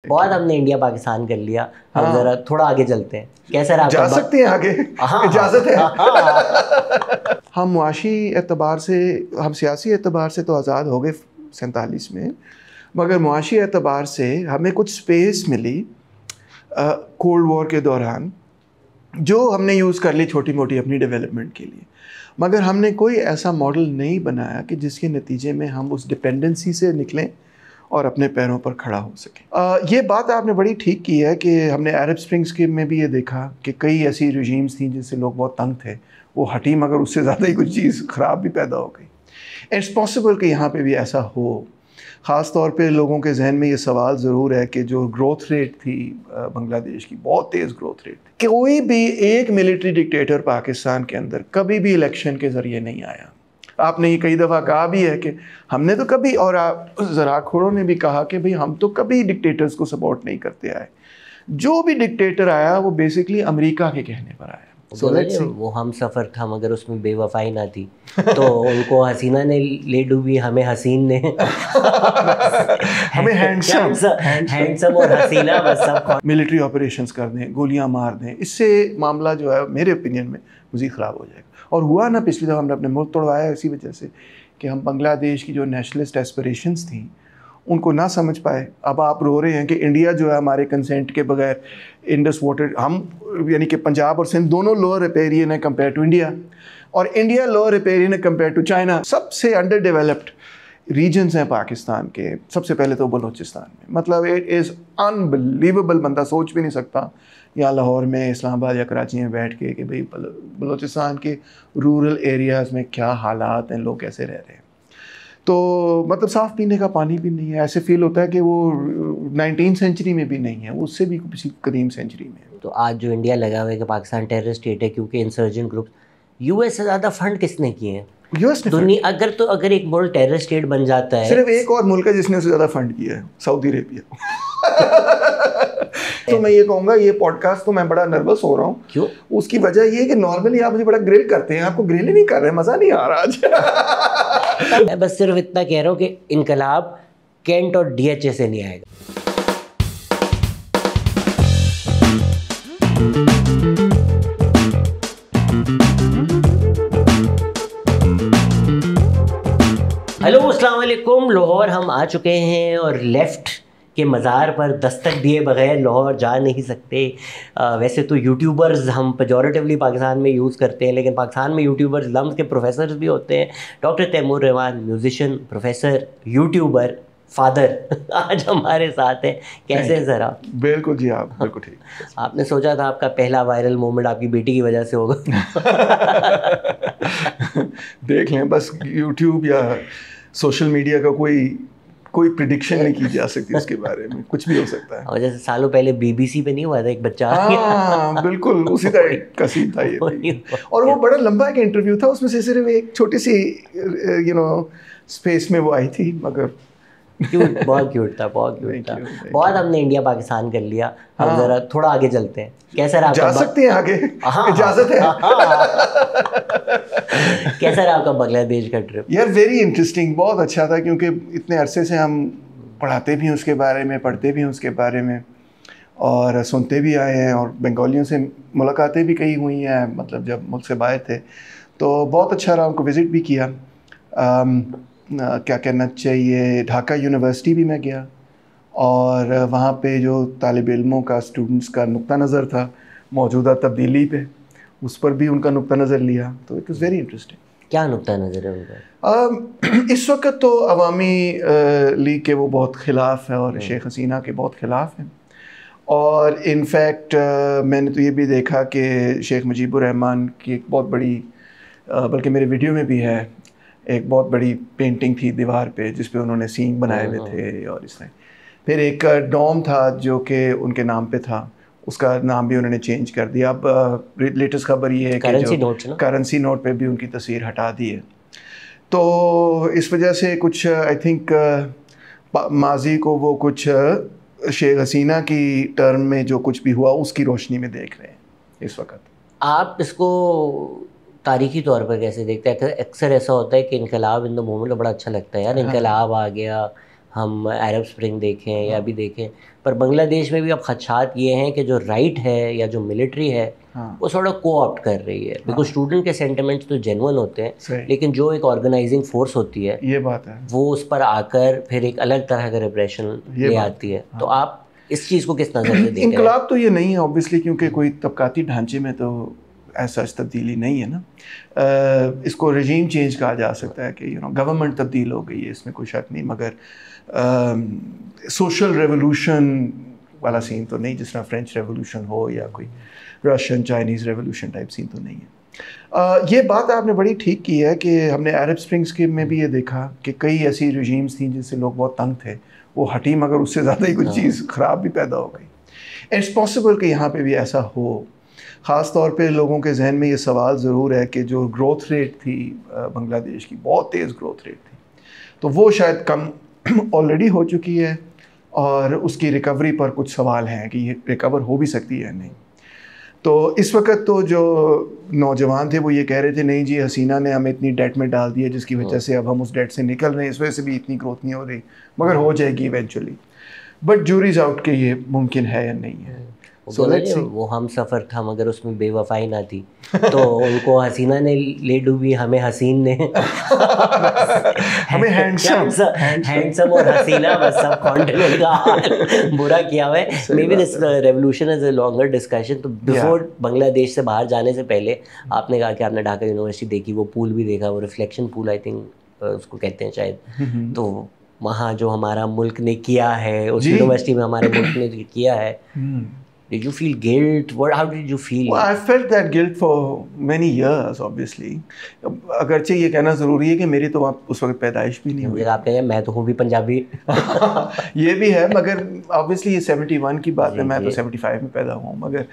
बहुत हमने इंडिया पाकिस्तान कर लिया, अब हाँ। जरा थोड़ा आगे चलते हैं। कैसा रहा जा सकते हैं आगे? इजाजत है? हम मुआशी एतबार से, हम सियासी एतबार से तो आज़ाद हो गए 47 में, मगर मुआशी एतबार से हमें कुछ स्पेस मिली कोल्ड वॉर के दौरान, जो हमने यूज़ कर ली छोटी मोटी अपनी डेवलपमेंट के लिए, मगर हमने कोई ऐसा मॉडल नहीं बनाया कि जिसके नतीजे में हम उस डिपेंडेंसी से निकलें और अपने पैरों पर खड़ा हो सके। ये बात आपने बड़ी ठीक की है कि हमने अरब स्प्रिंग्स के में भी ये देखा कि कई ऐसी रिजीम्स थी जिनसे लोग बहुत तंग थे, वो हटी, मगर उससे ज़्यादा ही कुछ चीज़ ख़राब भी पैदा हो गई। इट्स पॉसिबल कि यहाँ पे भी ऐसा हो। ख़ास तौर पे लोगों के जहन में ये सवाल ज़रूर है कि जो ग्रोथ रेट थी बांग्लादेश की, बहुत तेज़ ग्रोथ रेट थी, कोई भी एक मिलिट्री डिक्टेटर पाकिस्तान के अंदर कभी भी इलेक्शन के ज़रिए नहीं आया। आपने ये कई दफ़ा कहा भी है कि हमने तो कभी, और ज़राख़ोरों ने भी कहा कि भाई हम तो कभी डिक्टेटर्स को सपोर्ट नहीं करते आए। जो भी डिक्टेटर आया वो बेसिकली अमेरिका के कहने पर आया। वो हम सफ़र था मगर उसमें बेवफाई ना थी, तो उनको हसीना ने ले डूबी, हमें हसीन ने हमें हैंडसम और हसीना बस सब मिलिट्री ऑपरेशंस कर दें, गोलियां मार दें, इससे मामला जो है मेरे ओपिनियन में मज़ीद ख़राब हो जाएगा। और हुआ ना, पिछली दफ़ा हमने अपने मुल्क तोड़वाया इसी वजह से कि हम बांग्लादेश की जो नेशनलिस्ट एस्पिरेशंस थी उनको ना समझ पाए। अब आप रो रहे हैं कि इंडिया जो है हमारे कंसेंट के बगैर इंडस वाटर, हम यानी कि पंजाब और सिंध दोनों लोअर रिपेरियन है कंपेयर टू इंडिया, और इंडिया लोअर रिपेरियन है कंपेयर टू चाइना। सबसे अंडर डेवलप्ड रीजन्स हैं पाकिस्तान के, सबसे पहले तो बलूचिस्तान में। मतलब इट इज़ अनबिलीवेबल, बंदा सोच भी नहीं सकता या लाहौर में, इस्लामाबाद या कराची में बैठ के कि भाई बलूचिस्तान के रूरल एरियाज़ में क्या हालात हैं, लोग कैसे रह रहे हैं। तो मतलब साफ़ पीने का पानी भी नहीं है, ऐसे फील होता है कि वो 19वीं सेंचुरी में भी नहीं है, उससे भी किसी कदीम सेंचुरी में। तो आज जो इंडिया लगा हुआ है कि पाकिस्तान टेररिस्ट स्टेट है क्योंकि इंसर्जेंट ग्रुप, यूएस से ज़्यादा फंड किसने किए हैं? यूएस ने दुनिया अगर एक मुल्क टेररिस्ट स्टेट बन जाता है, सिर्फ एक और मुल्क है जिसने उससे ज़्यादा फंड किया है, सऊदी अरेबिया। तो मैं ये कहूँगा, ये पॉडकास्ट तो मैं बड़ा नर्वस हो रहा हूँ। क्यों? उसकी वजह ये है कि नॉर्मली आप मुझे बड़ा ग्रिल करते हैं, आपको ग्रिल ही नहीं कर रहे, मज़ा नहीं आ रहा आज। मैं बस सिर्फ इतना कह रहा हूँ कि इनकलाब कैंट और डीएचए से नहीं आएगा। हेलो, अस्सलाम वालेकुम। लाहौर हम आ चुके हैं और लेफ़्ट के मज़ार पर दस्तक दिए बगैर लाहौर जा नहीं सकते। वैसे तो यूट्यूबर्स हम पेजोरेटिवली पाकिस्तान में यूज़ करते हैं, लेकिन पाकिस्तान में यूट्यूबर्स लम्स के प्रोफेसर्स भी होते हैं। Doctor Taimur Rahman, musician, professor, YouTuber, father, आज हमारे साथ हैं। कैसे हैं सर आप? बिल्कुल जी, आप बिल्कुल ठीक। आपने सोचा था आपका पहला वायरल मोमेंट आपकी बेटी की वजह से होगा? देख लें, बस यूट्यूब या सोशल मीडिया का कोई प्रिडिक्शन नहीं की जा सकती, उसके बारे में कुछ भी हो सकता है। और जैसे सालों पहले बीबीसी पे नहीं हुआ था एक बच्चा? हाँ बिल्कुल, उसी तरह का सीन था ये भी। और वो बड़ा लंबा एक इंटरव्यू था, उसमें से सिर्फ एक छोटी सी स्पेस में वो आई थी, मगर क्यूट, बहुत क्यूट था, बहुत क्यूट था। बहुत हमने इंडिया पाकिस्तान कर लिया, अब जरा थोड़ा आगे चलते हैं। कैसा रहा? जा सकते हैं आगे? इजाजत है? कैसा रहा आपका बांग्लादेश का ट्रिप? यार वेरी इंटरेस्टिंग, बहुत अच्छा था, क्योंकि इतने अरसे से हम पढ़ाते भी हैं उसके बारे में, पढ़ते भी हैं उसके बारे में, और सुनते भी आए हैं, और बंगालियों से मुलाकातें भी कई हुई हैं, मतलब जब मुल्क से बाहर थे। तो बहुत अच्छा रहा, उनको विज़िट भी किया। क्या कहना चाहिए, ढाका यूनिवर्सिटी भी मैं गया, और वहाँ पे जो तालिब इल्मों का, स्टूडेंट्स का नुक्ता नज़र था मौजूदा तब्दीली पे, उस पर भी उनका नुक्ता नज़र लिया। तो इट वाज़ वेरी इंटरेस्टिंग। क्या नुक्ता नज़र है उनका? इस वक्त तो अवामी लीग के वो बहुत ख़िलाफ़ है, और शेख हसीना के बहुत ख़िलाफ़ हैं। और इनफैक्ट मैंने तो ये भी देखा कि शेख मुजीबुर रहमान की एक बहुत बड़ी, बल्कि मेरे वीडियो में भी है, एक बहुत बड़ी पेंटिंग थी दीवार पे जिस पे उन्होंने सींग बनाए हुए थे, और इस तरह। फिर एक डोम था जो कि उनके नाम पे था, उसका नाम भी उन्होंने चेंज कर दिया। अब लेटेस्ट खबर ये है कि करेंसी नोट पे भी उनकी तस्वीर हटा दी है। तो इस वजह से कुछ आई थिंक माजी को वो कुछ शेख हसीना की टर्म में जो कुछ भी हुआ उसकी रोशनी में देख रहे हैं इस वक्त। आप इसको तारीखी तौर पर कैसे देखते हैं? अक्सर ऐसा होता है कि इनकलाब इन द मोमेंट बड़ा अच्छा लगता है यार, इनकलाब आ गया, हम अरब स्प्रिंग देखें या भी देखें, पर बांग्लादेश में भी अब खदशात ये हैं कि जो राइट है या जो मिलिट्री है वो थोड़ा को-ऑप्ट कर रही है, बिकॉज स्टूडेंट के सेंटिमेंट्स तो जेन्युइन होते हैं, लेकिन जो एक ऑर्गेनाइजिंग फोर्स होती है, ये बात है, वो उस पर आकर फिर एक अलग तरह का रिप्रेशन ले आती है। तो आप इस चीज़ को किस नज़र से देखें? इनकलाब तो ये नहीं है ऑब्वियसली, क्योंकि कोई तबकाती ढांचे में तो ऐसा तब्दीली नहीं है ना। इसको रजीम चेंज कहा जा सकता है कि गवर्नमेंट तब्दील हो गई है, इसमें कोई शक नहीं, मगर सोशल रेवोल्यूशन वाला सीन तो नहीं, जिस तरह फ्रेंच रेवोल्यूशन हो या कोई Russian Chinese revolution type scene तो नहीं है। ये बात आपने बड़ी ठीक की है कि हमने अरब स्प्रिंग्स के में भी ये देखा कि कई ऐसी रजीम्स थी जिनसे लोग बहुत तंग थे, वो हटी, मगर उससे ज़्यादा ही कुछ चीज़ ख़राब भी पैदा हो गई। इट्स पॉसिबल कि यहाँ पे भी ऐसा हो। ख़ास तौर पे लोगों के जहन में ये सवाल ज़रूर है कि जो ग्रोथ रेट थी बांग्लादेश की, बहुत तेज़ ग्रोथ रेट थी, तो वो शायद कम ऑलरेडी हो चुकी है, और उसकी रिकवरी पर कुछ सवाल हैं कि ये रिकवर हो भी सकती है नहीं। तो इस वक्त तो जो नौजवान थे वो ये कह रहे थे नहीं जी, हसीना ने हमें इतनी डेट में डाल दिया जिसकी वजह से अब हम उस डेट से निकल रहे हैं, इस वजह से भी इतनी ग्रोथ नहीं हो रही, मगर हो जाएगी इवेंचुअली। बट जूरीज आउट के ये मुमकिन है या नहीं है। वो हम सफ़र था मगर उसमें बेवफाई ना थी, तो उनको हसीना ने ले डूबी, हमें हसीन ने हमें हैंडसम और हसीना बस सब कॉन्टिनेंट का बुरा किया हुआ है। May be this revolution is a longer discussion. तो बिफोर बांग्लादेश से बाहर जाने से पहले आपने कहा कि आपने ढाका यूनिवर्सिटी देखी, वो पूल भी देखा, वो रिफ्लेक्शन पूल आई थिंक उसको कहते हैं शायद। तो वहाँ जो हमारा मुल्क ने किया है, उस यूनिवर्सिटी में हमारे मुल्क ने किया है, did you feel guilt? How did you feel? Well, I felt that guilt for many years, obviously. अगरचे ये कहना ज़रूरी है कि मेरी तो उस वक्त पैदाइश भी नहीं हुई। आप कहें मैं तो हूँ भी पंजाबी। ये भी है, मगर obviously ये 71 की बात है, मैं तो 75 में पैदा हुआ हूँ,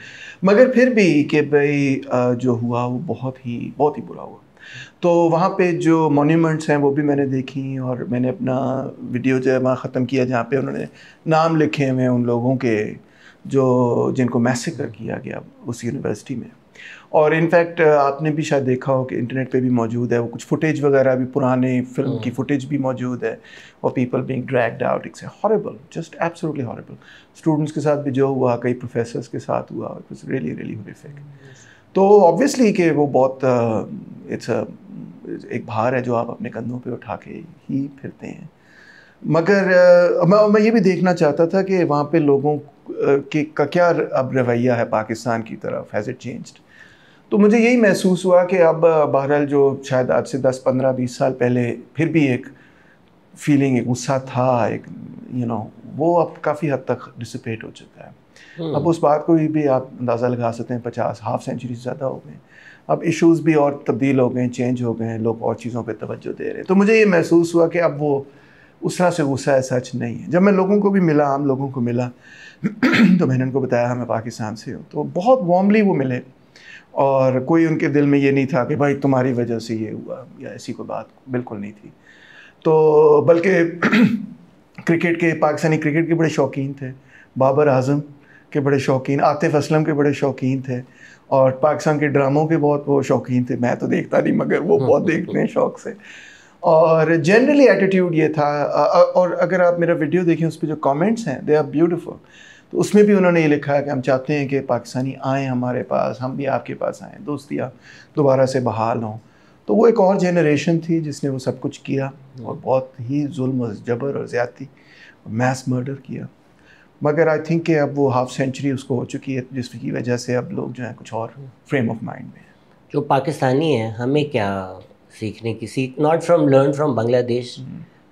मगर फिर भी कि भाई जो हुआ वो बहुत ही बुरा हुआ। तो वहाँ पे जो मॉन्यूमेंट्स हैं वो भी मैंने देखी, और मैंने अपना वीडियो जो है वहाँ ख़त्म किया जहाँ पे उन्होंने नाम लिखे हुए उन लोगों के जिनको मैसेकर किया गया उस यूनिवर्सिटी में। और इनफैक्ट आपने भी शायद देखा हो कि इंटरनेट पे भी मौजूद है, वो कुछ फुटेज वगैरह भी, पुराने फिल्म की फुटेज भी मौजूद है, और people being dragged out. It's horrible, just absolutely horrible. Students के साथ भी जो हुआ, कई प्रोफेसर्स के साथ हुआ, it was really really horrific. तो ऑब्वियसली कि वो बहुत इट्स एक भार है जो आप अपने कंधों पे उठा के ही फिरते हैं। मगर मैं ये भी देखना चाहता था कि वहाँ पे लोगों का क्या अब रवैया है पाकिस्तान की तरफ, हैज़ इट चेंज्ड। तो मुझे यही महसूस हुआ कि अब बहरहाल जो शायद आज से 10, 15, 20 साल पहले फिर भी एक फीलिंग, एक गुस्सा था, एक वो अब काफ़ी हद तक डिसिपेट हो चुका है। अब उस बात को भी आप अंदाज़ा लगा सकते हैं, 50 हाफ सेंचुरी से ज़्यादा हो गए, अब इश्यूज़ भी और तब्दील हो गए, चेंज हो गए, लोग और चीज़ों पे तवज्जो दे रहे हैं। तो मुझे ये महसूस हुआ कि अब वो उस तरह से गुस्सा है सच नहीं है। जब मैं लोगों को भी मिला, आम लोगों को मिला, तो मैंने उनको बताया मैं पाकिस्तान से हूँ, तो बहुत वार्मली वो मिले, और कोई उनके दिल में ये नहीं था कि भाई तुम्हारी वजह से ये हुआ, या ऐसी कोई बात बिल्कुल नहीं थी। तो बल्कि क्रिकेट के, पाकिस्तानी क्रिकेट के बड़े शौकीन थे, बाबर आज़म के बड़े शौकीन, आतिफ असलम के बड़े शौकीन थे, और पाकिस्तान के ड्रामों के बहुत वो शौकीन थे। मैं तो देखता नहीं, मगर वो बहुत देखते हैं शौक़ से। और जनरली एटीट्यूड ये था। और अगर आप मेरा वीडियो देखें, उस पर जो कमेंट्स हैं, दे आर ब्यूटीफुल। तो उसमें भी उन्होंने ये लिखा है कि हम चाहते हैं कि पाकिस्तानी आएँ हमारे पास, हम भी आपके पास आएँ, दोस्तियाँ दोबारा से बहाल हों। तो वो एक और जनरेशन थी जिसने वो सब कुछ किया, और बहुत ही जुल्म, जबर और ज़्यादती, मैस मर्डर किया। मगर आई थिंक कि अब वो हाफ सेंचुरी उसको हो चुकी है, जिसकी वजह से अब लोग जो हैं कुछ और फ्रेम ऑफ माइंड में हैं। जो पाकिस्तानी हैं, हमें क्या सीखने की, not from learn from Bangladesh,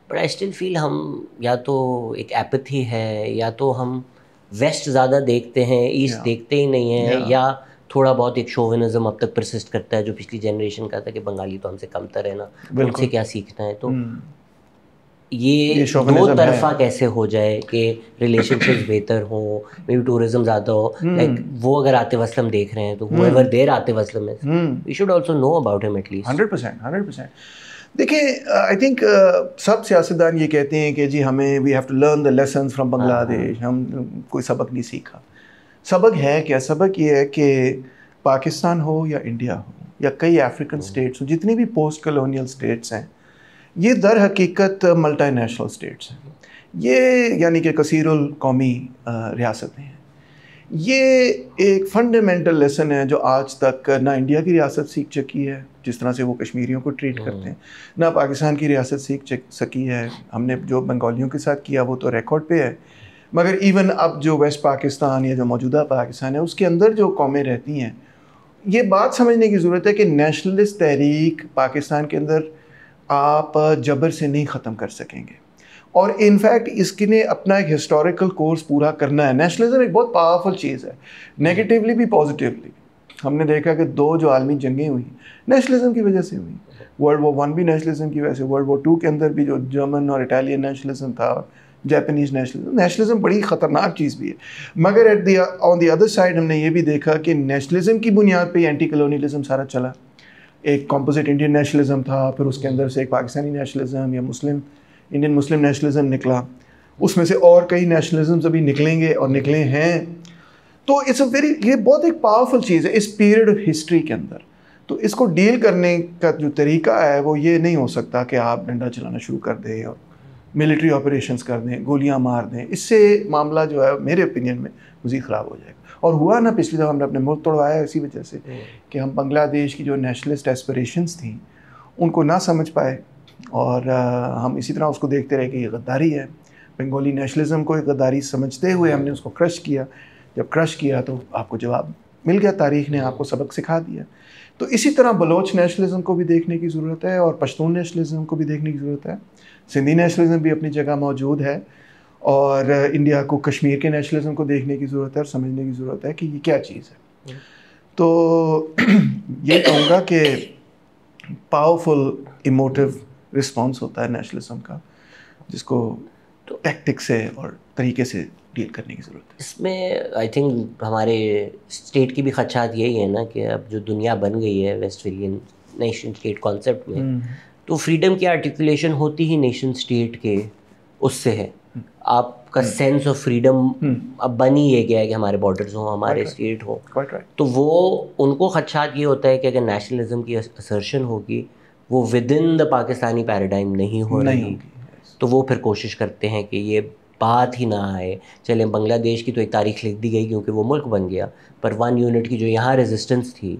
but I still feel हम या तो एक एपथी है, या तो हम वेस्ट ज़्यादा देखते हैं, ईस्ट देखते ही नहीं हैं, या थोड़ा बहुत एक शोविनिज्म अब तक परसिस्ट करता है जो पिछली जनरेशन का था कि बंगाली तो हमसे कमतर है ना, उनसे क्या सीखना है। तो ये दो तरफा कैसे हो जाए कि रिलेशनशिप्स बेहतर हो, मे बी टूरिज्म ज़्यादा हो, लाइक वो अगर आतिफ असलम देख रहे हैं तो whoever there आतिफ असलम है, we should also know about him at least। 100%। देखिए, आई थिंक सब सियासतदान ये कहते हैं कि जी हमें we have to learn the lessons from Bangladesh, हम कोई सबक नहीं सीखा। सबक है क्या? सबक ये है कि पाकिस्तान हो या इंडिया हो या कई अफ्रीकन स्टेट्स हो, जितनी भी पोस्ट कॉलोनियल स्टेट्स हैं, ये दर हकीकत मल्टी नेशनल स्टेट्स हैं। ये यानी कि कसीरुल कौमी रियासतें हैं। ये एक फंडामेंटल लेसन है जो आज तक ना इंडिया की रियासत सीख चुकी है, जिस तरह से वो कश्मीरियों को ट्रीट करते हैं, ना पाकिस्तान की रियासत सीख सकी है। हमने जो बंगालियों के साथ किया वो तो रिकॉर्ड पे है, मगर इवन अब जो वेस्ट पाकिस्तान या जो मौजूदा पाकिस्तान है उसके अंदर जो कौमें रहती हैं, ये बात समझने की ज़रूरत है कि नेशनलिस्ट तहरीक पाकिस्तान के अंदर आप जबर से नहीं ख़त्म कर सकेंगे, और इनफैक्ट इसके अपना एक हिस्टोरिकल कोर्स पूरा करना है। नेशनलिज्म एक बहुत पावरफुल चीज़ है, नेगेटिवली भी पॉजिटिवली। हमने देखा कि 2 जो आलमी जंगें हुई नेशनलिज्म की वजह से हुई। वर्ल्ड वॉर 1 भी नेशनलिज्म की वजह से, वर्ल्ड वॉर 2 के अंदर भी जो जर्मन और इटालियन नेशनलिज्म था, जापानीज़ नेशनलिज्म बड़ी ख़तरनाक चीज़ भी है। मगर ऑन द अदर साइड हमने ये भी देखा कि नेशनलिज्म की बुनियाद पे एंटी कलोनियलिज्म सारा चला। एक कॉम्पोजिट इंडियन नेशनलिज्म था, फिर उसके अंदर से एक पाकिस्तानी नेशनलिज्म या इंडियन मुस्लिम नेशनलिज्म निकला, उसमें से और कई नेशनलिज्म अभी निकलेंगे और निकले हैं। तो ये बहुत एक पावरफुल चीज़ है इस पीरियड ऑफ हिस्ट्री के अंदर। तो इसको डील करने का जो तरीका है वो ये नहीं हो सकता कि आप डंडा चलाना शुरू कर दें और मिलिट्री ऑपरेशंस कर दें, गोलियां मार दें। इससे मामला जो है मेरे ओपिनियन में मज़ीद ख़राब हो जाएगा। और हुआ ना, पिछली दफ़ा हमने अपने मुल्क तोड़वाया इसी वजह से कि हम बांग्लादेश की जो नेशनलिस्ट एस्पिरेशंस थी उनको ना समझ पाए, और हम इसी तरह उसको देखते रहे कि ये गद्दारी है। बंगाली नेशनलिज्म को एक गद्दारी समझते हुए हमने उसको क्रश किया। जब क्रश किया तो आपको जवाब मिल गया, तारीख़ ने आपको सबक सिखा दिया। तो इसी तरह बलोच नेशनलिज्म को भी देखने की ज़रूरत है और पश्तून नेशनलिज्म को भी देखने की ज़रूरत है। सिंधी नेशनलिज्म भी अपनी जगह मौजूद है, और इंडिया को कश्मीर के नेशनलिज्म को देखने की ज़रूरत है और समझने की ज़रूरत है कि ये क्या चीज़ है। तो ये कहूँगा कि पावरफुल इमोटिव रिस्पॉन्स होता है नेशनलिज्म का, जिसको तो टैक्टिक से और तरीके से डील करने की ज़रूरत है। इसमें आई थिंक हमारे स्टेट की भी खदशात यही है ना कि अब जो दुनिया बन गई है वेस्टफेलियन नेशन स्टेट कॉन्सेप्ट में, तो फ्रीडम की आर्टिकुलेशन होती ही नेशन स्टेट के उससे है। आपका सेंस ऑफ फ्रीडम अब बन ही ये गया है कि हमारे बॉर्डर्स हों, हमारे स्टेट हो। तो वो उनको खदशात ये होता है कि अगर नेशनलिज्म की असर्शन होगी वो with in the Pakistani paradigm नहीं हो रही, तो वो फिर कोशिश करते हैं कि ये बात ही ना आए। चलें, बांग्लादेश की तो एक तारीख लिख दी गई क्योंकि वो मुल्क बन गया, पर 1 यूनिट की जो यहाँ रेजिस्टेंस थी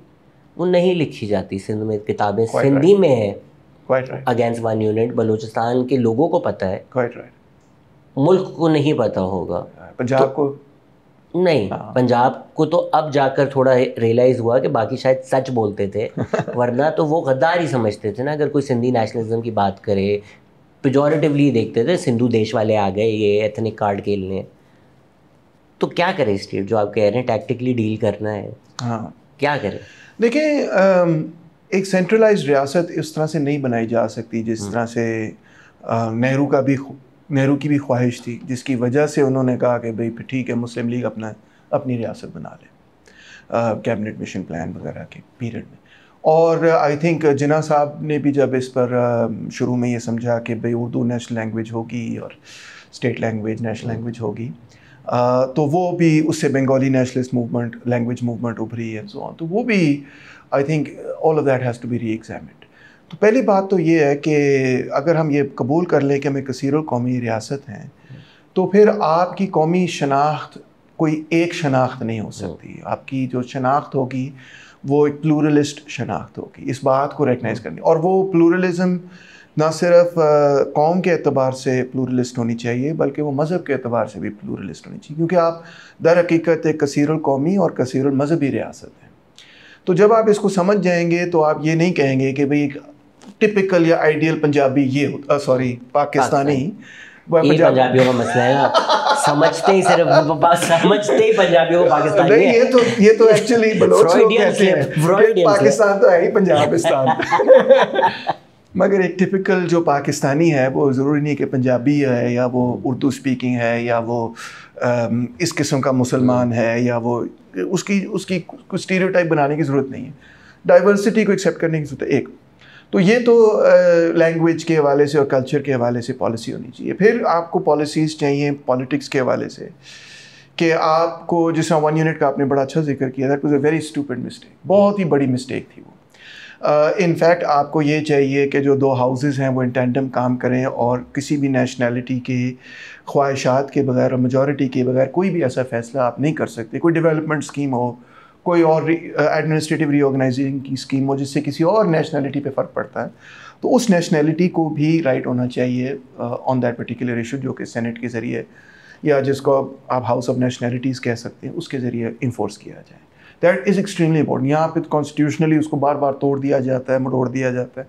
वो नहीं लिखी जाती। सिंध में किताबें सिंधी में है अगेंस्ट 1 यूनिट। बलूचिस्तान के लोगों को पता है, मुल्क को नहीं पता होगा। पंजाब को नहीं, पंजाब को तो अब जाकर थोड़ा रियलाइज़ हुआ कि बाकी शायद सच बोलते थे, वरना तो वो गद्दार ही समझते थे ना। अगर कोई सिंधी नेशनलिज्म की बात करे पेजोरेटिवली देखते थे, सिंधु देश वाले आ गए ये एथनिक कार्ड खेलने। तो क्या करे स्टेट, जो आप कह रहे हैं टैक्टिकली डील करना है, क्या करे? देखिए, एक सेंट्रलाइज्ड रियासत इस तरह से नहीं बनाई जा सकती जिस तरह से नेहरू की भी ख्वाहिश थी, जिसकी वजह से उन्होंने कहा कि भाई ठीक है मुस्लिम लीग अपनी रियासत बना ले, कैबिनेट मिशन प्लान वगैरह के पीरियड में। और आई थिंक जिन्ना साहब ने भी जब इस पर शुरू में ये समझा कि भाई उर्दू नेशनल लैंग्वेज होगी और स्टेट लैंग्वेज नेशनल लैंग्वेज होगी, तो वो भी उससे Bengali nationalist movement, language movement उभरी है, सो ऑन। तो वो भी I think all of that has to be reexamined. तो पहली बात तो ये है कि अगर हम ये कबूल कर लें कि हमें कसीरुल कौमी रियासत हैं, तो फिर आपकी कौमी शनाख्त कोई एक शनाख्त नहीं हो सकती। आपकी जो शनाख्त होगी वो एक प्लूरलिस्ट शनाख्त होगी। इस बात को रिकग्नाइज़ करनी, और वो प्लूरलिज्म ना सिर्फ कौम के एतबार से प्लूरलिस्ट होनी चाहिए बल्कि वो मज़हब के एतबार से भी प्लूरलिस्ट होनी चाहिए, क्योंकि आप दर हकीकत एक कसीरुल कौमी और कसीरुल मज़हबी रियासत है। तो जब आप इसको समझ जाएंगे तो आप ये नहीं कहेंगे कि भाई टिपिकल या आइडियल पंजाबी ये होता, पाकिस्तानी पंजाबियों का मसला है ना, समझते ही पंजाबियों को पाकिस्तानी नहीं, ये तो एक्चुअली बलोच लोग कहते हैं पाकिस्तान तो है ही पंजाबिस्तान। मगर एक टिपिकल जो पाकिस्तानी है वो ज़रूरी नहीं कि पंजाबी है या वो उर्दू स्पीकिंग है या वो इस किस्म का मुसलमान है या वो उसकी कुछ स्टीरियोटाइप बनाने की ज़रूरत नहीं है। डाइवर्सिटी को एक्सेप्ट करने की ज़रूरत है। एक तो ये तो लैंग्वेज के हवाले से और कल्चर के हवाले से पॉलिसी होनी चाहिए। फिर आपको पॉलिसीज़ चाहिए पॉलिटिक्स के हवाले से, कि आपको जिस 1 यूनिट का आपने बड़ा अच्छा जिक्र किया, that was a very stupid mistake, बहुत ही बड़ी मिस्टेक थी वो। इनफैक्ट आपको ये चाहिए कि जो 2 हाउसेस हैं वो इन टैंडम काम करें और किसी भी नेशनैलिटी के ख्वाहिशात के बगैर और मेजॉरिटी के बगैर कोई भी ऐसा फ़ैसला आप नहीं कर सकते। कोई डेवलपमेंट स्कीम हो, कोई और एडमिनिस्ट्रेटिव रीऑर्गेनाइजिंग की स्कीम हो जिससे किसी और नेशनैलिटी पे फ़र्क पड़ता है, तो उस नेशनैलिटी को भी राइट होना चाहिए ऑन दैट पर्टिकुलर इशू, जो कि सेनेट के ज़रिए या जिसको आप हाउस ऑफ नेशनैलिटीज़ कह सकते हैं, उसके ज़रिए इन्फोर्स किया जाए। That is extremely important. यहाँ पे कॉन्स्टिट्यूशनली उसको बार बार तोड़ दिया जाता है, मरोड़ दिया जाता है,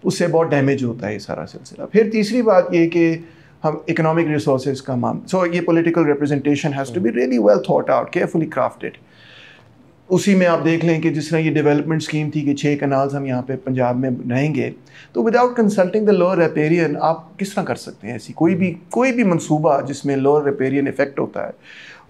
उससे बहुत डैमेज होता है ये सारा सिलसिला। फिर तीसरी बात ये कि हम इकोनॉमिक रिसोर्सेज का सो ये political representation has to be really well thought out, carefully crafted. उसी में आप देख लें कि जिस तरह ये डेवलपमेंट स्कीम थी कि 6 कनाल्स हम यहाँ पे पंजाब में रहेंगे, तो without consulting the lower riparian आप किस तरह कर सकते हैं ऐसी कोई भी मंसूबा जिसमें लोअर रिपेरियन इफेक्ट होता है,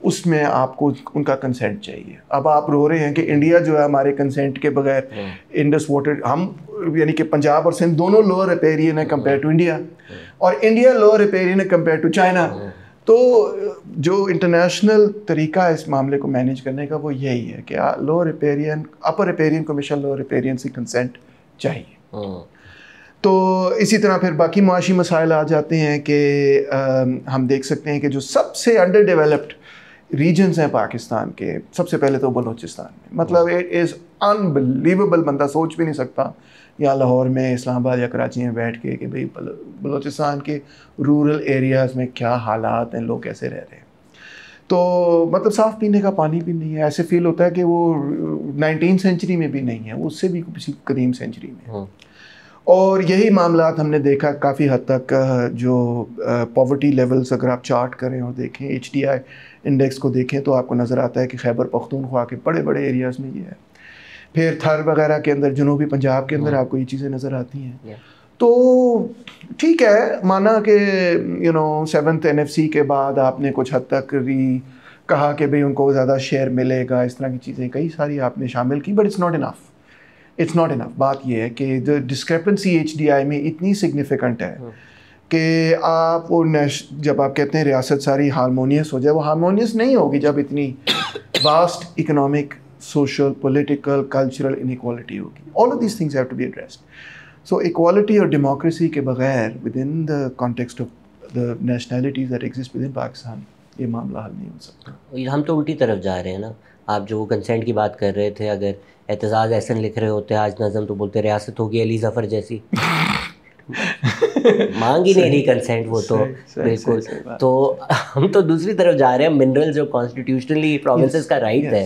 उसमें आपको उनका कंसेंट चाहिए। अब आप रो रहे हैं कि इंडिया जो है हमारे कंसेंट के बगैर इंडस वाटर, हम यानी कि पंजाब और सिंध दोनों लोअर रिपेरियन है कंपेयर टू इंडिया, और इंडिया लोअर रिपेरियन है कंपेयर टू चाइना। तो जो इंटरनेशनल तरीका है इस मामले को मैनेज करने का वो यही है कि लोअर रिपेरियन अपर रिपेरियन कमीशन लोअर रिपेरियन से कंसेंट चाहिए। तो इसी तरह फिर बाकी मुआशी मसाइल आ जाते हैं कि हम देख सकते हैं कि जो सबसे अंडर डेवलप्ड रीजन्स हैं पाकिस्तान के, सबसे पहले तो बलूचिस्तान में, मतलब इट इज़ अनबिलीवेबल, बंदा सोच भी नहीं सकता या लाहौर में, इस्लामाबाद या कराची में बैठ के कि भाई बलूचिस्तान के रूरल एरियाज़ में क्या हालात हैं, लोग कैसे रह रहे हैं। तो मतलब साफ़ पीने का पानी भी नहीं है, ऐसे फील होता है कि वो 19वीं सेंचुरी में भी नहीं है, वो उससे भी किसी कदीम सेंचुरी में। और यही मामलात हमने देखा काफ़ी हद तक, जो पॉवर्टी लेवल्स अगर आप चार्ट करें और देखें, HDI इंडेक्स को देखें, तो आपको नज़र आता है कि खैबर पख्तूनख्वा के बड़े बड़े एरियाज़ में ये है। फिर थर वगैरह के अंदर, जनूबी पंजाब के अंदर आपको ये चीज़ें नज़र आती हैं। तो ठीक है, माना कि 7th NFC के बाद आपने कुछ हद तक कहा कि भाई उनको ज़्यादा शेयर मिलेगा, इस तरह की चीज़ें कई सारी आपने शामिल की, बट इट्स नॉट इनफ। बात यह है कि द डिस्क्रिपेंसी HDI में इतनी सिग्निफिकेंट है कि आप वो जब आप कहते हैं रियासत सारी हारमोनियस हो जाए, वो हारमोनियस नहीं होगी जब इतनी vast economic, social, political, cultural inequality होगी। All of these things have to be addressed. So equality और डेमोक्रेसी के बगैर within the context of the nationalities that exist within Pakistan ये मामला हल नहीं हो सकता। हम तो उल्टी तरफ जा रहे हैं ना। आप जो कंसेंट की बात कर रहे थे, अगर एतजाज़ एहसन लिख रहे होते आज नज़म, तो बोलते रियासत होगी अली ज़फ़र जैसी। मांग ही नहीं रही कंसेंट वो तो बिल्कुल। तो हम तो दूसरी तरफ जा रहे हैं। मिनरल जो कॉन्स्टिट्यूशनली प्रोविंसेस का राइट है,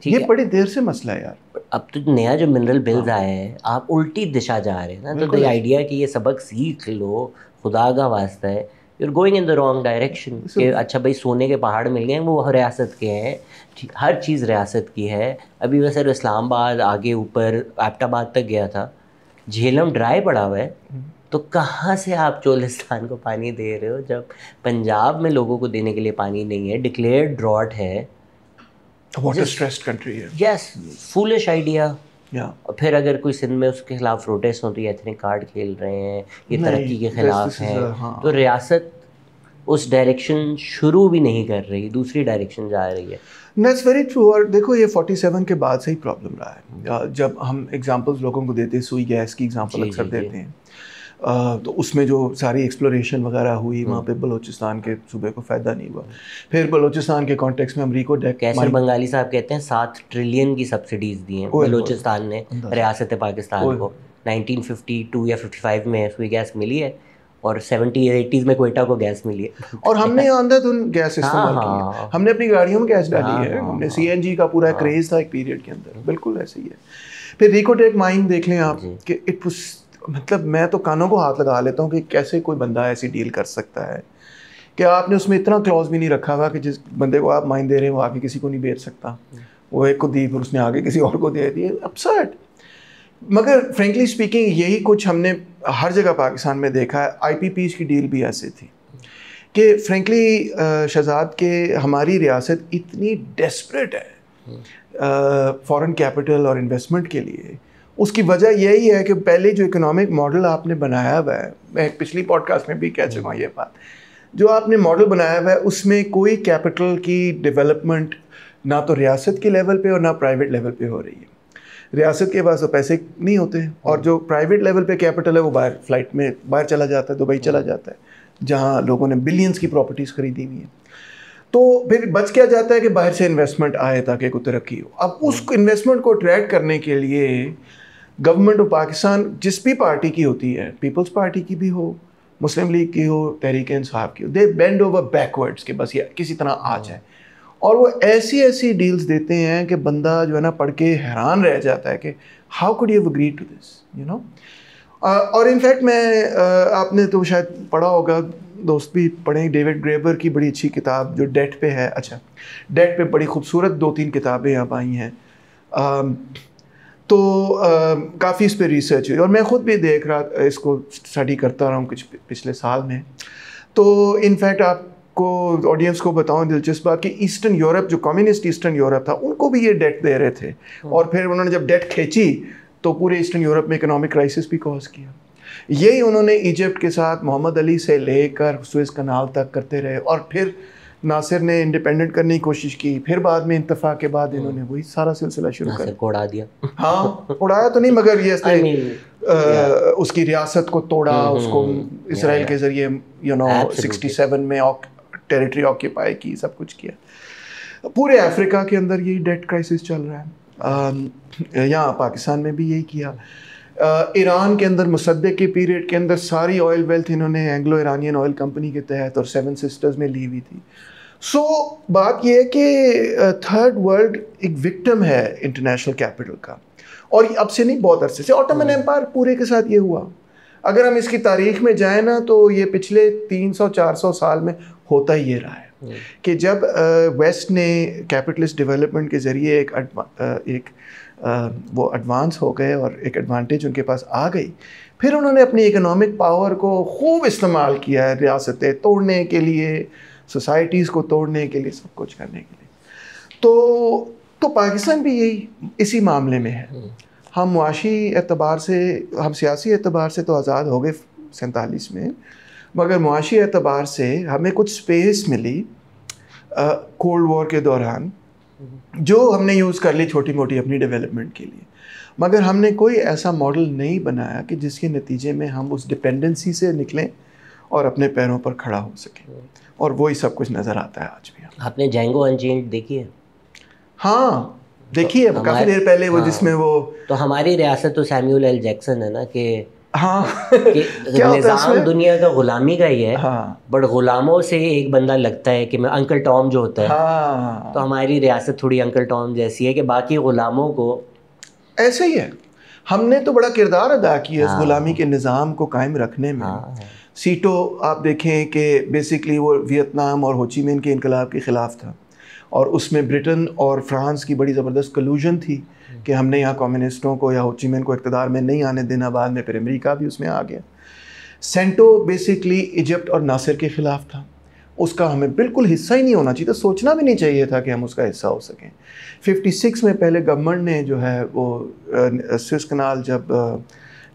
ये बड़ी देर से मसला है यार। अब तो नया जो मिनरल बिल्स आए हैं, आप उल्टी दिशा जा रहे हैं ना। तो द आइडिया कि ये सबक सीख लो, खुदा का वास्ता है, you are going in the wrong direction. कि अच्छा भाई सोने के पहाड़ मिल गए, वो रियासत के हैं, हर चीज़ रियासत की है। अभी वैसे इस्लामाबाद आगे ऊपर एबटाबाद तक गया था, झेलम ड्राई पड़ा हुआ है, तो कहाँ से आप चोलिस्तान को पानी दे रहे हो जब पंजाब में लोगों को देने के लिए पानी नहीं है, डिक्लेयर्ड ड्रॉट है, वाटर स्ट्रेस्ड कंट्री है। Yes, foolish idea. और फिर अगर कोई सिंध में उसके खिलाफ प्रोटेस्ट हो तो ये एथनिक कार्ड खेल रहे हैं, ये तरक्की के खिलाफ है। तो रियासत उस डायरेक्शन शुरू भी नहीं कर रही, दूसरी डायरेक्शन जा रही है। That's very true. और देखो ये 47 के बाद से ही प्रॉब्लम रहा है। जब हम एग्जांपल्स लोगों को देते हैं, सुई गैस की एग्जांपल अक्सर देते हैं, तो उसमें जो सारी एक्सप्लोरेशन वगैरह हुई वहाँ पे बलूचिस्तान के सूबे को फ़ायदा नहीं हुआ। फिर बलूचिस्तान के कॉन्टेक्स्ट में अमरीको डेक कैसर बंगाली साहब कहते हैं 7 ट्रिलियन की सब्सिडीज़ दी हैं बलूचिस्तान ने रियासत पाकिस्तान को। 1952 या 55 में सुई गैस मिली है और 70-80s में कोयटा को गैस मिली है। और हमने अंधाधुंध गैस इस्तेमाल की है, हमने अपनी गाड़ियों में गैस डाली है, हमने CNG का पूरा क्रेज़ था एक पीरियड के अंदर। बिल्कुल ऐसे ही है। फिर रिकोटेक माइन देख लें आप कि इट वाज, मतलब मैं तो कानों को हाथ लगा लेता हूँ कि कैसे कोई बंदा ऐसी डील कर सकता है कि आपने उसमें इतना क्लॉज भी नहीं रखा हुआ कि जिस बंदे को आप माइन दे रहे हैं वो आगे किसी को नहीं बेच सकता। वो एक को दी फिर उसने आगे किसी और को दे दी, अपसेट। मगर फ्रेंकली स्पीकिंग यही कुछ हमने हर जगह पाकिस्तान में देखा है। IPPs की डील भी ऐसे थी कि फ्रेंकली शहजाद के हमारी रियासत इतनी डेस्परेट है फॉरेन कैपिटल और इन्वेस्टमेंट के लिए। उसकी वजह यही है कि पहले जो इकोनॉमिक मॉडल आपने बनाया हुआ है, मैं पिछली पॉडकास्ट में भी कह चुका हूँ ये बात, जो आपने मॉडल बनाया हुआ है उसमें कोई कैपिटल की डेवलपमेंट ना तो रियासत के लेवल पे और ना प्राइवेट लेवल पे हो रही है। रियासत के पास तो पैसे नहीं होते हैं, और जो प्राइवेट लेवल पे कैपिटल है वो बाहर फ्लाइट में बाहर चला जाता है, दुबई चला जाता है, जहाँ लोगों ने बिलियंस की प्रॉपर्टीज़ खरीदी हुई हैं। तो फिर बच क्या जाता है कि बाहर से इन्वेस्टमेंट आए ताकि कोई तरक्की हो। अब उस इन्वेस्टमेंट को अट्रैक्ट करने के लिए गवर्नमेंट ऑफ पाकिस्तान जिस भी पार्टी की होती है, पीपल्स पार्टी की भी हो, मुस्लिम लीग की हो, तहरीक इंसाफ की हो, दे बेंड ओवर बैकवर्ड्स के बस ये किसी तरह आ जाए, और वो ऐसी ऐसी डील्स देते हैं कि बंदा जो है ना पढ़ के हैरान रह जाता है कि how could you agree to this, you know. और इनफैक्ट मैं आपने तो शायद पढ़ा होगा, दोस्त भी पढ़ें, डेविड ग्रेबर की बड़ी अच्छी किताब जो डेट पे है, अच्छा डेट पे बड़ी खूबसूरत 2-3 किताबें अब आई हैं। तो काफ़ी इस पे रिसर्च हुई, और मैं ख़ुद भी देख रहा, इसको स्टडी करता रहा हूँ कुछ पिछले साल में। तो इनफैक्ट आपको ऑडियंस को बताऊँ दिलचस्प बात कि ईस्टर्न यूरोप, जो कम्युनिस्ट ईस्टर्न यूरोप था, उनको भी ये डेट दे रहे थे, और फिर उन्होंने जब डेट खींची तो पूरे ईस्टर्न यूरोप में इकोनॉमिक क्राइसिस भी कॉज किया। यही उन्होंने इजिप्ट के साथ मोहम्मद अली से लेकर सुएज़ कनाल तक करते रहे, और फिर नासिर ने इंडिपेंडेंट करने की कोशिश की, फिर बाद में इंतफा के बाद इन्होंने वही सारा सिलसिला शुरू कर को उड़ा दिया। हाँ, उड़ाया तो नहीं, मगर ये उसकी रियासत को तोड़ा, उसको इसराइल के ज़रिए 67 में टेरिटरी ऑक्यूपाई की, सब कुछ किया। पूरे अफ्रीका के अंदर यही डेट क्राइसिस चल रहा है, यहाँ पाकिस्तान में भी यही किया। ईरान के अंदर मुसद्दक के पीरियड के अंदर सारी ऑयल वेल्थ इन्होंने एंग्लो ईरानियन ऑयल कंपनी के तहत और 7 सिस्टर्स में ली हुई थी। सो बात यह है कि थर्ड वर्ल्ड एक विक्टिम है इंटरनेशनल कैपिटल का, और अब से नहीं, बहुत अरसे से ऑटोमन एम्पायर पूरे के साथ ये हुआ। अगर हम इसकी तारीख में जाएं ना, तो ये पिछले 300-400 साल में होता ही ये रहा है कि जब वेस्ट ने कैपिटलिस्ट डेवलपमेंट के ज़रिए वो एडवांस हो गए और एक एडवांटेज उनके पास आ गई, फिर उन्होंने अपनी इकोनॉमिक पावर को खूब इस्तेमाल किया है रियासतें तोड़ने के लिए, सोसाइटीज़ को तोड़ने के लिए, सब कुछ करने के लिए। तो पाकिस्तान भी यही इसी मामले में है। हम मुआशी एतबार से, हम सियासी एतबार से तो आज़ाद हो गए 47 में, मगर मुआशी एतबार से हमें कुछ स्पेस मिली कोल्ड वॉर के दौरान, जो हमने यूज़ कर ली छोटी मोटी अपनी डेवलपमेंट के लिए, मगर हमने कोई ऐसा मॉडल नहीं बनाया कि जिसके नतीजे में हम उस डिपेंडेंसी से निकलें और अपने पैरों पर खड़ा हो सकें, और वही सब कुछ नज़र आता है आज भी। आपने जैंगो अनचेन्ड देखी है? हाँ देखी है, काफ़ी देर पहले वो, जिसमें वो, तो हमारी रियासत तो सैमुअल एल जैक्सन है ना, कि हाँ निज़ाम दुनिया का गुलामी का ही है। हाँ, बट गुलामों से एक बंदा लगता है कि मैं अंकल टॉम जो होता है, हाँ, तो हमारी रियासत थोड़ी अंकल टॉम जैसी है कि बाकी गुलामों को ऐसे ही है। हमने तो बड़ा किरदार अदा किया इस गुलामी के निज़ाम को कायम रखने में। सीटो आप देखें कि बेसिकली वो वियतनाम और हो ची मिन्ह के इनकलाब के ख़िलाफ़ था, और उसमें ब्रिटेन और फ्रांस की बड़ी ज़बरदस्त कलूजन थी कि हमने यहाँ कम्युनिस्टों को या हो ची मिन्ह को इक़्तिदार में नहीं आने देना। बाद में फिर अमेरिका भी उसमें आ गया। सेंटो बेसिकली इजिप्ट और नासिर के ख़िलाफ़ था, उसका हमें बिल्कुल हिस्सा ही नहीं होना चाहिए था, सोचना भी नहीं चाहिए था कि हम उसका हिस्सा हो सकें। 56 में पहले गवर्नमेंट ने जो है वो सुएज़ कनाल जब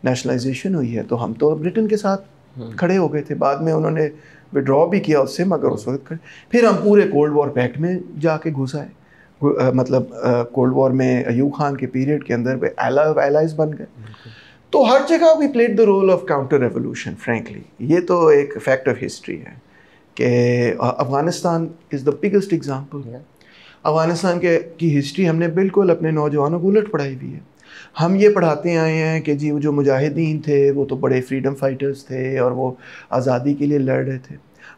नेशनलाइजेशन हुई है, तो हम तो ब्रिटेन के साथ खड़े हो गए थे। बाद में उन्होंने विड्रॉ भी किया उससे, मगर उस वक्त फिर हम पूरे कोल्ड वॉर पैक्ट में जाके घुस आए। मतलब कोल्ड वॉर में अयूब खान के पीरियड के अंदर वे एलाइज बन गए। तो हर जगह we played the role of counter revolution. Frankly ये तो एक फैक्ट ऑफ हिस्ट्री है कि Afghanistan is the biggest example. Afghanistan की हिस्ट्री हमने बिल्कुल अपने नौजवानों को उलट पढ़ाई हुई है। हम ये पढ़ाते आए हैं कि जी वो जो मुजाहिदीन थे वो तो बड़े फ्रीडम फाइटर्स थे और वो आज़ादी के लिए लड़ रहे थे।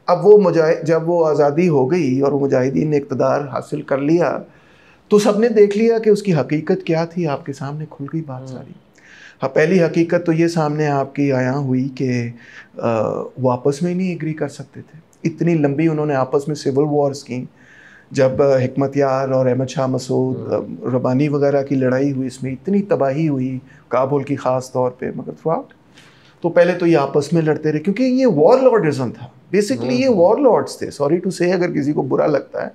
अब वो जब वो आज़ादी हो गई और वो मुजाहिदीन ने इक़्तिदार हासिल कर लिया, तो सबने देख लिया कि उसकी हकीकत क्या थी, आपके सामने खुल गई बात सारी। हाँ, पहली हकीकत तो ये सामने आपकी आया हुई कि वो आपस में ही नहीं एग्री कर सकते थे। इतनी लंबी उन्होंने आपस में सिविल वॉर्स की, जब हिकमत यार और अहमद शाह मसूद रबानी वगैरह की लड़ाई हुई, इसमें इतनी तबाही हुई काबुल की ख़ास तौर पे, मगर थ्रूआउट तो पहले तो ये आपस में लड़ते रहे, क्योंकि ये वॉर लॉर्डिज़म था बेसिकली। ये वॉर लॉर्ड्स थे, सॉरी टू से अगर किसी को बुरा लगता है,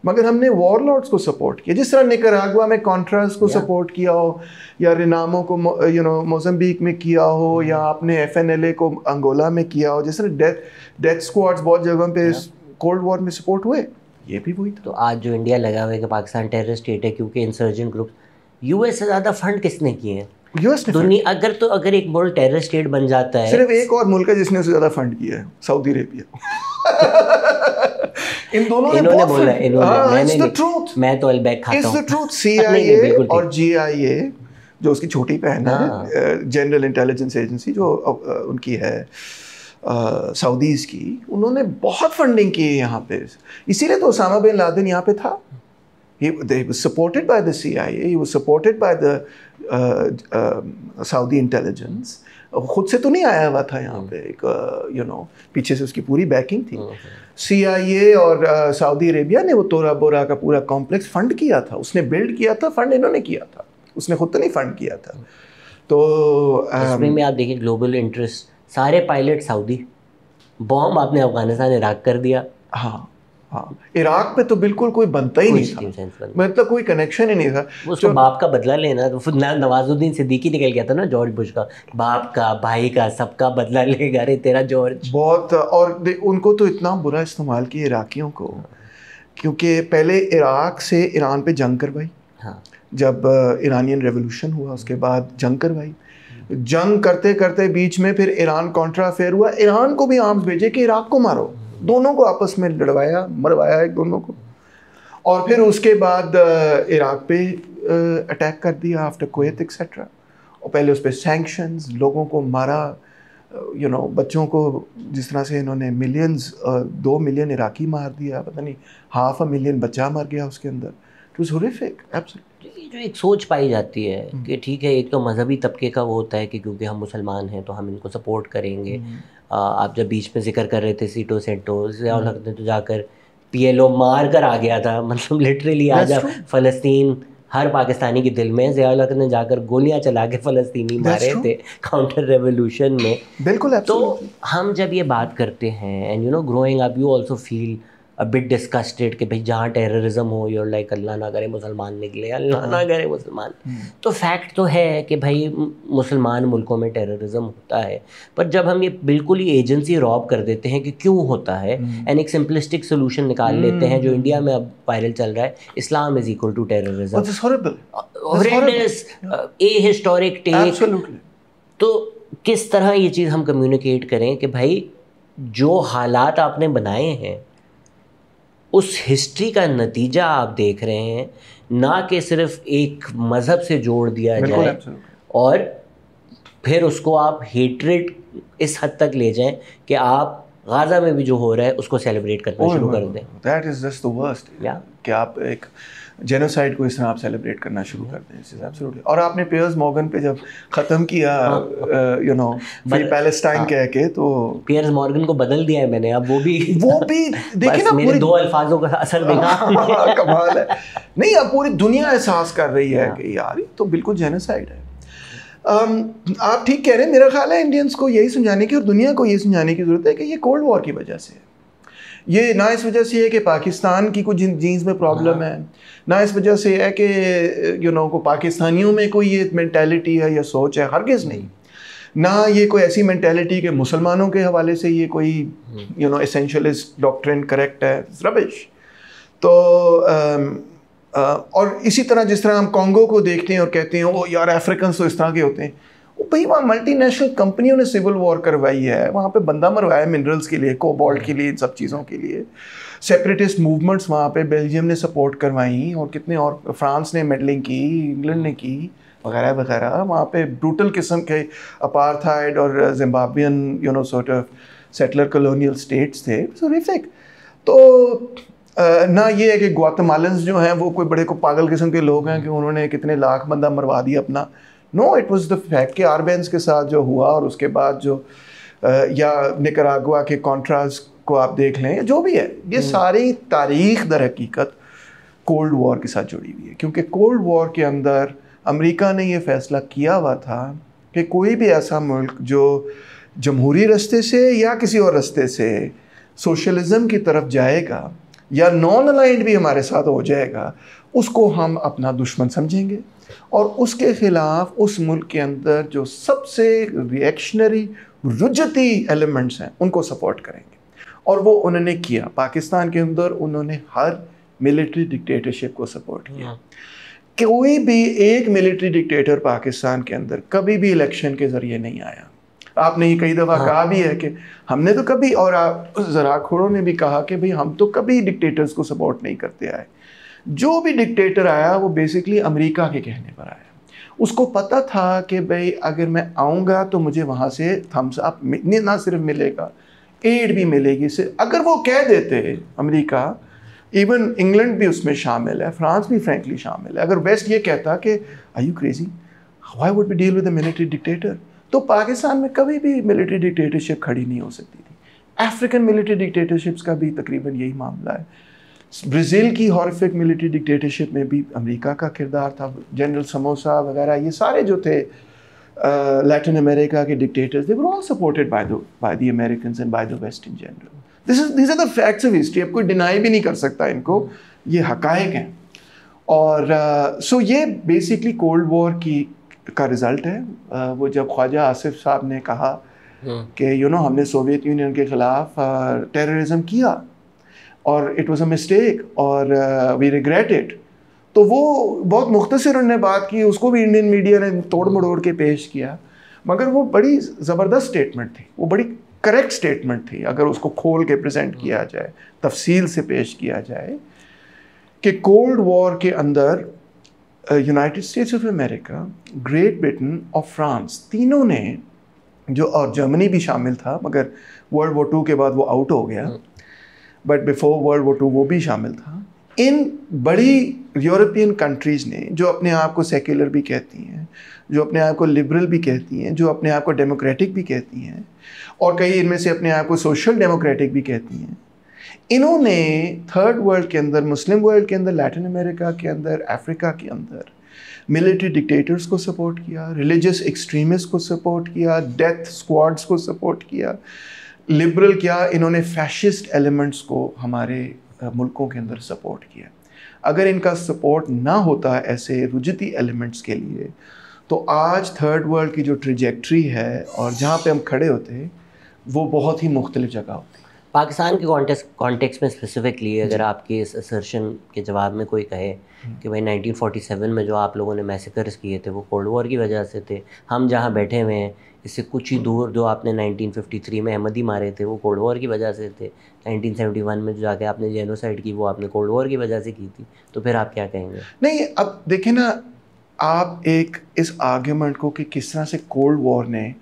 मगर हमने वॉर लॉर्ड्स को सपोर्ट किया। जिस तरह निकरागुआ में कॉन्ट्रास को सपोर्ट किया हो, या रिनामो को मोज़म्बिक में किया हो, या आपने FNLA को अंगोला में किया हो, जिस तरह डेथ स्क्वाड्स बहुत जगहों पे कोल्ड वॉर में सपोर्ट हुए, ये भी वही था। तो आज जो इंडिया लगा हुआ है कि पाकिस्तान टेररिस्ट स्टेट है क्योंकि इंसर्जेंट ग्रुप, यूएस से ज़्यादा फंड किसने किए हैं यूएस ने दुनिया? अगर एक वर्ल्ड टेरर स्टेट बन जाता है, सिर्फ एक और मुल्क है जिसने उससे ज़्यादा फंड किया है, सऊदी अरेबिया। इन दोनों ने इन्होंने बोला, इट्स द ट्रूथ, मैं तो अलबैक खाता हूं। It's the truth. CIA और GIA जो उसकी छोटी बहन है, जनरल इंटेलिजेंस एजेंसी जो उनकी है सऊदीज़ की, उन्होंने बहुत फंडिंग की है यहाँ पे। इसीलिए तो ओसामा बिन लादेन यहाँ पे था। He was supported by the CIA, he was supported by the Saudi intelligence. खुद से तो नहीं आया हुआ था यहाँ पे, एक पीछे से उसकी पूरी बैकिंग थी। CIA और सऊदी अरेबिया ने वो तोरा बोरा का पूरा कॉम्प्लेक्स फंड किया था, उसने बिल्ड किया था, फंड इन्होंने किया था, उसने खुद तो नहीं फंड किया था। तो इसमें में आप देखिए ग्लोबल इंटरेस्ट, सारे पायलट सऊदी, बॉम्ब आपने अफगानिस्तान इराक कर दिया। हाँ, इराक पे तो बिल्कुल कोई बनता ही नहीं था, मतलब कोई कनेक्शन ही नहीं था। उसको बाप का बदला लेना, तो फिर नवाजुद्दीन सिद्दीकी निकल गया था ना, जॉर्ज बुश का, बाप का, भाई का, सबका बदला लेगा रे तेरा जॉर्ज। बहुत, और उनको तो इतना बुरा इस्तेमाल किया इराकियों को, क्योंकि पहले इराक से ईरान पे जंग करवाई। हाँ, जब ईरानियन रेवोल्यूशन हुआ उसके बाद जंग करवाई, जंग करते करते बीच में फिर ईरान कॉन्ट्रा अफेयर हुआ, ईरान को भी आर्म्स भेजे कि इराक को मारो, दोनों को आपस में लड़वाया, मरवाया एक दोनों को, और फिर उसके बाद इराक पे अटैक कर दिया आफ्टर कुवैत एक्सेट्रा, और पहले उस पर सैंक्शंस, लोगों को मारा, बच्चों को जिस तरह से इन्होंने मिलियंस, 2 मिलियन इराकी मार दिया, पता नहीं 500,000 बच्चा मर गया उसके अंदर। It was horrific absolutely. जो एक सोच पाई जाती है कि ठीक है, एक तो मजहबी तबके का वो होता है कि क्योंकि हम मुसलमान हैं तो हम इनको सपोर्ट करेंगे। आप जब बीच में जिक्र कर रहे थे सीटो सेंटो, लगता तो जाकर PLO मार कर आ गया था, मतलब लिटरली आज फ़लस्तीन हर पाकिस्तानी के दिल में, ज़िया ने जाकर गोलियां चला के फ़लस्तीनी मारे थे काउंटर रेवोल्यूशन में। बिल्कुल। तो हम जब ये बात करते हैं, and growing up you also feel a bit disgusted कि भाई जहाँ टेररिज्म हो, यूर लाइक अल्लाह ना करे मुसलमान निकले, अल्लाह ना करे मुसलमान। तो फैक्ट तो है कि भाई मुसलमान मुल्कों में टेररिज्म होता है, पर जब हम ये बिल्कुल ही एजेंसी रॉब कर देते हैं कि क्यों होता है, एंड एक सिंपलिस्टिक सोल्यूशन निकाल लेते हैं जो इंडिया में अब वायरल चल रहा है, Islam is equal to terrorism, a historic take. तो किस तरह ये चीज़ हम कम्युनिकेट करें कि भाई जो हालात आपने बनाए हैं उस हिस्ट्री का नतीजा आप देख रहे हैं, ना कि सिर्फ एक मज़हब से जोड़ दिया जाए और फिर उसको आप हेट्रेड इस हद तक ले जाएं कि आप गाज़ा में भी जो हो रहा है उसको सेलिब्रेट करना शुरू कर दें। That is just the worst, कि आप एक जेनोसाइड को इस तरह आप सेलिब्रेट करना शुरू कर दें। This is absolutely. और आपने पियर्स मॉर्गन पे जब ख़त्म किया फ्री पैलेस्टाइन कह के, तो पियर्स मॉर्गन को बदल दिया है मैंने, अब वो भी देखिए ना, मेरे 2 अल्फाजों का असर देखा। कमाल है। नहीं, अब पूरी दुनिया एहसास कर रही है कि यार तो बिल्कुल जेनोसाइड है। आप ठीक कह रहे हैं। मेरा ख्याल है इंडियंस को यही समझाने की और दुनिया को यही समझाने की ज़रूरत है कि ये कोल्ड वॉर की वजह से है। ये ना इस वजह से है कि पाकिस्तान की कुछ जीन्स में प्रॉब्लम है, ना इस वजह से है कि को पाकिस्तानियों में कोई ये मेंटालिटी है या सोच है, हरगिज़ नहीं। ना ये कोई ऐसी मेंटालिटी कि मुसलमानों के हवाले से ये कोई एसेंशियलिस्ट डॉक्ट्रिन करेक्ट है, रबिश। तो और इसी तरह जिस तरह हम कॉन्गो को देखते हैं और कहते हैं वो यार अफ्रीकन तो इस तरह के होते हैं, भाई वहाँ मल्टीनेशनल कंपनियों ने सिविल वॉर करवाई है, वहाँ पे बंदा मरवाया मिनरल्स के लिए, कोबाल्ट के लिए, इन सब चीज़ों के लिए। सेपरेटिस्ट मूवमेंट्स वहाँ पे बेल्जियम ने सपोर्ट करवाई, और कितने और फ्रांस ने मेडलिंग की, इंग्लैंड ने की, वगैरह वगैरह। वहाँ पे ब्रूटल किस्म के अपार्थाइड और Zimbabwean sort of settler colonial states थे, हॉरिफिक। तो ना ये है कि ग्वाटेमालन्स जो हैं वो कोई बड़े को पागल किस्म के लोग हैं कि उन्होंने कितने लाख बंदा मरवा दिया अपना। No, it was the fact कि आर्बेन्स के साथ जो हुआ, और उसके बाद जो या निकारागुआ के कॉन्ट्रास को आप देख लें, जो भी है, ये सारी तारीख दर हकीकत कोल्ड वॉर के साथ जुड़ी हुई है। क्योंकि कोल्ड वॉर के अंदर अमेरिका ने ये फैसला किया हुआ था कि कोई भी ऐसा मुल्क जो जमहूरी रास्ते से या किसी और रास्ते से सोशलिज्म की तरफ जाएगा या नॉन अलाइंड भी हमारे साथ हो जाएगा, उसको हम अपना दुश्मन समझेंगे, और उसके ख़िलाफ़ उस मुल्क के अंदर जो सबसे रिएक्शनरी रुजती एलिमेंट्स हैं उनको सपोर्ट करेंगे। और वो उन्होंने किया। पाकिस्तान के अंदर उन्होंने हर मिलिट्री डिक्टेटरशिप को सपोर्ट किया। कोई भी एक मिलिट्री डिक्टेटर पाकिस्तान के अंदर कभी भी इलेक्शन के ज़रिए नहीं आया। आपने ये कई दफ़ा कहा भी है कि हमने तो कभी, और आप ज़राखोरों ने भी कहा कि भाई हम तो कभी डिक्टेटर्स को सपोर्ट नहीं करते आए। जो भी डिक्टेटर आया वो बेसिकली अमेरिका के कहने पर आया। उसको पता था कि भाई अगर मैं आऊँगा तो मुझे वहाँ से थम्स अप ना सिर्फ मिलेगा, एड भी मिलेगी। से अगर वो कह देते अमेरिका, इवन इंग्लैंड भी उसमें शामिल है, फ्रांस भी फ्रैंकली शामिल है, अगर वेस्ट ये कहता कि are you crazy, why would we deal with a military dictator, तो पाकिस्तान में कभी भी मिलिट्री डिक्टेटरशिप खड़ी नहीं हो सकती थी। अफ्रीकन मिलिट्री डिक्टेटरशिप्स का भी तकरीबन यही मामला है। ब्राज़ील की हॉरिफिक मिलिट्री डिक्टेटरशिप में भी अमेरिका का किरदार था। जनरल समोसा वगैरह ये सारे जो थे लैटिन अमेरिका के dictators, they were all supported by the Americans and by the West in general. These are the facts of history. अब कोई डिनाई भी नहीं कर सकता इनको, ये हकायक हैं। और सो ये बेसिकली कोल्ड वॉर का रिज़ल्ट है। वो जब ख्वाजा आसिफ साहब ने कहा कि हमने सोवियत यूनियन के ख़िलाफ़ टेररिज्म किया और इट वाज अ मिस्टेक और वी रिग्रेट इट, तो वो बहुत मुख्तसर उन्होंने बात की, उसको भी इंडियन मीडिया ने तोड़ मड़ोड़ के पेश किया, मगर वो बड़ी ज़बरदस्त स्टेटमेंट थी, वो बड़ी करेक्ट स्टेटमेंट थी अगर उसको खोल के प्रेजेंट किया जाए, तफसील से पेश किया जाए कि कोल्ड वॉर के अंदर United states of America, great Britain और फ्रांस तीनों ने जो, और जर्मनी भी शामिल था मगर वर्ल्ड वॉर 2 के बाद वो आउट हो गया, बट बिफोर वर्ल्ड वॉर 2 वो भी शामिल था। इन बड़ी यूरोपियन कंट्रीज़ ने, जो अपने आप को सेक्युलर भी कहती हैं, जो अपने आप को लिबरल भी कहती हैं, जो अपने आप को डेमोक्रेटिक भी कहती हैं, और कई इनमें से अपने आप को सोशल डेमोक्रेटिक भी कहती हैं, इन्होंने थर्ड वर्ल्ड के अंदर, मुस्लिम वर्ल्ड के अंदर, लैटिन अमेरिका के अंदर, अफ्रीका के अंदर मिलिट्री डिक्टेटर्स को सपोर्ट किया, रिलीजियस एक्सट्रीमिस्ट को सपोर्ट किया, डेथ स्क्वाड्स को सपोर्ट किया, लिबरल क्या, इन्होंने फैशिस्ट एलिमेंट्स को हमारे मुल्कों के अंदर सपोर्ट किया। अगर इनका सपोर्ट ना होता ऐसे रुजती एलिमेंट्स के लिए, तो आज थर्ड वर्ल्ड की जो ट्रिजेक्ट्री है और जहाँ पे हम खड़े होते, वो बहुत ही मुख्तलिफ जगह होती। पाकिस्तान के कॉन्टेक्स्ट में स्पेसिफिकली अगर आपके इस असर्शन के जवाब में कोई कहे कि भाई 1947 में जो आप लोगों ने मैसेकर्स किए थे वो कोल्ड वॉर की वजह से थे, हम जहाँ बैठे हुए हैं इससे कुछ ही दूर जो आपने 1953 में अहमदी मारे थे वो कोल्ड वॉर की वजह से थे, 1971 में जो जाके आपने जेनोसाइड की वो आपने कोल्ड वॉर की वजह से की थी, तो फिर आप क्या कहेंगे? नहीं, अब देखें ना, आप एक इस आर्ग्यूमेंट को कि किस तरह से कोल्ड वॉर ने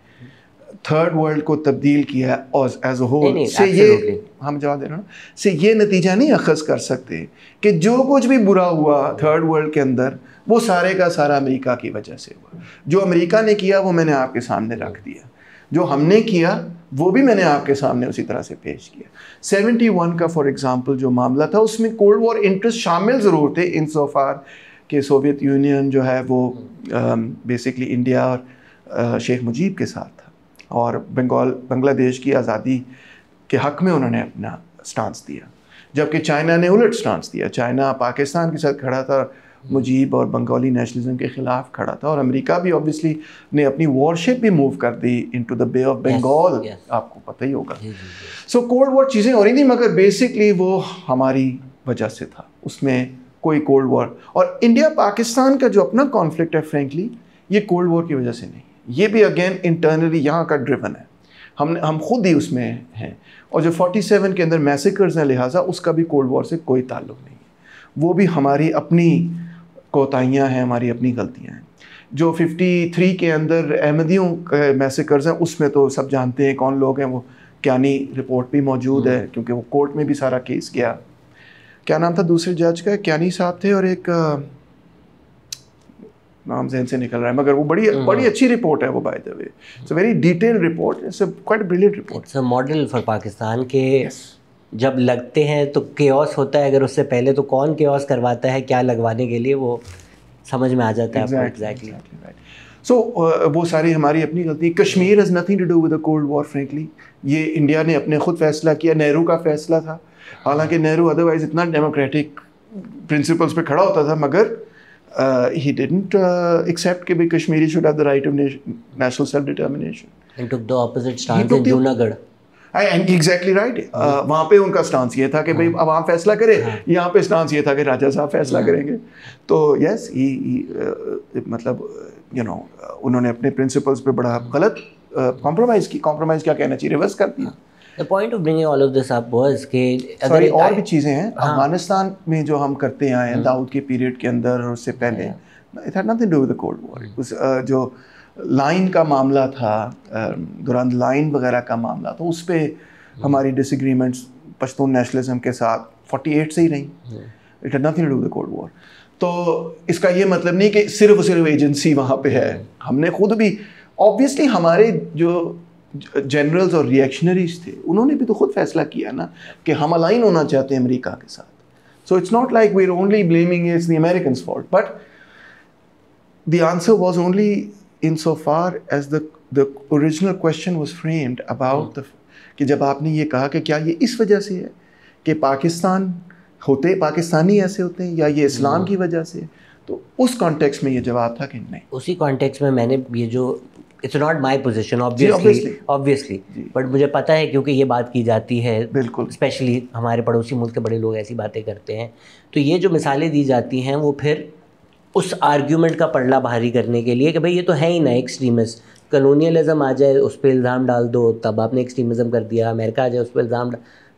थर्ड वर्ल्ड को तब्दील किया एज अ होल, से ये हम जवाब दे रहे हैं ना, से ये नतीजा नहीं अखज़ कर सकते कि जो कुछ भी बुरा हुआ थर्ड वर्ल्ड के अंदर वो सारे का सारा अमेरिका की वजह से हुआ। जो अमेरिका ने किया वो मैंने आपके सामने रख दिया, जो हमने किया वो भी मैंने आपके सामने उसी तरह से पेश किया। 71 का फॉर एग्ज़ाम्पल जो मामला था उसमें कोल्ड वॉर इंटरेस्ट शामिल ज़रूर थे इन सो फार कि सोवियत यूनियन जो है वो बेसिकली इंडिया और शेख मुजीब के साथ था और बांग्लादेश की आज़ादी के हक़ में उन्होंने अपना स्टांस दिया, जबकि चाइना ने उलट स्टांस दिया। चाइना पाकिस्तान के साथ खड़ा था, मुजीब और बंगाली नेशनलिज्म के ख़िलाफ़ खड़ा था, और अमेरिका भी ऑब्वियसली ने अपनी वॉरशिप भी मूव कर दी into the Bay of Bengal, आपको पता ही होगा। सो कोल्ड वॉर चीज़ें हो रही थी मगर बेसिकली वो हमारी वजह से था, उसमें कोई कोल्ड वॉर। और इंडिया पाकिस्तान का जो अपना कॉन्फ्लिक्ट है फ्रेंकली ये कोल्ड वॉर की वजह से नहीं, ये भी अगेन इंटरनली यहाँ का ड्रिवन है, हम खुद ही उसमें हैं। और जो 47 के अंदर मैसेकर्स हैं लिहाजा उसका भी कोल्ड वॉर से कोई ताल्लुक़ नहीं है, वो भी हमारी अपनी कोताहियाँ हैं, हमारी अपनी गलतियाँ हैं। जो 53 के अंदर अहमदियों के मैसेकर्स हैं उसमें तो सब जानते हैं कौन लोग हैं, वो क्यानी रिपोर्ट भी मौजूद है क्योंकि वो कोर्ट में भी सारा केस गया। क्या नाम था दूसरे जज का, क्यानी साहब थे और एक नाम जहन से निकल रहा है, मगर वो बड़ी अच्छी रिपोर्ट है वो, by the way it's a very detailed report, it's a quite brilliant report. It's a model for Pakistan के जब लगते हैं तो केओस होता है, अगर उससे पहले तो कौन केओस करवाता है क्या लगवाने के लिए, वो समझ में आ जाता है। एग्जैक्टली सो वो सारी हमारी अपनी गलती। Kashmir has nothing to do with the cold war frankly, ये इंडिया ने अपने खुद फैसला किया, नेहरू का फैसला था, हालांकि नेहरू अदरवाइज इतना डेमोक्रेटिक प्रिंसिपल्स पे खड़ा होता था मगर he didn't accept कि भी Kashmiri should have the right of national self determination. He took the opposite stance in Junagadh. Exactly right. वहाँ पे उनका स्टांस ये था कि भाई अब आप फैसला करें, यहाँ पे स्टांस ये था कि राजा साहब फैसला करेंगे। तो यस मतलब उन्होंने अपने प्रिंसिपल्स पे बड़ा गलत कॉम्प्रोमाइज़ क्या कहना चाहिए, रिवर्स कर दिया। The point of bringing all of this up was कि अगर और भी चीज़ें हैं अफगानिस्तान में जो हम करते आए हैं दाऊद के पीरियड के अंदर और उससे पहले, it had nothing to do with the cold war. जो लाइन का मामला था, दुरान लाइन वगैरह का मामला, तो उस पर हमारी डिसएग्रीमेंट्स पश्तून नेशनलिज्म के साथ 48 से ही रही। It had nothing to do with the cold war. तो इसका ये मतलब नहीं कि सिर्फ एजेंसी वहाँ पे है। हमने खुद भी ऑब्वियसली हमारे जो जनरल्स और रिएक्शनरीज थे उन्होंने भी तो खुद फैसला किया ना कि हम अलाइन होना चाहते हैं अमेरिका के साथ। So it's not like we are only blaming it's the Americans fault, but the answer was only in so far as the original question was framed about the कि जब आपने ये कहा कि क्या ये इस वजह से है कि पाकिस्तानी ऐसे होते हैं या ये इस्लाम की वजह से, तो उस कॉन्टेक्स्ट में ये जवाब था कि नहीं। उसी कॉन्टेक्स्ट में मैंने ये जो it's not my position obviously, but मुझे पता है क्योंकि ये बात की जाती है, बिल्कुल, स्पेशली हमारे पड़ोसी मुल्क के बड़े लोग ऐसी बातें करते हैं, तो ये जो मिसालें दी जाती हैं वो फिर उस आर्ग्यूमेंट का पलड़ा भारी करने के लिए कि भाई ये तो है ही ना एक्सट्रीमिस्ट, कलोनियलिज्म आ जाए उस पर इल्ज़ाम डाल दो, तब आपने एक्सट्रीमिज़म कर दिया, अमेरिका आ जाए उस पर इल्ज़ाम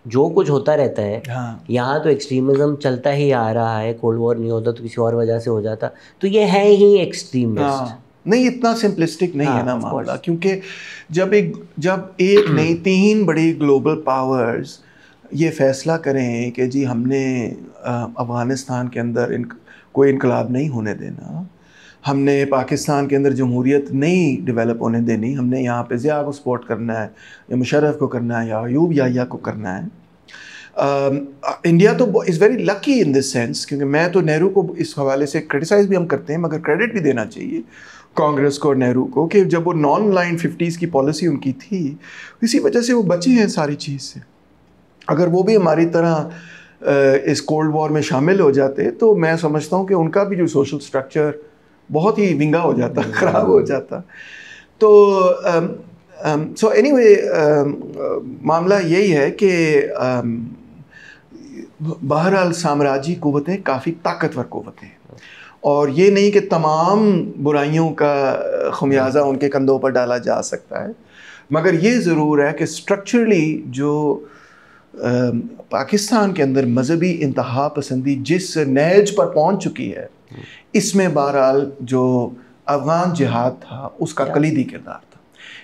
जो कुछ होता रहता है। यहाँ तो एक्सट्रीमिज़म चलता ही आ रहा है, कोल्ड वॉर नहीं होता तो किसी और वजह से हो जाता, तो ये है ही एक्सट्रीमिस्ट। नहीं, इतना सिंपलिस्टिक नहीं है ना मामला, क्योंकि जब एक नहीं 3 बड़ी ग्लोबल पावर्स ये फैसला करें कि जी हमने अफ़गानिस्तान के अंदर कोई इनकलाब नहीं होने देना, हमने पाकिस्तान के अंदर जमहूरियत नहीं डेवलप होने देनी, हमने यहाँ पे ज़िया को सपोर्ट करना है या मुशर्रफ को करना है या अयूब याह्या को करना है। इंडिया तो is very lucky in this sense, क्योंकि मैं तो नेहरू को इस हवाले से क्रिटिसाइज़ भी हम करते हैं, मगर क्रेडिट भी देना चाहिए कांग्रेस को और नेहरू को कि जब वो नॉन लाइन 50s की पॉलिसी उनकी थी, इसी वजह से वो बचे हैं सारी चीज़ से। अगर वो भी हमारी तरह इस कोल्ड वॉर में शामिल हो जाते तो मैं समझता हूँ कि उनका भी जो सोशल स्ट्रक्चर बहुत ही विंगा हो जाता, ख़राब हो जाता। तो सो एनीवे मामला यही है कि बहरहाल साम्राज्यी क़ुव्वतें काफ़ी ताकतवर क़ुव्वतें हैं, और ये नहीं कि तमाम बुराइयों का खमियाजा उनके कंधों पर डाला जा सकता है, मगर ये ज़रूर है कि स्ट्रक्चरली जो पाकिस्तान के अंदर मजहबी इंतहा पसंदी जिस नहज पर पहुंच चुकी है, इसमें बहरहाल जो अफ़गान जिहाद था उसका कलीदी किरदार था।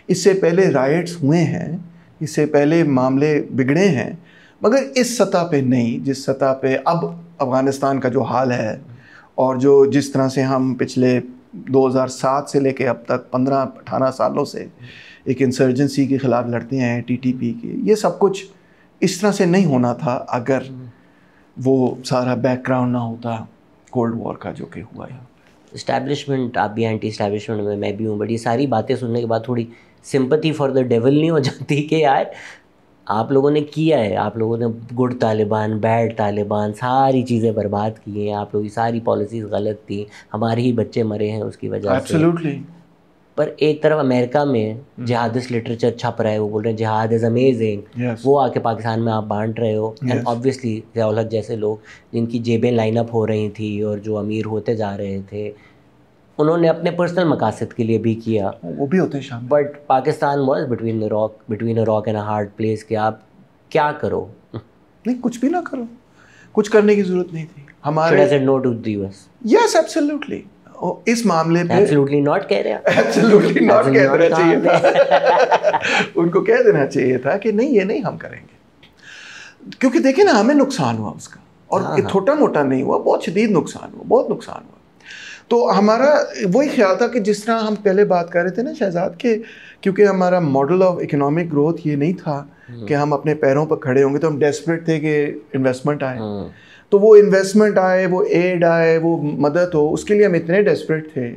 इससे पहले राइट्स हुए हैं, इससे पहले मामले बिगड़े हैं, मगर इस सतह पे नहीं जिस सतह पे अब अफ़गानिस्तान का जो हाल है, और जो जिस तरह से हम पिछले 2007 से लेके अब तक 15-18 सालों से एक इंसर्जेंसी के ख़िलाफ़ लड़ते हैं, टीटीपी के, ये सब कुछ इस तरह से नहीं होना था अगर वो सारा बैकग्राउंड ना होता कोल्ड वॉर का जो कि हुआ है। इस्टेब्लिशमेंट, आप भी एंटी इस्टेब्लिशमेंट में, मैं भी हूँ, बट ये सारी बातें सुनने के बाद थोड़ी सिंपैथी फॉर द डेविल नहीं हो जाती कि यार आप लोगों ने किया है, आप लोगों ने गुड तालिबान, बैड तालिबान, सारी चीज़ें बर्बाद की हैं, आप लोगों की सारी पॉलिसीज़ गलत थी, हमारे ही बच्चे मरे हैं उसकी वजह से। पर एक तरफ अमेरिका में जिहादिस्ट लिटरेचर छप रहा है, वो बोल रहे हैं जिहाद इज़ अमेजिंग, वो आके पाकिस्तान में आप बांट रहे हो, एंड ऑब्वियसली ज़ियाउल हक जैसे लोग जिनकी जेबें लाइन अप हो रही थी और जो अमीर होते जा रहे थे, उन्होंने अपने पर्सनल मकासद के लिए भी किया, वो भी होते हैं, but Pakistan was between a rock and a hard place कि आप क्या करो। नहीं, कुछ भी ना करो, कुछ करने की ज़रूरत नहीं थी। हमारे no to the US, yes absolutely, इस मामले पे एब्सोल्युटली नॉट कह रहे हैं, एब्सोल्युटली नॉट कह देना चाहिए था उनको कह देना चाहिए था कि नहीं, ये नहीं हम करेंगे, क्योंकि देखिए ना हमें नुकसान हुआ उसका, और छोटा मोटा नहीं हुआ, बहुत शदीद नुकसान हुआ, बहुत नुकसान हुआ। तो हमारा वही ख्याल था कि जिस तरह हम पहले बात कर रहे थे ना शहजाद के, क्योंकि हमारा मॉडल ऑफ इकोनॉमिक ग्रोथ ये नहीं था कि हम अपने पैरों पर खड़े होंगे, तो हम डेस्परेट थे कि इन्वेस्टमेंट आए, तो वो इन्वेस्टमेंट आए, वो एड आए, वो मदद हो, उसके लिए हम इतने डेस्परेट थे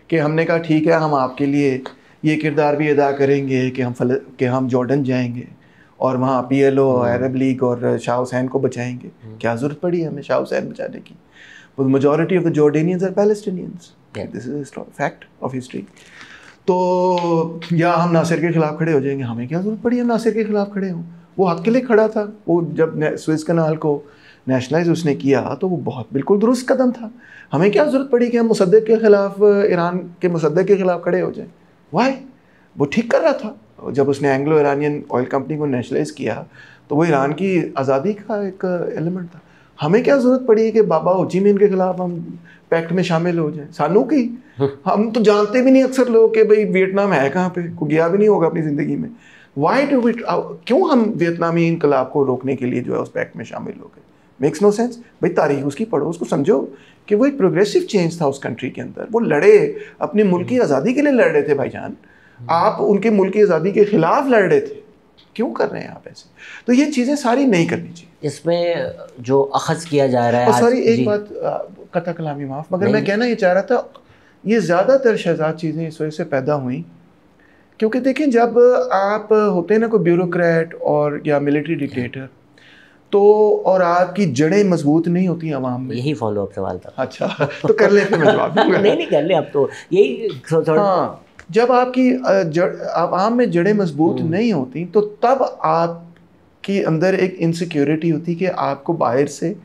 कि हमने कहा ठीक है, हम आपके लिए ये किरदार भी अदा करेंगे कि हम जॉर्डन जाएंगे और वहाँ PLO, अरब लीग और शाह हुसैन को बचाएंगे। क्या ज़रूरत पड़ी हमें शाह हुसैन बचाने की? The majority of the Jordanians are Palestinians. This is a fact of history. तो या हम नासिर के खिलाफ खड़े हो जाएंगे, हमें क्या ज़रूरत पड़ी हम नासिर के खिलाफ खड़े हों, वो हक के लिए खड़ा था। वो जब स्विस कनाल को नेशनलाइज उसने किया तो वो बहुत बिल्कुल दुरुस्त कदम था। हमें क्या ज़रूरत पड़ी कि हम मुसद्दक़ के ख़िलाफ़, ईरान के मुसद्दक़ के ख़िलाफ़ खड़े हो जाएं? वाई, वो ठीक कर रहा था। जब उसने एंग्लो ईरानियन ऑयल कंपनी को नेशनलाइज किया तो वो ईरान की आज़ादी का एक एलिमेंट था। हमें क्या ज़रूरत पड़ी कि बाबा हो ची मिन के ख़िलाफ़ हम पैक्ट में शामिल हो जाएं? सानू की, हम तो जानते भी नहीं अक्सर लोग कि भाई वियतनाम है कहाँ पे, कोई गया भी नहीं होगा अपनी ज़िंदगी में। वाई डू वी, क्यों हम वियतनामी इनकलाब को रोकने के लिए जो है उस पैक्ट में शामिल हो गए? Makes no sense. भाई तारीख उसकी पढ़ो, उसको समझो कि वो एक प्रोग्रेसिव चेंज था उस कंट्री के अंदर। वो लड़े, अपने मुल्क की आज़ादी के लिए लड़ रहे थे भाईजान। आप उनके मुल्क की आज़ादी के खिलाफ लड़ रहे थे, क्यों कर रहे हैं आप ऐसे? तो ये चीज़ें सारी नहीं करनी चाहिए। इसमें जो अखज़ किया जा रहा है, सॉरी एक बात, कता कलामी माफ़, मगर मैं कहना ये चाह रहा था, ये ज़्यादातर शहजाद चीज़ें इस वजह से पैदा हुई क्योंकि देखें जब आप होते हैं ना कोई ब्यूरोक्रेट और या मिलिट्री डिक्टेटर, तो और आपकी जड़ें मजबूत नहीं होती आवाम में। यही फॉलो अप सवाल था। अच्छा तो कर ले, फिर मैं जवाब दूंगा। नहीं कर ले, अब तो यही हाँ, जब आपकी आवाम में जड़ें मजबूत नहीं होती तो तब आपके अंदर एक इनसिक्योरिटी होती कि आपको बाहर से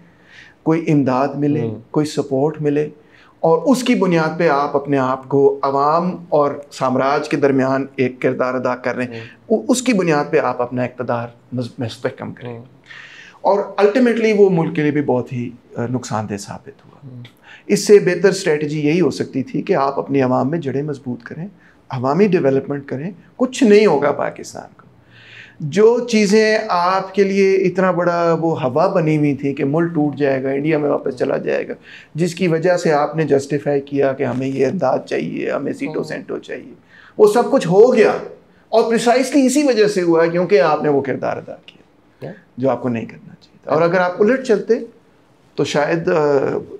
कोई इमदाद मिले, कोई सपोर्ट मिले, और उसकी बुनियाद पे आप अपने आप को अवाम और साम्राज्य के दरमियान एक किरदार अदा कर रहे हैं, उसकी बुनियाद पे आप अपना इक़्तिदार मुस्तहकम करें। और अल्टीमेटली वो मुल्क के लिए भी बहुत ही नुकसानदेह साबित हुआ। इससे बेहतर स्ट्रेटजी यही हो सकती थी कि आप अपनी आवाम में जड़ें मजबूत करें, अवामी डेवलपमेंट करें। कुछ नहीं होगा पाकिस्तान को। जो चीज़ें आपके लिए इतना बड़ा वो हवा बनी हुई थी कि मुल्क टूट जाएगा, इंडिया में वापस चला जाएगा, जिसकी वजह से आपने जस्टिफाई किया कि हमें ये अंदाज चाहिए, हमें सीटो सेंटो चाहिए, वो सब कुछ हो गया। और प्रिसाइसली इसी वजह से हुआ क्योंकि आपने वो किरदार अदा किया जो आपको नहीं करना चाहिए था। और अगर आप उलट चलते तो शायद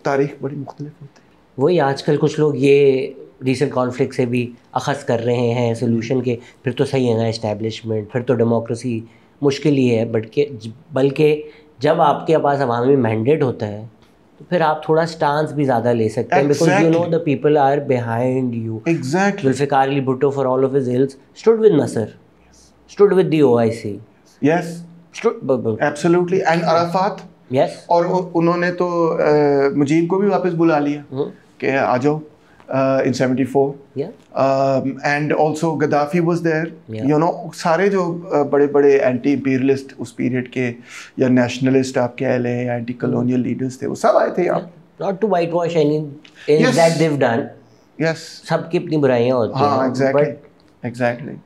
तारीख बड़ी मुख्तलिफ होती। वही आजकल कुछ लोग ये रीसेंट कॉन्फ्लिक्ट से भी अखज़ कर रहे हैं सोल्यूशन के, फिर तो सही है ना इस्टेब्लिशमेंट, फिर तो डेमोक्रेसी मुश्किल ही है। बल्कि जब आपके पास अवामी मैंडेट होता है तो फिर आप थोड़ा स्टांस भी ज़्यादा ले सकते हैं, because you know the people are behind you. Exactly. Zulfikar Ali Bhutto for all of his ills stood with Nasser, stood with the OIC। Yes, absolutely. And Arafat, yes. और उन्होंने तो मुजीब को भी वापस बुला लिया कि आ जाओ in 74, and also Gaddafi was there, you know। सारे जो बड़े बड़े एंटी इंपीरियलिस्ट उस पीरियड के या नेशनलिस्ट आप कह लें या एंटी कॉलोनियल लीडर्स थे, वो सब आए थे यहाँ। Not to whitewash anything that they've done. Yes. सबकी अपनी बुराइयां होती हैं। हाँ, exactly.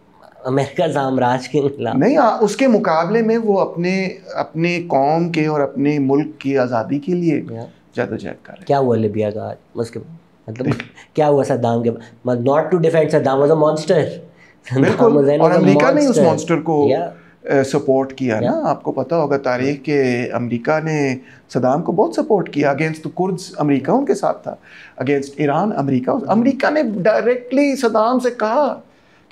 अमेरिका साम्राज्य के खिलाफ नहीं, उसके मुकाबले में वो अपने कौम के और अपने मुल्क की आज़ादी के लिए जदोजहद कर रहे। क्या हुआ लिबिया का उसके मतलब क्या हुआ सद्दाम के? Not to defend Saddam was a monster. बिल्कुल। और अमेरिका ने उस मॉन्स्टर को सपोर्ट किया ना। आपको पता होगा तारीख के अमेरिका ने सद्दाम को बहुत सपोर्ट किया। अगेंस्ट द कुर्द्स अमेरिका उनके साथ था, अगेंस्ट ईरान अमेरिका ने डायरेक्टली सद्दाम से कहा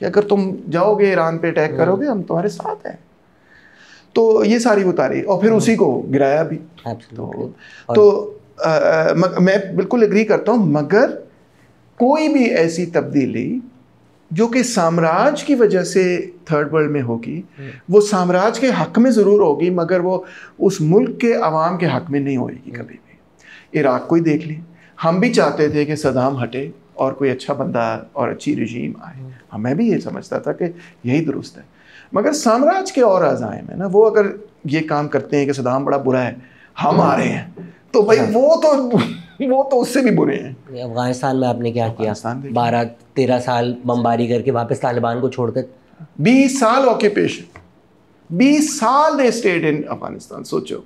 कि अगर तुम जाओगे ईरान पे अटैक करोगे, हम तुम्हारे साथ हैं। तो ये सारी वो तारीख, और फिर उसी को गिराया भी। तो मैं बिल्कुल एग्री करता हूँ, मगर कोई भी ऐसी तब्दीली जो कि साम्राज्य की वजह से थर्ड वर्ल्ड में होगी, वो साम्राज्य के हक में ज़रूर होगी, मगर वो उस मुल्क के अवाम के हक में नहीं होगी कभी भी। इराक को ही देख लें, हम भी चाहते थे कि सद्दाम हटे और कोई अच्छा बंदा और अच्छी रजीम आए। मैं भी ये समझता था कि यही दुरुस्त है, मगर साम्राज्य के और अज़ाइम है ना, वो अगर ये काम करते हैं कि सद्दाम बड़ा बुरा है, हम आ रहे हैं, तो भाई वो तो उससे भी बुरे हैं। अफगानिस्तान में आपने क्या किया? 12-13 साल बमबारी करके वापस तालिबान को छोड़कर 20 साल ऑक्यूपेशन, 20 साल दे स्टेड इन अफगानिस्तान। सोचो,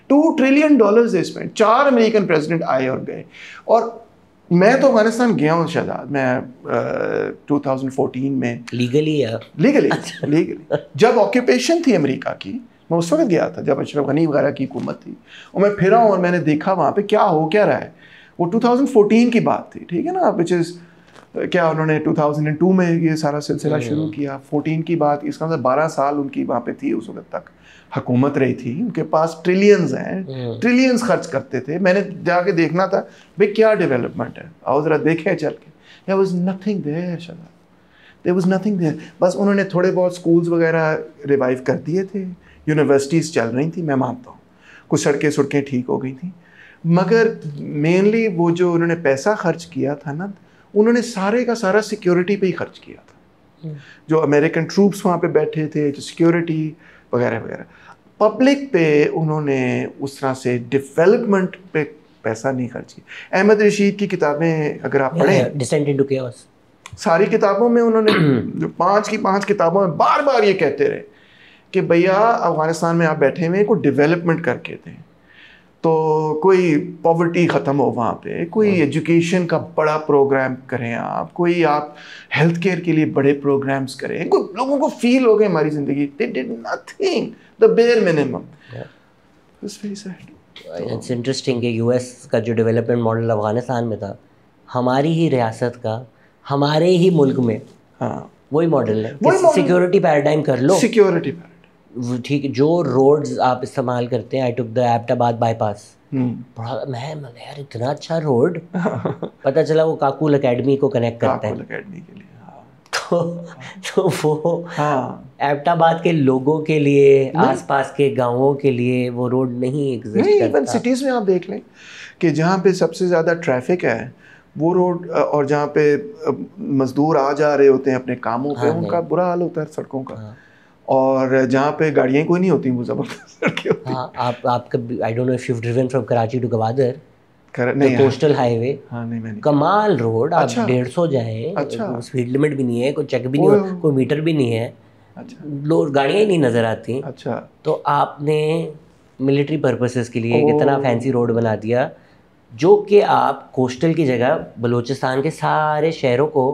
$2 trillion they spend. 4 American president आए और गए। और मैं तो अफगानिस्तान गया हूँ शहजाद, मैं 2014 में लीगली जब ऑक्यूपेशन थी अमेरिका की, मैं उस वक्त गया था जब अशरफ गनी वगैरह की हुकूमत थी, और मैं फिरा हूँ और मैंने देखा वहाँ पे क्या हो क्या रहा है। वो 2014 की बात थी, ठीक है ना, विच इज़ क्या उन्होंने 2002 में ये सारा सिलसिला शुरू किया। 14 की बात, इसका मतलब 12 साल उनकी वहाँ पे थी, उस वक्त तक हुकूमत रही थी। उनके पास ट्रिलियंस हैं, ट्रिलियंस खर्च करते थे। मैंने जाके देखना था भाई क्या डेवलपमेंट है, आओ ज़रा देखें चल के। There was nothing there. There was nothing there. बस उन्होंने थोड़े बहुत स्कूल्स वगैरह रिवाइव कर दिए थे, यूनिवर्सिटीज़ चल रही थी, मैं मानता हूँ, कुछ सड़कें ठीक हो गई थी, मगर मेनली वो जो उन्होंने पैसा खर्च किया था ना, उन्होंने सारे का सारा सिक्योरिटी पे ही खर्च किया था। जो अमेरिकन ट्रूप्स वहाँ पे बैठे थे, जो सिक्योरिटी वगैरह वगैरह, पब्लिक पे उन्होंने उस तरह से डेवलपमेंट पे पैसा नहीं खर्च किया। अहमद रशीद की किताबें अगर आप पढ़ें, डिसेंट इनटू केओस, सारी किताबों में उन्होंने जो 5 की 5 किताबों में बार बार ये कहते रहे कि भैया अफगानिस्तान में आप बैठे हुए कोई डेवलपमेंट करके दें, तो कोई पॉवर्टी ख़त्म हो वहाँ पे, कोई एजुकेशन का बड़ा प्रोग्राम करें आप, कोई आप हेल्थ केयर के लिए बड़े प्रोग्राम्स करें, कोई लोगों को फील हो गए हमारी ज़िंदगी, they did nothing, the bare minimum. It's very sad. It's interesting कि यूएस का जो डेवलपमेंट मॉडल अफगानिस्तान में था, हमारी ही रियासत का, हमारे ही मुल्क में वही मॉडल है, सिक्योरिटी पैराडाइम कर लो, सिक्योरिटी ठीक, जो रोड्स आप इस्तेमाल करते हैं, आई टुक द एबटाबाद बाईपास, बड़ा मैं यार इतना अच्छा रोड पता चला वो काकुल एकेडमी को कनेक्ट करता है, एकेडमी के लिए, तो वो एबटाबाद के लोगों के लिए, आसपास के गांवों के लिए वो रोड नहीं एग्जिस्ट करता। इवन सिटीज़ में आप देख लें कि जहाँ पे सबसे ज़्यादा ट्रैफिक है वो रोड, और जहाँ पे मजदूर आ जा रहे होते हैं अपने कामों पे, उनका बुरा हाल होता है सड़कों का, और जहाँ पे गाड़ियाँ कोई नहीं होती, वो ज़बरदस्त सड़कें होती हैं। आपका I don't know if you have driven from Karachi to Gwadar, नहीं, कोस्टल हाईवे, नहीं, कमाल रोड, आप 150 जाएं, स्पीड लिमिट भी नहीं है, कोई चेक भी नहीं, कोई मीटर भी नहीं है, लोग गाड़ियाँ ही नहीं नज़र आती। तो आपने मिलिट्री पर्पसेस के लिए इतना फैंसी रोड बना दिया, जो कि आप कोस्टल की जगह बलूचिस्तान के सारे शहरों को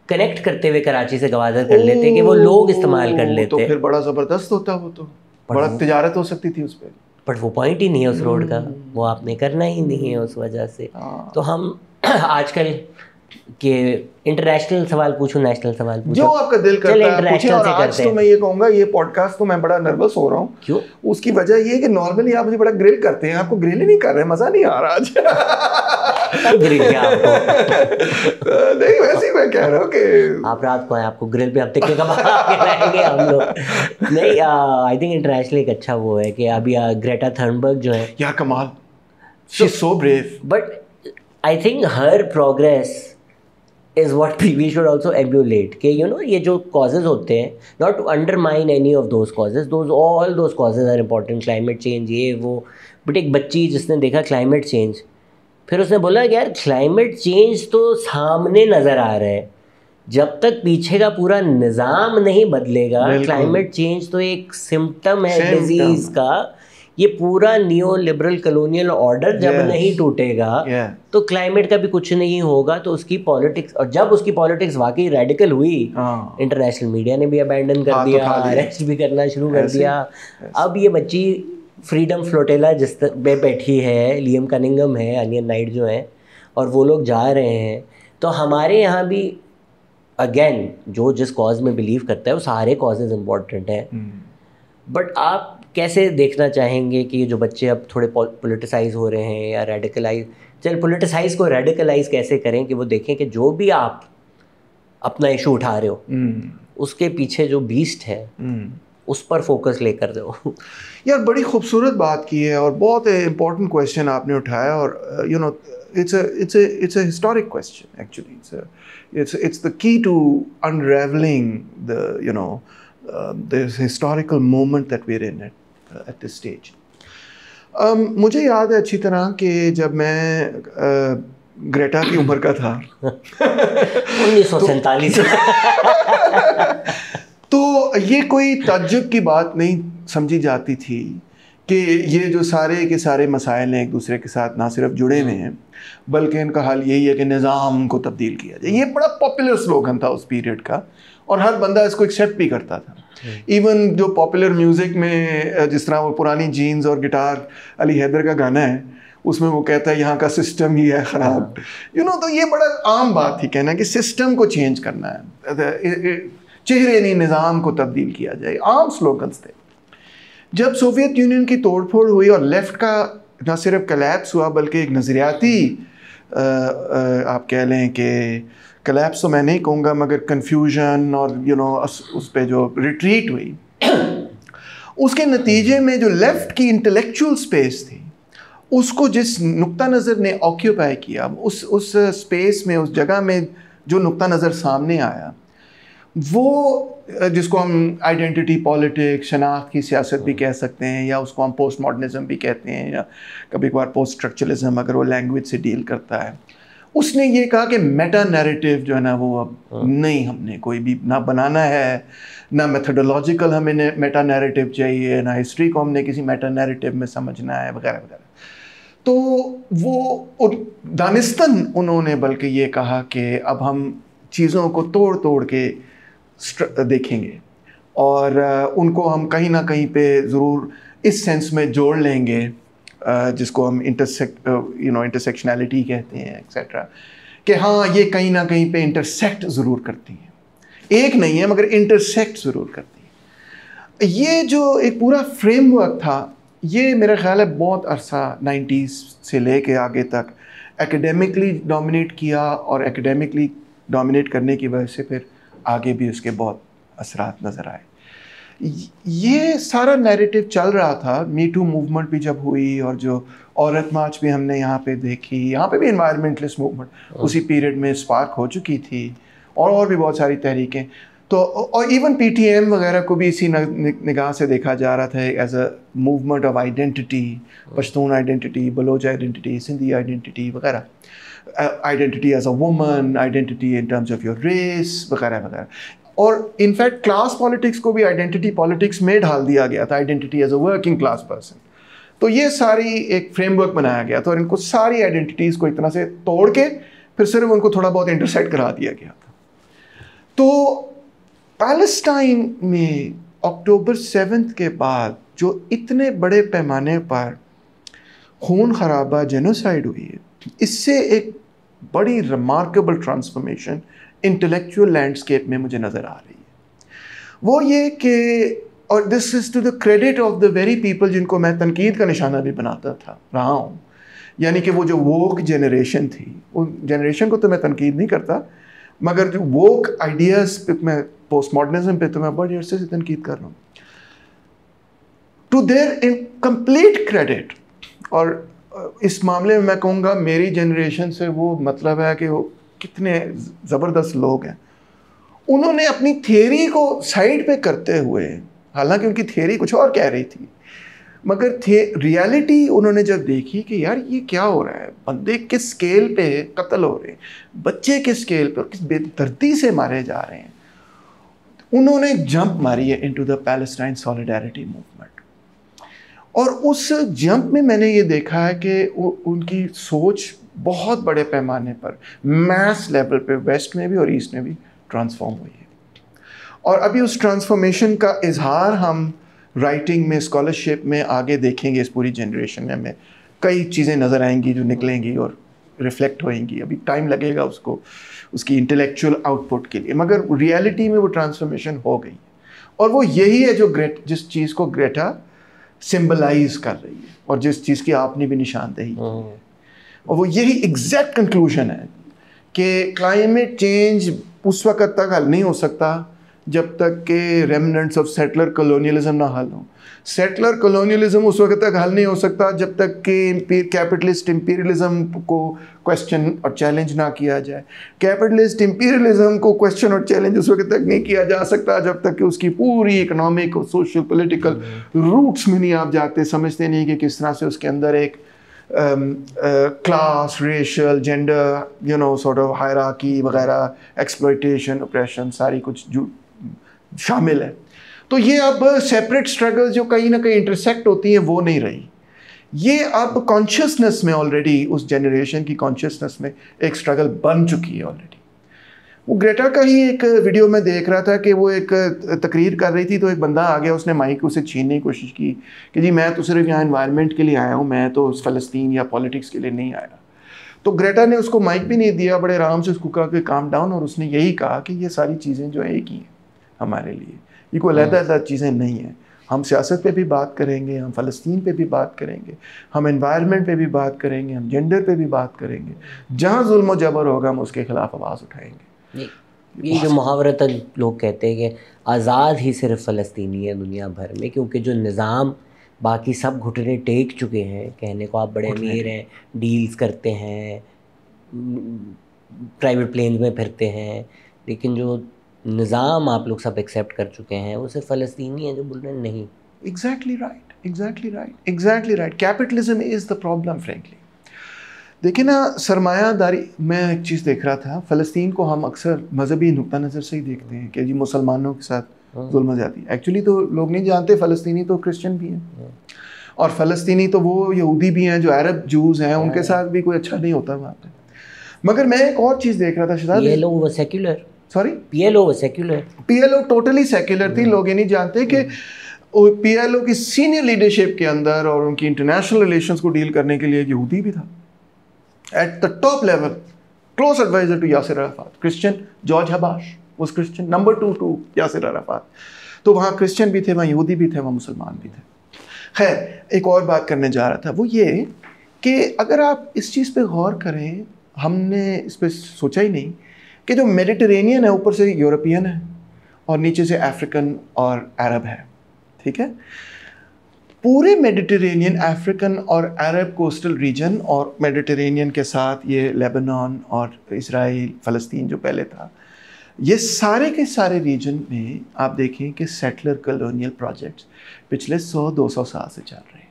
कनेक्ट करते हुए कराची से गवादर कर लेते कि वो लोग इस्तेमाल कर लेते। तो फिर बड़ा ज़बरदस्त होता, वो तो बड़ा तिजारत हो सकती थी उस पर, बट वो पॉइंट ही नहीं है उस रोड का, वो आपने करना ही नहीं है उस वजह से। तो हम आजकल के इंटरनेशनल सवाल पूछूं, नेशनल सवाल पूछूं, जो आपका दिल करता है पूछें। और आज तो मैं ये कहूँगा, ये पॉडकास्ट तो मैं बड़ा नर्वस हो रहा हूँ। क्यों? उसकी वजह ये है कि नॉर्मली आप मुझे बड़ा ग्रिल करते हैं, आपको ग्रिल ही नहीं कर रहे, मज़ा नहीं आ रहा आज। ग्रिल क्या आपको? नहीं, वैसे ही मैं कह रहा हूँ कि आप रात को आए, आपको ग्रिल पे हफ्ते के कबाब रहेंगे हम लोग। नहीं, आई थिंक इंटरनेशनली एक अच्छा वो है कि अभी ग्रेटा थर्नबर्ग जो है, यार कमाल, she is so brave, but I think her progress is what we should also emulate, कि you know ये जो causes होते हैं, not to undermine any of those causes, all those causes are important, climate change ये वो, but एक बच्ची जिसने देखा climate change, फिर उसने बोला कि यार climate change तो सामने नज़र आ रहा है, जब तक पीछे का पूरा निज़ाम नहीं बदलेगा, climate change तो एक सिम्टम है डिजीज़ का, ये पूरा नियो लिबरल कॉलोनियल ऑर्डर जब नहीं टूटेगा तो क्लाइमेट का भी कुछ नहीं होगा। तो उसकी पॉलिटिक्स, और जब उसकी पॉलिटिक्स वाकई रेडिकल हुई, इंटरनेशनल मीडिया ने भी अबैंडन कर दिया, अरेस्ट भी करना शुरू कर दिया। अब ये बच्ची फ्रीडम फ्लोटेला जिस पे बैठी है, लियम कनिंगम है, अनियन नाइट जो है, और वो लोग जा रहे हैं। तो हमारे यहाँ भी अगेन जो जिस कॉज में बिलीव करता है वो सारे कॉजेज इम्पोर्टेंट हैं, बट आप कैसे देखना चाहेंगे कि ये जो बच्चे अब थोड़े पॉलिटिसाइज हो रहे हैं या रेडिकलाइज, चल पॉलिटिसाइज को रेडिकलाइज कैसे करें कि वो देखें कि जो भी आप अपना इशू उठा रहे हो उसके पीछे जो बीस्ट है उस पर फोकस लेकर दो। यार बड़ी खूबसूरत बात की है और बहुत इम्पोर्टेंट क्वेश्चन आपने उठाया, और you no it's a historic question actually. It's the key to unraveling the historical moment that we're in at this stage. मुझे याद है अच्छी तरह कि जब मैं ग्रेटा की उम्र का था 1947 तो ये कोई ताज्जुब की बात नहीं समझी जाती थी कि ये जो सारे के सारे मसाइल हैं एक दूसरे के साथ ना सिर्फ जुड़े हुए हैं बल्कि इनका हल यही है कि निज़ाम को तब्दील किया जाए। ये बड़ा पॉपुलर स्लोगन था उस पीरियड का और हर बंदा इसको एक्सेप्ट भी करता था। इवन जो पॉपुलर म्यूज़िक में जिस तरह वो पुरानी जीन्स और गिटार अली हैदर का गाना है उसमें वो कहता है यहाँ का सिस्टम ही है ख़राब, तो ये बड़ा आम बात थी कहना कि सिस्टम को चेंज करना है, चेहरे नहीं निज़ाम को तब्दील किया जाए, आम स्लोगन्स थे। जब सोवियत यूनियन की तोड़फोड़ हुई और लेफ़्ट का न सिर्फ कलैप्स हुआ बल्कि एक नज़रियाती आप कह लें कि collapse तो मैं नहीं कहूँगा, मगर confusion और उस पे जो retreat हुई, उसके नतीजे में जो लेफ्ट की इंटेलेक्चुअल स्पेस थी, उसको जिस नुक्ता नज़र ने ऑक्यूपाई किया, उस स्पेस में, उस जगह में जो नुक्ता नज़र सामने आया, वो जिसको हम आइडेंटिटी पॉलिटिक्स, शनाख्त की सियासत भी कह सकते हैं, या उसको हम पोस्ट मॉडर्निज्म भी कहते हैं, या कभी कभार पोस्ट स्ट्रक्चरलिज्म अगर वो लैंग्वेज से डील करता है। उसने ये कहा कि मेटा नैरेटिव जो है ना, वो अब नहीं, हमने कोई भी ना बनाना है, ना मेथोडोलॉजिकल हमें मेटा नैरेटिव चाहिए, ना हिस्ट्री को हमने किसी मेटा नैरेटिव में समझना है, वगैरह वगैरह। तो वो दानिस्तन उन्होंने बल्कि ये कहा कि अब हम चीज़ों को तोड़ तोड़ के देखेंगे और उनको हम कहीं ना कहीं पे ज़रूर इस सेंस में जोड़ लेंगे जिसको हम इंटरसेक्शनैलिटी कहते हैं एक्सेट्रा, कि हाँ ये कहीं ना कहीं पे इंटरसेक्ट ज़रूर करती हैं, एक नहीं है मगर इंटरसेक्ट ज़रूर करती हैं। ये जो एक पूरा फ्रेमवर्क था, ये मेरा ख्याल है बहुत अरसा 90s से लेके आगे तक एकेडमिकली डोमिनेट किया, और एकेडमिकली डोमिनेट करने की वजह से फिर आगे भी उसके बहुत असरात नज़र आए। ये सारा नैरेटिव चल रहा था। मी टू मूवमेंट भी जब हुई, और जो औरत मार्च भी हमने यहाँ पे देखी, यहाँ पे भी एनवायरमेंटलिस्ट मूवमेंट उसी पीरियड में स्पार्क हो चुकी थी, और भी बहुत सारी तहरीकें। तो और इवन पीटीएम वगैरह को भी इसी निगाह से देखा जा रहा था as a movement of identity, Pashtun identity, Baloch identity, Sindhi identity वगैरह, identity as a woman, identity in terms of your race वगैरह वगैरह। और इनफैक्ट क्लास पॉलिटिक्स को भी आइडेंटिटी पॉलिटिक्स में ढाल दिया गया था, identity as a working class person. तो ये सारी एक फ्रेमवर्क बनाया गया था, और इनको सारी आइडेंटिटीज़ को एक तरह से तोड़ के फिर सिर्फ उनको थोड़ा बहुत इंटरसेक्ट करा दिया गया था। तो पैलेस्टाइन में अक्टूबर 7 के बाद जो इतने बड़े पैमाने पर खून खराबा जेनोसाइड हुई है, इससे एक बड़ी रिमार्केबल ट्रांसफॉर्मेशन इंटेलेक्चुअल लैंडस्केप में मुझे नज़र आ रही है। वो ये कि, और this is to the credit of the very people जिनको मैं तनकीद का निशाना भी बनाता था रहा हूँ, यानी कि वो जो वोक जनरेशन थी, उन जनरेशन को तो मैं तनकीद नहीं करता, मगर जो वोक आइडियाज़ पे, मैं पोस्ट मॉडर्निज्म पे तो मैं बड़े अरसे से तनकीद कर रहा हूँ, to their incomplete credit. और इस मामले में मैं कहूँगा मेरी जनरेशन से वो मतलब है कि वो कितने ज़बरदस्त लोग हैं, उन्होंने अपनी थियरी को साइड पे करते हुए, हालांकि उनकी थियरी कुछ और कह रही थी, मगर रियलिटी उन्होंने जब देखी कि यार ये क्या हो रहा है, बंदे किस स्केल पे कत्ल हो रहे हैं, बच्चे किस स्केल पे और किस बेदर्दी से मारे जा रहे हैं, उन्होंने जंप मारी है into the Palestine solidarity movement. और उस जंप में मैंने ये देखा है कि उनकी सोच बहुत बड़े पैमाने पर, मैस लेवल पे, वेस्ट में भी और ईस्ट में भी ट्रांसफॉर्म हुई है। और अभी उस ट्रांसफॉर्मेशन का इजहार हम राइटिंग में, स्कॉलरशिप में आगे देखेंगे। इस पूरी जनरेशन में हमें कई चीज़ें नज़र आएंगी जो निकलेंगी और रिफ्लेक्ट होएंगी। अभी टाइम लगेगा उसको, उसकी इंटेलेक्चुअल आउटपुट के लिए, मगर रियलिटी में वो ट्रांसफॉर्मेशन हो गई। और वो यही है जो जिस चीज़ को ग्रेटा सिंबलाइज कर रही है, और जिस चीज़ की आपने भी निशानदेही की है, और वो यही एग्जैक्ट कंक्लूजन है कि क्लाइमेट चेंज उस वक़्त तक हल नहीं हो सकता जब तक के रेमिनेंट्स ऑफ सेटलर कॉलोनियलिज्म ना हल हो। सेटलर कॉलोनियलिज्म उस वक्त तक हल नहीं हो सकता जब तक कि कैपिटलिस्ट इंपीरियलिज्म को क्वेश्चन और चैलेंज ना किया जाए। कैपिटलिस्ट इंपीरियलिज्म को क्वेश्चन और चैलेंज उस वक्त तक नहीं किया जा सकता जब तक कि उसकी पूरी इकोनॉमिक और सोशल पॉलिटिकल रूट्स में नहीं आप जाते, समझते नहीं कि किस तरह से उसके अंदर एक class, racial, gender, sort of hierarchy वगैरह, एक्सप्लॉयटेशन, ऑपरेशन, सारी कुछ जो शामिल है। तो ये अब सेपरेट स्ट्रगल्स जो कहीं ना कहीं इंटरसेक्ट होती हैं वो नहीं रही। ये अब कॉन्शियसनेस में ऑलरेडी, उस जनरेशन की कॉन्शियसनेस में एक स्ट्रगल बन चुकी है ऑलरेडी। वो ग्रेटा का ही एक वीडियो में देख रहा था कि वो एक तकरीर कर रही थी, तो एक बंदा आ गया, उसने माइक उसे छीनने की कोशिश की कि जी मैं तो सिर्फ यहाँ एनवायरनमेंट के लिए आया हूँ, मैं तो फ़लस्तीन या पॉलिटिक्स के लिए नहीं आया। तो ग्रेटा ने उसको माइक भी नहीं दिया, बड़े आराम से उसको कहा कि काम डाउन, और उसने यही कहा कि ये सारी चीज़ें जो है एक ही हैं हमारे लिए, ये कोई अलग-अलग चीज़ें नहीं हैं। हम सियासत पे भी बात करेंगे, हम फ़लस्तीन पे भी बात करेंगे, हम एनवायरनमेंट पे भी बात करेंगे, हम जेंडर पे भी बात करेंगे। जहाँ जुल्म और जबर होगा हम उसके ख़िलाफ़ आवाज़ उठाएंगे। ये जो मुहावरतन लोग कहते हैं कि आज़ाद ही सिर्फ फ़लस्तीनी है दुनिया भर में, क्योंकि जो निज़ाम बाकी सब घुटने टेक चुके हैं, कहने को आप बड़े अमीर हैं, डील्स करते हैं, प्राइवेट प्लेन में फिरते हैं, लेकिन जो निज़ाम आप लोग सब एक्सेप्ट कर चुके हैं वो सिर्फ फ़लस्तीनी है जो बोल रहे हैं नहीं। Exactly right. Capitalism is the problem, frankly. देखिए ना, सरमायादारी, मैं एक चीज़ देख रहा था, फ़लस्तीन को हम अक्सर मजहबी नुक्ता नज़र से ही देखते हैं कि जी मुसलमानों के साथ जुल्म ज़्यादती। एक्चुअली तो लोग नहीं जानते फ़लस्तीनी तो क्रिश्चियन भी हैं, और फ़लस्तीनी तो वो यहूदी भी हैं जो अरब जूस हैं, उनके साथ भी कोई अच्छा नहीं होता वहाँ पे। मगर मैं एक और चीज़ देख रहा था शहजाद, PLO वो secular, sorry PLO secular, PLO totally secular थी। लोग ये नहीं जानते कि PLO की सीनियर लीडरशिप के अंदर और उनकी इंटरनेशनल रिलेशंस को डील करने के लिए यहूदी भी था at the top level, close adviser to Yasser Arafat, Christian. George Habash was Christian, number 2 to Yasser Arafat. तो वहाँ क्रिश्चियन भी थे, वहाँ यहूदी भी थे, वहाँ मुसलमान भी थे। खैर, एक और बात करने जा रहा था, वो ये कि अगर आप इस चीज़ पे गौर करें, हमने इस पर सोचा ही नहीं कि जो मेडिटेरेनियन है ऊपर से यूरोपियन है और नीचे से अफ्रीकन और अरब है, ठीक है। पूरे मेडिटेरेनियन, अफ्रीकन और अरब कोस्टल रीजन और मेडिटेरेनियन के साथ ये लेबनान और इसराइल, फ़लस्तीन जो पहले था, ये सारे के सारे रीजन में आप देखें कि सेटलर कॉलोनियल प्रोजेक्ट्स पिछले 100-200 साल से चल रहे हैं।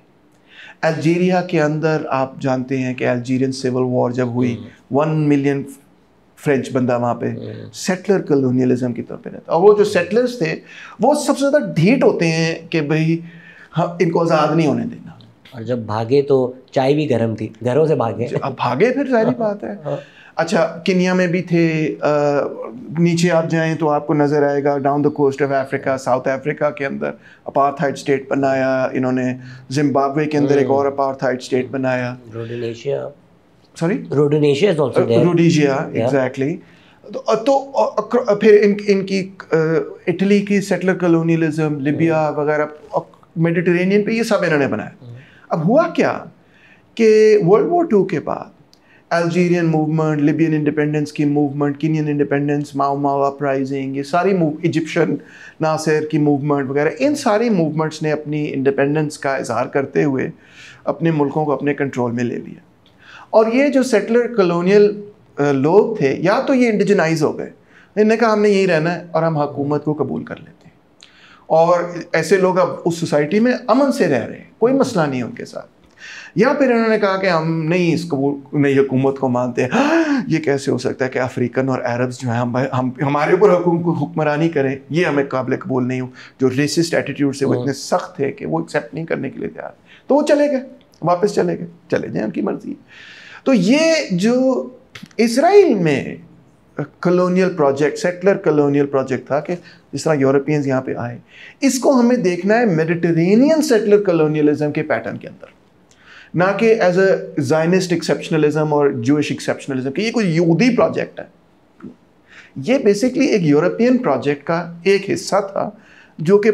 अल्जीरिया के अंदर आप जानते हैं कि अल्जीरियन सिविल वॉर जब हुई, 1 मिलियन फ्रेंच बंदा वहाँ पे सेटलर कॉलोनियलिज्म की तौर पे रहता। और वो जो सेटलर्स थे वो सबसे ज़्यादा ढीठ होते हैं कि भाई हाँ, इनको आज़ाद नहीं होने देना। और जब भागे तो चाय भी गर्म थी, घरों से भागे। अब भागे फिर सारी बात है। अच्छा, किनिया में भी थे, नीचे आप जाएं तो आपको नज़र आएगा down the coast of Africa, South Africa के अंदर अपार्थाइड स्टेट बनाया इन्होंने, जिम्बाब्वे के अंदर एक और अपार्थाइड स्टेट बनाया, Rhodesia, sorry Rhodesia is also there, Rhodesia, exactly. तो फिर इनकी इटली की सेटलर कॉलोनियलिज्म, लिबिया वगैरह, मेडिटेरेनियन पे ये सब इन्होंने बनाया। अब हुआ क्या कि वर्ल्ड वॉर 2 के बाद अल्जीरियन मूवमेंट, लिबियन इंडिपेंडेंस की मूवमेंट, कीनियन इंडिपेंडेंस, माओ अपराइजिंग, ये सारी इजिप्शियन नासिर की मूवमेंट वगैरह, इन सारी मूवमेंट्स ने अपनी इंडिपेंडेंस का इजहार करते हुए अपने मुल्कों को अपने कंट्रोल में ले लिया। और ये जो सेटलर कॉलोनियल लोग थे, या तो ये इंडिजनाइज हो गए, इन्होंने कहा हमने यहीं रहना है और हम हुकूमत को कबूल कर लेते हैं, और ऐसे लोग अब उस सोसाइटी में अमन से रह रहे हैं, कोई मसला नहीं है उनके साथ। या फिर इन्होंने कहा कि हम नहीं इस नई हुकूमत को मानते हैं, ये कैसे हो सकता है कि अफ्रीकन और अरब्स जो है हम हमारे ऊपर हुक्मरानी करें, ये हमें काबिल कबूल नहीं हो। जो रेसिस्ट एटीट्यूड से वो इतने सख्त थे कि वो एक्सेप्ट नहीं करने के लिए तैयार, तो वो चले गए, वापस चले जाएं, उनकी मर्जी। तो ये जो इसराइल में colonial project, settler colonial project था कि जिस तरह यूरोपियंस यहाँ पे आए, इसको हमें देखना है मेडिटेरेनियन सेटलर कॉलोनियलिज्म के पैटर्न के अंदर, ना कि एज अ ज़ायनिस्ट एक्सेप्शनलिज्म और जूइश एक्सेप्शनलिज्म कि ये कोई यहूदी प्रोजेक्ट है। ये बेसिकली एक यूरोपियन प्रोजेक्ट का एक हिस्सा था जो कि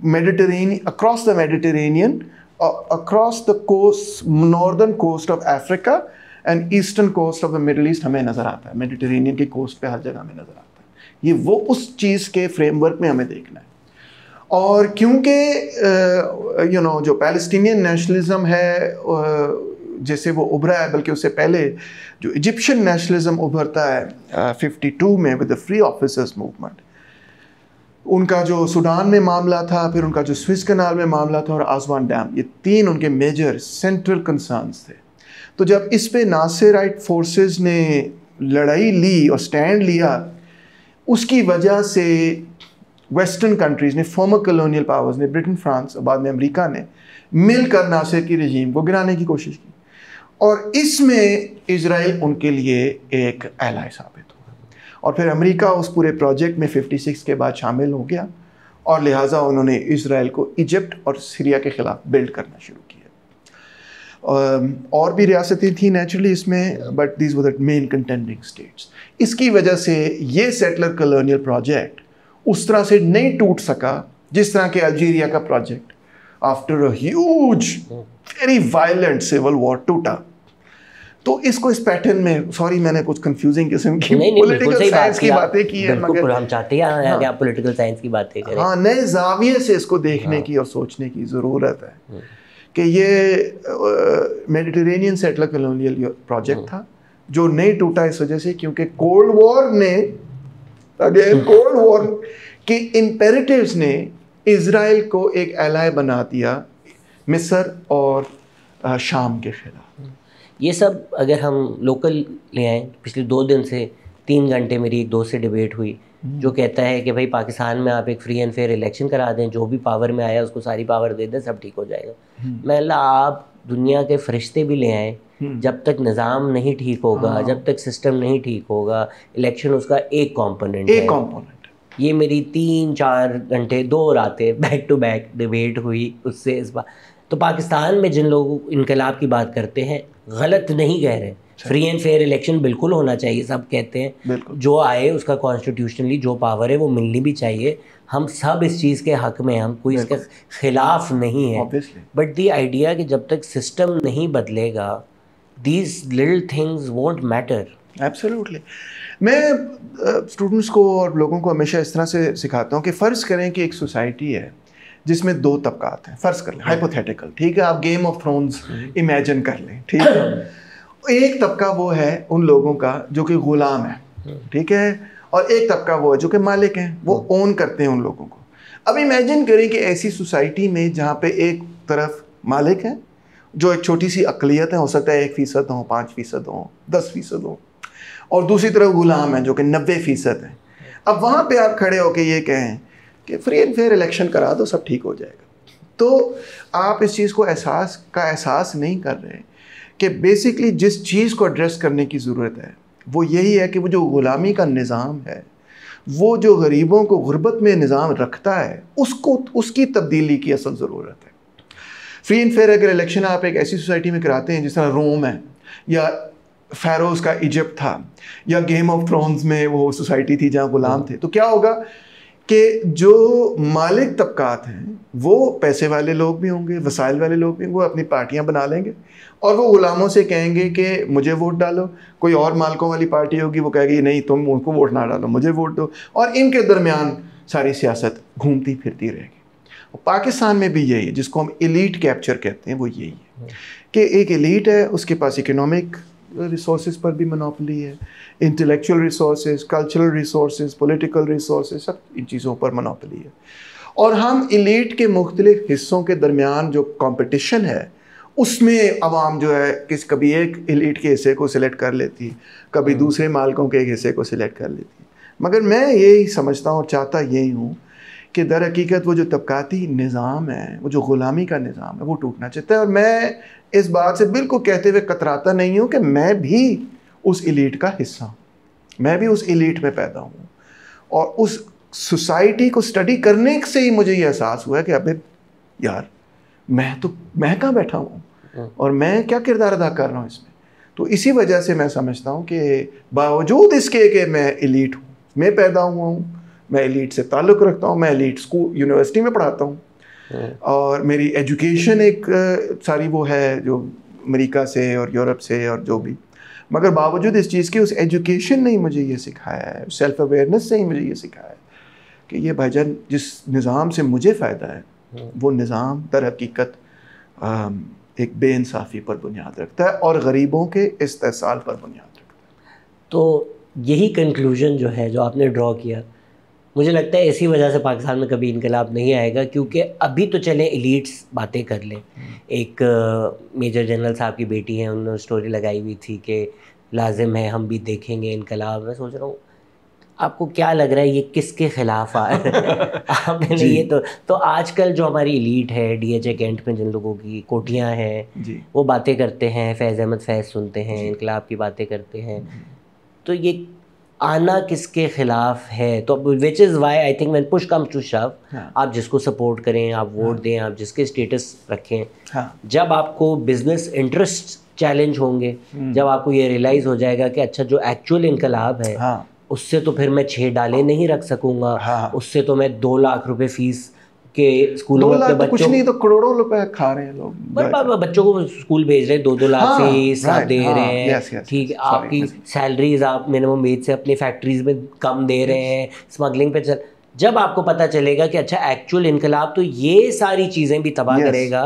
Mediterranean, across the Mediterranean, across the coast, northern coast of Africa and eastern coast of the Middle East हमें नज़र आता है। मेडिटेरेनियन की कोस्ट पे हर जगह हमें नज़र आता है। ये वो उस चीज़ के फ्रेमवर्क में हमें देखना है। और क्योंकि जो पैलेस्टीनियन नेशनलिज्म है जैसे वो उभरा है, बल्कि उससे पहले जो इजिप्शियन नेशनलिज्म उभरता है 52 में with the free officers movement, उनका जो सूडान में मामला था, फिर उनका जो स्विस कनाल में मामला था और आसवान डैम, ये 3 उनके मेजर सेंट्रल कंसर्न्स थे। तो जब इस पे नासिराइट फोर्सेस ने लड़ाई ली और स्टैंड लिया, उसकी वजह से वेस्टर्न कंट्रीज़ ने, फॉर्मर कॉलोनियल पावर्स ने, ब्रिटेन, फ्रांस और बाद में अमेरिका ने मिलकर नासिर की रजीम को गिराने की कोशिश की, और इसमें इजराइल उनके लिए एक एलाय साबित हुआ। और फिर अमेरिका उस पूरे प्रोजेक्ट में 56 के बाद शामिल हो गया, और लिहाजा उन्होंने इजराइल को इजिप्ट और सीरिया के ख़िलाफ़ बिल्ड करना शुरू किया। और भी रियासतें थी नेचुरली इसमें, but these were the main contending states. इसकी वजह से ये सेटलर कॉलोनियल प्रोजेक्ट उस तरह से नहीं टूट सका जिस तरह के अल्जीरिया का project after a huge very violent civil war टूटा। तो इसको इस पैटर्न में, सॉरी मैंने कुछ कंफ्यूजिंग किस्म की पॉलिटिकल साइंस की बातें की है, मगर हम चाहते हैं कि आप पॉलिटिकल साइंस की बातें करें। हाँ, नए जाविये से इसको देखने की और सोचने की ज़रूरत है कि ये मेडिटेरेनियन सेटलर कॉलोनियल प्रोजेक्ट था जो नहीं टूटा इस वजह से क्योंकि कोल्ड वॉर ने, अगेन कोल्ड वॉर के इम्पेरेटिव्स ने इजराइल को एक एलाय बना दिया मिस्र और शाम के खिलाफ। ये सब अगर हम लोकल ले आएँ, पिछले 2 दिन से 3 घंटे मेरी एक दोस्त से डिबेट हुई जो कहता है कि भाई पाकिस्तान में आप एक फ्री एंड फेयर इलेक्शन करा दें, जो भी पावर में आया उसको सारी पावर दे दें, सब ठीक हो जाएगा। मैं आप दुनिया के फरिश्ते भी ले आएँ, जब तक निज़ाम नहीं ठीक होगा, जब तक सिस्टम नहीं ठीक होगा, इलेक्शन उसका एक कॉम्पोनेंट है। ये मेरी 3-4 घंटे 2 रातें बैक टू बैक डिबेट हुई उससे इस बार। तो पाकिस्तान में जिन लोग इनकलाब की बात करते हैं गलत नहीं कह रहे, फ्री एंड फेयर इलेक्शन बिल्कुल होना चाहिए, सब कहते हैं जो आए उसका कॉन्स्टिट्यूशनली जो पावर है वो मिलनी भी चाहिए, हम सब इस चीज़ के हक में, हम कोई इसके खिलाफ नहीं है। बट द आइडिया कि जब तक सिस्टम नहीं बदलेगा these little things won't matter. Absolutely. मैं स्टूडेंट्स को और लोगों को हमेशा इस तरह से सिखाता हूँ कि फ़र्ज़ करें कि एक सोसाइटी है जिसमें 2 तबकात हैं, फ़र्ज़ कर लें, हाइपोथेटिकल, ठीक है, आप गेम ऑफ थ्रोन्स इमेजिन कर लें, ठीक है। एक तबका वो है उन लोगों का जो कि ग़ुलाम है, ठीक है, और एक तबका वो है जो कि मालिक हैं, वो ओन करते हैं उन लोगों को। अब इमेजिन करें कि ऐसी सोसाइटी में जहाँ पे एक तरफ मालिक हैं जो एक छोटी सी अक़लियत है, हो सकता है 1% हो, 5% हो, 10% हो, और दूसरी तरफ ग़ुलाम है जो कि 90% है। अब वहाँ पे आप खड़े होकर ये कहें कि फ्री एंड फेयर इलेक्शन करा दो, सब ठीक हो जाएगा, तो आप इस चीज़ को एहसास नहीं कर रहे कि बेसिकली जिस चीज़ को एड्रेस करने की ज़रूरत है वो यही है कि वो जो ग़ुलामी का निज़ाम है, वो जो गरीबों को गुर्बत में निज़ाम रखता है, उसकी तब्दीली की असल ज़रूरत है। फ्री एंड फेयर अगर इलेक्शन आप एक ऐसी सोसाइटी में कराते हैं जिस तरह रोम है या फ़ैरोज़ का इजिप्ट था या गेम ऑफ थ्रोन्स में वो सोसाइटी थी जहाँ ग़ुलाम थे, तो क्या होगा कि जो मालिक तबकात हैं वो पैसे वाले लोग भी होंगे, वसाइल वाले लोग भी होंगे, वो अपनी पार्टियां बना लेंगे और वो ग़ुलामों से कहेंगे कि मुझे वोट डालो। कोई और मालिकों वाली पार्टी होगी, वो कहेगी नहीं तुम उनको वोट ना डालो, मुझे वोट दो, और इनके दरमियान सारी सियासत घूमती फिरती रहेगी। और पाकिस्तान में भी यही है, जिसको हम एलीट कैप्चर कहते हैं, वो यही है कि एक एलीट है, उसके पास इकोनॉमिक रिसोर्सेज पर भी मोनोपोली है, intellectual resources, cultural resources, political resources, सब इन चीज़ों पर मोनोपोली है। और हम एलीट के मुख्तलिफ हिस्सों के दरमियान जो कंपटीशन है उसमें अवाम जो है कभी एक एलीट के हिस्से को सिलेक्ट कर लेती, कभी दूसरे मालिकों के एक हिस्से को सिलेक्ट कर लेती। मगर मैं यही समझता हूँ और चाहता यही हूँ कि दर हकीकत वो जो तबकाती निज़ाम है, वो जो ग़ुलामी का निज़ाम है, वो टूटना चाहता है। और मैं इस बात से बिल्कुल कहते हुए कतराता नहीं हूँ कि मैं भी उस एलीट का हिस्सा हूँ, मैं भी उस एलीट में पैदा हूँ, और उस सोसाइटी को स्टडी करने से ही मुझे ये एहसास हुआ कि अबे यार मैं कहाँ बैठा हूँ और मैं क्या किरदार अदा कर रहा हूँ इसमें। तो इसी वजह से मैं समझता हूँ कि बावजूद इसके कि मैं एलीट हूँ, मैं पैदा हुआ हूँ, मैं एलीट से ताल्लुक़ रखता हूँ, मैं एलीट स्कूल यूनिवर्सिटी में पढ़ाता हूँ, और मेरी एजुकेशन एक सारी वो है जो अमेरिका से और यूरोप से और जो भी, मगर बावजूद इस चीज़ के उस एजुकेशन ने ही मुझे ये सिखाया है, सेल्फ अवेयरनेस से ही मुझे ये सिखाया है कि ये भाईजान जिस निज़ाम से मुझे फ़ायदा है वो निज़ाम दर हकीकत एक बेइंसाफ़ी पर बुनियाद रखता है और गरीबों के इस्तेसाल पर बुनियाद रखता है। तो यही कंक्लूजन जो है जो आपने ड्रॉ किया, मुझे लगता है इसी वजह से पाकिस्तान में कभी इनकलाब नहीं आएगा, क्योंकि अभी तो चले एलीट्स बातें कर लें। एक मेजर जनरल साहब की बेटी है, उन्होंने स्टोरी लगाई हुई थी कि लाजिम है हम भी देखेंगे इनकलाब। मैं सोच रहा हूँ आपको क्या लग रहा है ये किसके खिलाफ आ आपने ये तो आजकल जो हमारी एलीट है DHA कैंट में जिन लोगों की कोठियाँ हैं वो बातें करते हैं, फैज़ अहमद फैज़ सुनते हैं, इनकलाब की बातें करते हैं, तो ये आना किसके खिलाफ है? तो which is why I think when push comes to shove, आप जिसको सपोर्ट करें, आप वोट दें, आप जिसके स्टेटस रखें, जब आपको बिजनेस इंटरेस्ट चैलेंज होंगे, जब आपको ये रियलाइज़ हो जाएगा कि अच्छा जो एक्चुअल इनकलाब है उससे तो फिर मैं 6 डाले नहीं रख सकूँगा, उससे तो मैं 2 लाख रुपए फ़ीस कि स्कूलों में अपने तो कुछ नहीं तो करोड़ों रुपए खा रहे हैं लोग, पर बच्चों को स्कूल भेज रहे हैं, 2-2 लाख फीस आप दे रहे हैं, ठीक है, आपकी सैलरीज आप मिनिमम वेज से अपनी फैक्ट्रीज में कम दे रहे हैं, स्मगलिंग पे चल। जब आपको पता चलेगा कि अच्छा एक्चुअल इनकलाब तो ये सारी चीज़ें भी तबाह करेगा,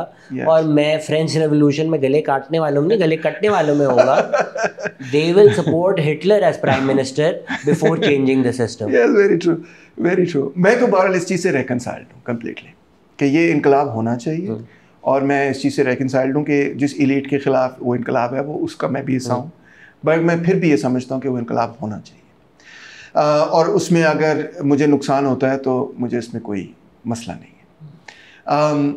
और मैं फ्रेंच रेवोल्यूशन में गले काटने वालों में नहीं, गले कटने वालों में होगा, they will support Hitler as prime minister before changing the system. Yes, very true, very true. मैं तो बहरहाल इस चीज़ से रेकनसाइल्ड हूँ कम्प्लीटली कि ये इनकलाब होना चाहिए, और मैं इस चीज़ से रेकनसाइल्ड हूँ कि जिस इलीट के ख़िलाफ़ वो इनकलाब है वो उसका मैं भी हिस्सा हूँ, बट मैं फिर भी ये समझता हूँ कि वो इनकलाब होना चाहिए, और उसमें अगर मुझे नुकसान होता है तो मुझे इसमें कोई मसला नहीं है।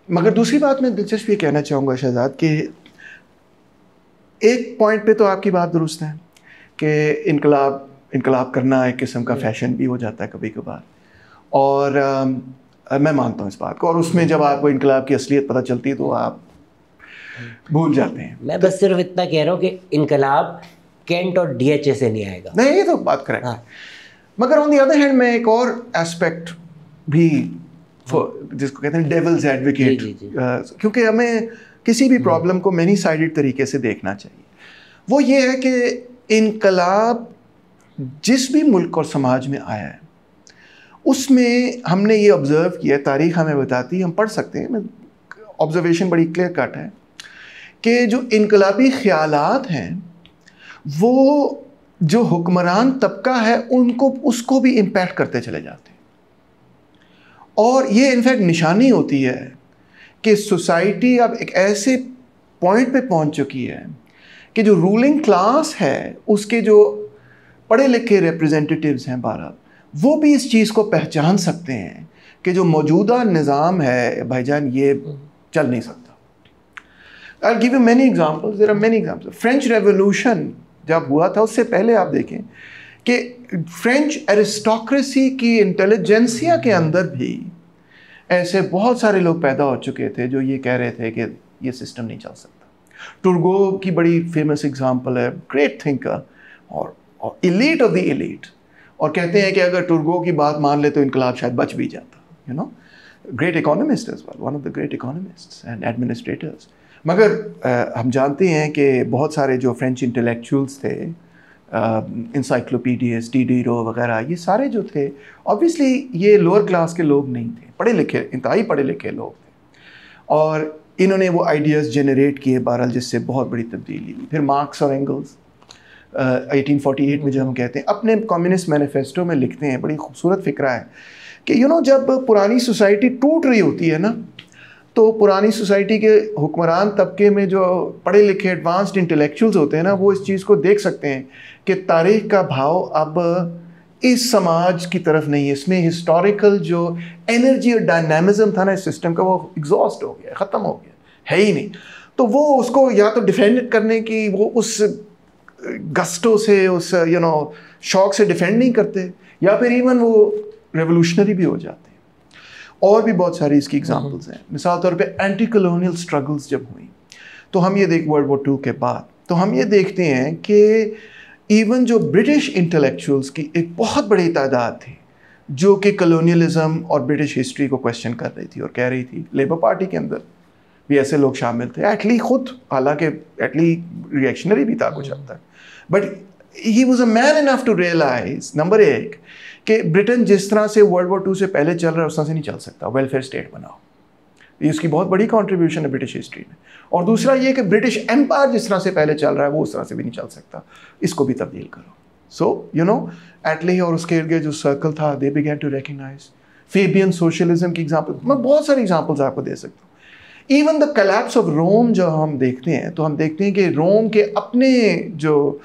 मगर दूसरी बात मैं दिलचस्प ये कहना चाहूँगा शहजाद कि एक पॉइंट पे तो आपकी बात दुरुस्त है कि इनकलाब करना एक किस्म का फैशन भी हो जाता है कभी कभार, और मैं मानता हूँ इस बात को, और उसमें जब आपको इनकलाब की असलियत पता चलती है तो आप भूल जाते हैं। मैं बस सिर्फ इतना कह रहा हूँ कि इनकलाब कैंट और डीएचए से नहीं आएगा। नहीं, ये तो बात करेक्ट है, मगर ऑन द अदर हैंड मैं एक और एस्पेक्ट भी जिसको कहते हैं डेविल्स एडवोकेट, क्योंकि हमें किसी भी प्रॉब्लम को मैनी साइडेड तरीके से देखना चाहिए। वो ये है कि इनकलाब जिस भी मुल्क और समाज में आया है उसमें हमने ये ऑब्ज़र्व किया, तारीख़ हमें बताती है, हम पढ़ सकते हैं, ऑब्ज़र्वेशन बड़ी क्लियर कट है कि जो इनकलाबी ख़यालात हैं वो जो हुक्मरान तबका है उसको भी इम्पैक्ट करते चले जाते हैं, और ये इनफैक्ट निशानी होती है कि सोसाइटी अब एक ऐसे पॉइंट पे पहुंच चुकी है कि जो रूलिंग क्लास है उसके जो पढ़े लिखे रिप्रेजेंटेटिव्स हैं भारत, वो भी इस चीज़ को पहचान सकते हैं कि जो मौजूदा निज़ाम है भाईजान ये चल नहीं सकता। I'll give you many examples, there are many examples। French revolution जब हुआ था उससे पहले आप देखें कि फ्रेंच एरिस्टोक्रेसी की इंटेलिजेंसिया के अंदर भी ऐसे बहुत सारे लोग पैदा हो चुके थे जो ये कह रहे थे कि ये सिस्टम नहीं चल सकता। टुर्गो की बड़ी फेमस एग्जांपल है, ग्रेट थिंकर और इलीट ऑफ द इलीट, और कहते हैं कि अगर टुर्गो की बात मान ले तो इनकलाब शायद बच भी जाता, you know, great economist as well, one of the great economists and administrators. मगर हम जानते हैं कि बहुत सारे जो फ्रेंच इंटेलेक्चुअल्स थे, इंसाइक्लोपीडियस, डिडीरो वगैरह, ये सारे जो थे ऑब्वियसली ये लोअर क्लास के लोग नहीं थे, पढ़े लिखे, इंतहाई पढ़े लिखे लोग थे, और इन्होंने वो आइडियाज़ जनरेट किए बहरहाल, जिससे बहुत बड़ी तब्दीली हुई। फिर मार्क्स और एंगल्स 1848 में जब हम कहते हैं, अपने कम्युनिस्ट मैनिफेस्टो में लिखते हैं, बड़ी खूबसूरत फ़िक्रा है कि जब पुरानी सोसाइटी टूट रही होती है ना, तो पुरानी सोसाइटी के हुक्मरान तबके में जो पढ़े लिखे एडवांस्ड इंटेलेक्चुअल्स होते हैं ना, वो इस चीज़ को देख सकते हैं कि तारीख़ का भाव अब इस समाज की तरफ नहीं है, इसमें हिस्टोरिकल जो एनर्जी और डायनामिज्म था ना इस सिस्टम का, वो एग्जॉस्ट हो गया, ख़त्म हो गया, है ही नहीं। तो वो उसको या तो डिफेंड करने की वो उस गस्टो से, उस शौक से डिफेंड नहीं करते, या फिर इवन वो रेवोल्यूशनरी भी हो जाते हैं। और भी बहुत सारी इसकी एग्जांपल्स हैं। मिसाल तौर पे एंटी कॉलोनियल स्ट्रगल्स जब हुई तो हम ये वर्ल्ड वॉर 2 के बाद तो हम ये देखते हैं कि इवन जो ब्रिटिश इंटेलेक्चुअल्स की एक बहुत बड़ी तादाद थी जो कि कॉलोनियलिज्म और ब्रिटिश हिस्ट्री को क्वेश्चन कर रही थी और कह रही थी, लेबर पार्टी के अंदर भी ऐसे लोग शामिल थे, एटली खुद, हालांकि एटली रिएक्शनरी भी था कुछ हद तक, but he was a man enough to realise, number एक, कि ब्रिटेन जिस तरह से वर्ल्ड वॉर 2 से पहले चल रहा है उस तरह से नहीं चल सकता, वेलफेयर स्टेट बनाओ, ये उसकी बहुत बड़ी कंट्रीब्यूशन है ब्रिटिश हिस्ट्री में। और दूसरा ये कि ब्रिटिश एम्पायर जिस तरह से पहले चल रहा है वो उस तरह से भी नहीं चल सकता, इसको भी तब्दील करो। सो एटली और उसके इर्द गिर्द जो सर्कल था, they began to recognise Fabian socialism की एग्जाम्पल, मैं बहुत सारी एग्जाम्पल्स आपको दे सकता हूँ। Even the collapse of Rome जो हम देखते हैं, तो हम देखते हैं कि रोम के अपने जो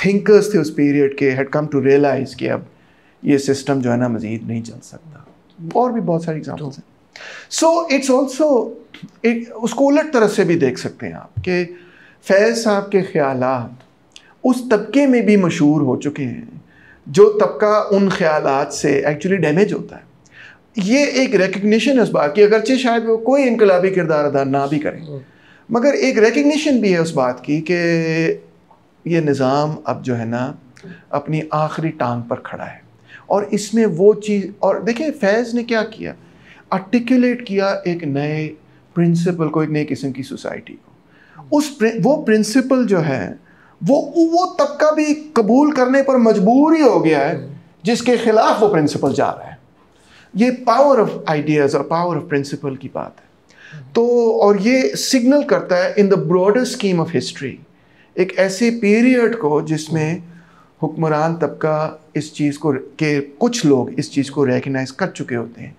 थिंकर्स थे उस पीरियड के हैड कम टू रियलाइज कि अब ये सिस्टम जो है ना मज़ीद नहीं चल सकता। और भी बहुत सारी एग्जाम्पल्स हैं। सो इट्स ऑल्सो उसको उलट तरफ से भी देख सकते हैं आप कि फैज़ साहब के ख्यालात उस तबके में भी मशहूर हो चुके हैं जो तबका उन ख्यालात से एक्चुअली डैमेज होता है। ये एक रिकग्निशन है उस बात की, अगरचे शायद वो कोई इनकलाबी किरदार अदा ना भी करें, मगर एक रिकग्निशन भी है उस बात की कि ये निज़ाम अब जो है ना अपनी आखिरी टांग पर खड़ा है। और इसमें वो चीज़, और देखिए फैज़ ने क्या किया, आर्टिकुलेट किया एक नए प्रिंसिपल को, एक नई किस्म की सोसाइटी को। वो प्रिंसिपल जो है वो तबका भी कबूल करने पर मजबूर ही हो गया है जिसके खिलाफ वो प्रिंसिपल जा रहा है। ये पावर ऑफ आइडियाज़ और पावर ऑफ प्रिंसिपल की बात है। तो और ये सिग्नल करता है in the broader scheme of history एक ऐसे पीरियड को जिसमें हुक्मरान तबका इस चीज़ को के कुछ लोग इस चीज़ को रिकग्नाइज कर चुके होते हैं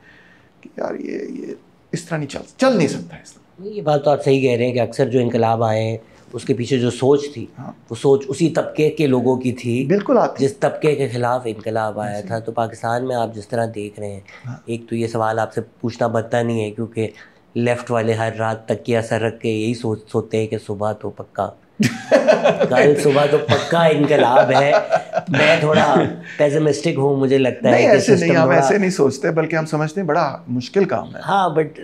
कि यार ये इस तरह नहीं चल नहीं सकता। इस तरह ये बात तो आप सही कह रहे हैं कि अक्सर जो इनकलाब आए उसके पीछे जो सोच थी, हाँ। वो सोच उसी तबके के लोगों की थी, बिल्कुल आती, जिस तबके के खिलाफ इनकलाब आया था। तो पाकिस्तान में आप जिस तरह देख रहे हैं, हाँ। एक तो ये सवाल आपसे पूछना बनता नहीं है क्योंकि लेफ़्ट वाले हर रात तकिया सर रख के यही सोचते हैं कि सुबह तो पक्का कल सुबह तो पक्का इनकलाब है। मैं थोड़ा पेसिमिस्टिक हूँ, मुझे लगता है कि ऐसे नहीं, हम ऐसे नहीं सोचते, बल्कि हम समझते हैं बड़ा मुश्किल काम है। हाँ, बट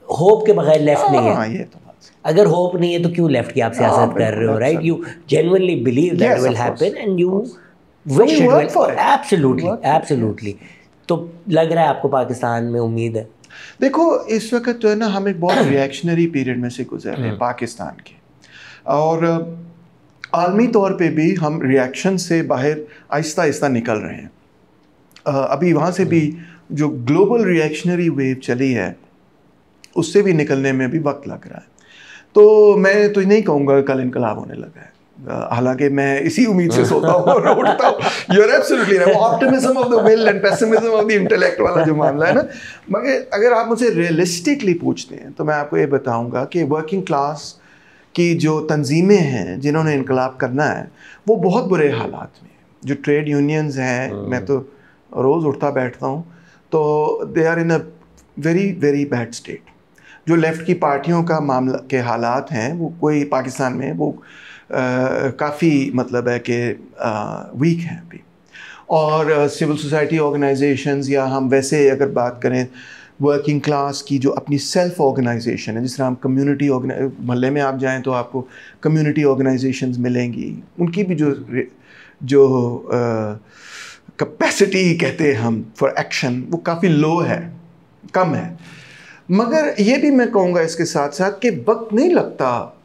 होप के बगैर लेफ्ट नहीं है। ये तो अगर होप नहीं है तो क्यों लेफ्ट की आप सियासत कर रहे हो, right? You genuinely believe that will happen and you wish it will. Absolutely. तो लग रहा है आपको पाकिस्तान में उम्मीद है? देखो इस वक्त जो है ना, हम एक बहुत रिएक्शनरी पीरियड में से गुजर रहे हैं पाकिस्तान के, और आलमी तौर पे भी हम रिएक्शन से बाहर आहिस्ता आहिस्ता निकल रहे हैं। अभी वहाँ से भी जो ग्लोबल रिएक्शनरी वेव चली है उससे भी निकलने में भी वक्त लग रहा है। तो मैं तो नहीं कहूँगा कल इनकलाब होने लगा है, हालांकि मैं इसी उम्मीद से सोता हूँ और उठता हूँ। You are absolutely right, optimism of the will and pessimism of the intellect वाला जो मामला है ना। मगर अगर आप मुझे रियलिस्टिकली पूछते हैं तो मैं आपको ये बताऊँगा कि वर्किंग क्लास की जो तंजीमें हैं जिन्होंने इनकलाब करना है वो बहुत बुरे हालात में, जो ट्रेड यूनियंस हैं, मैं तो रोज़ उठता बैठता हूँ, तो they are in a very very bad state. जो लेफ़्ट की पार्टियों का मामला के हालात हैं वो कोई पाकिस्तान में वो काफ़ी मतलब है कि वीक हैं अभी। और सिविल सोसाइटी ऑर्गेनाइजेशंस, या हम वैसे अगर बात करें वर्किंग क्लास की जो अपनी सेल्फ ऑर्गेनाइजेशन है, जिस तरह हम कम्युनिटी मोहल्ले में आप जाएं तो आपको कम्युनिटी ऑर्गेनाइजेशंस मिलेंगी, उनकी भी जो कैपेसिटी कहते हैं हम फॉर एक्शन वो काफ़ी लो है, कम है। मगर ये भी मैं कहूँगा इसके साथ साथ कि वक्त नहीं लगता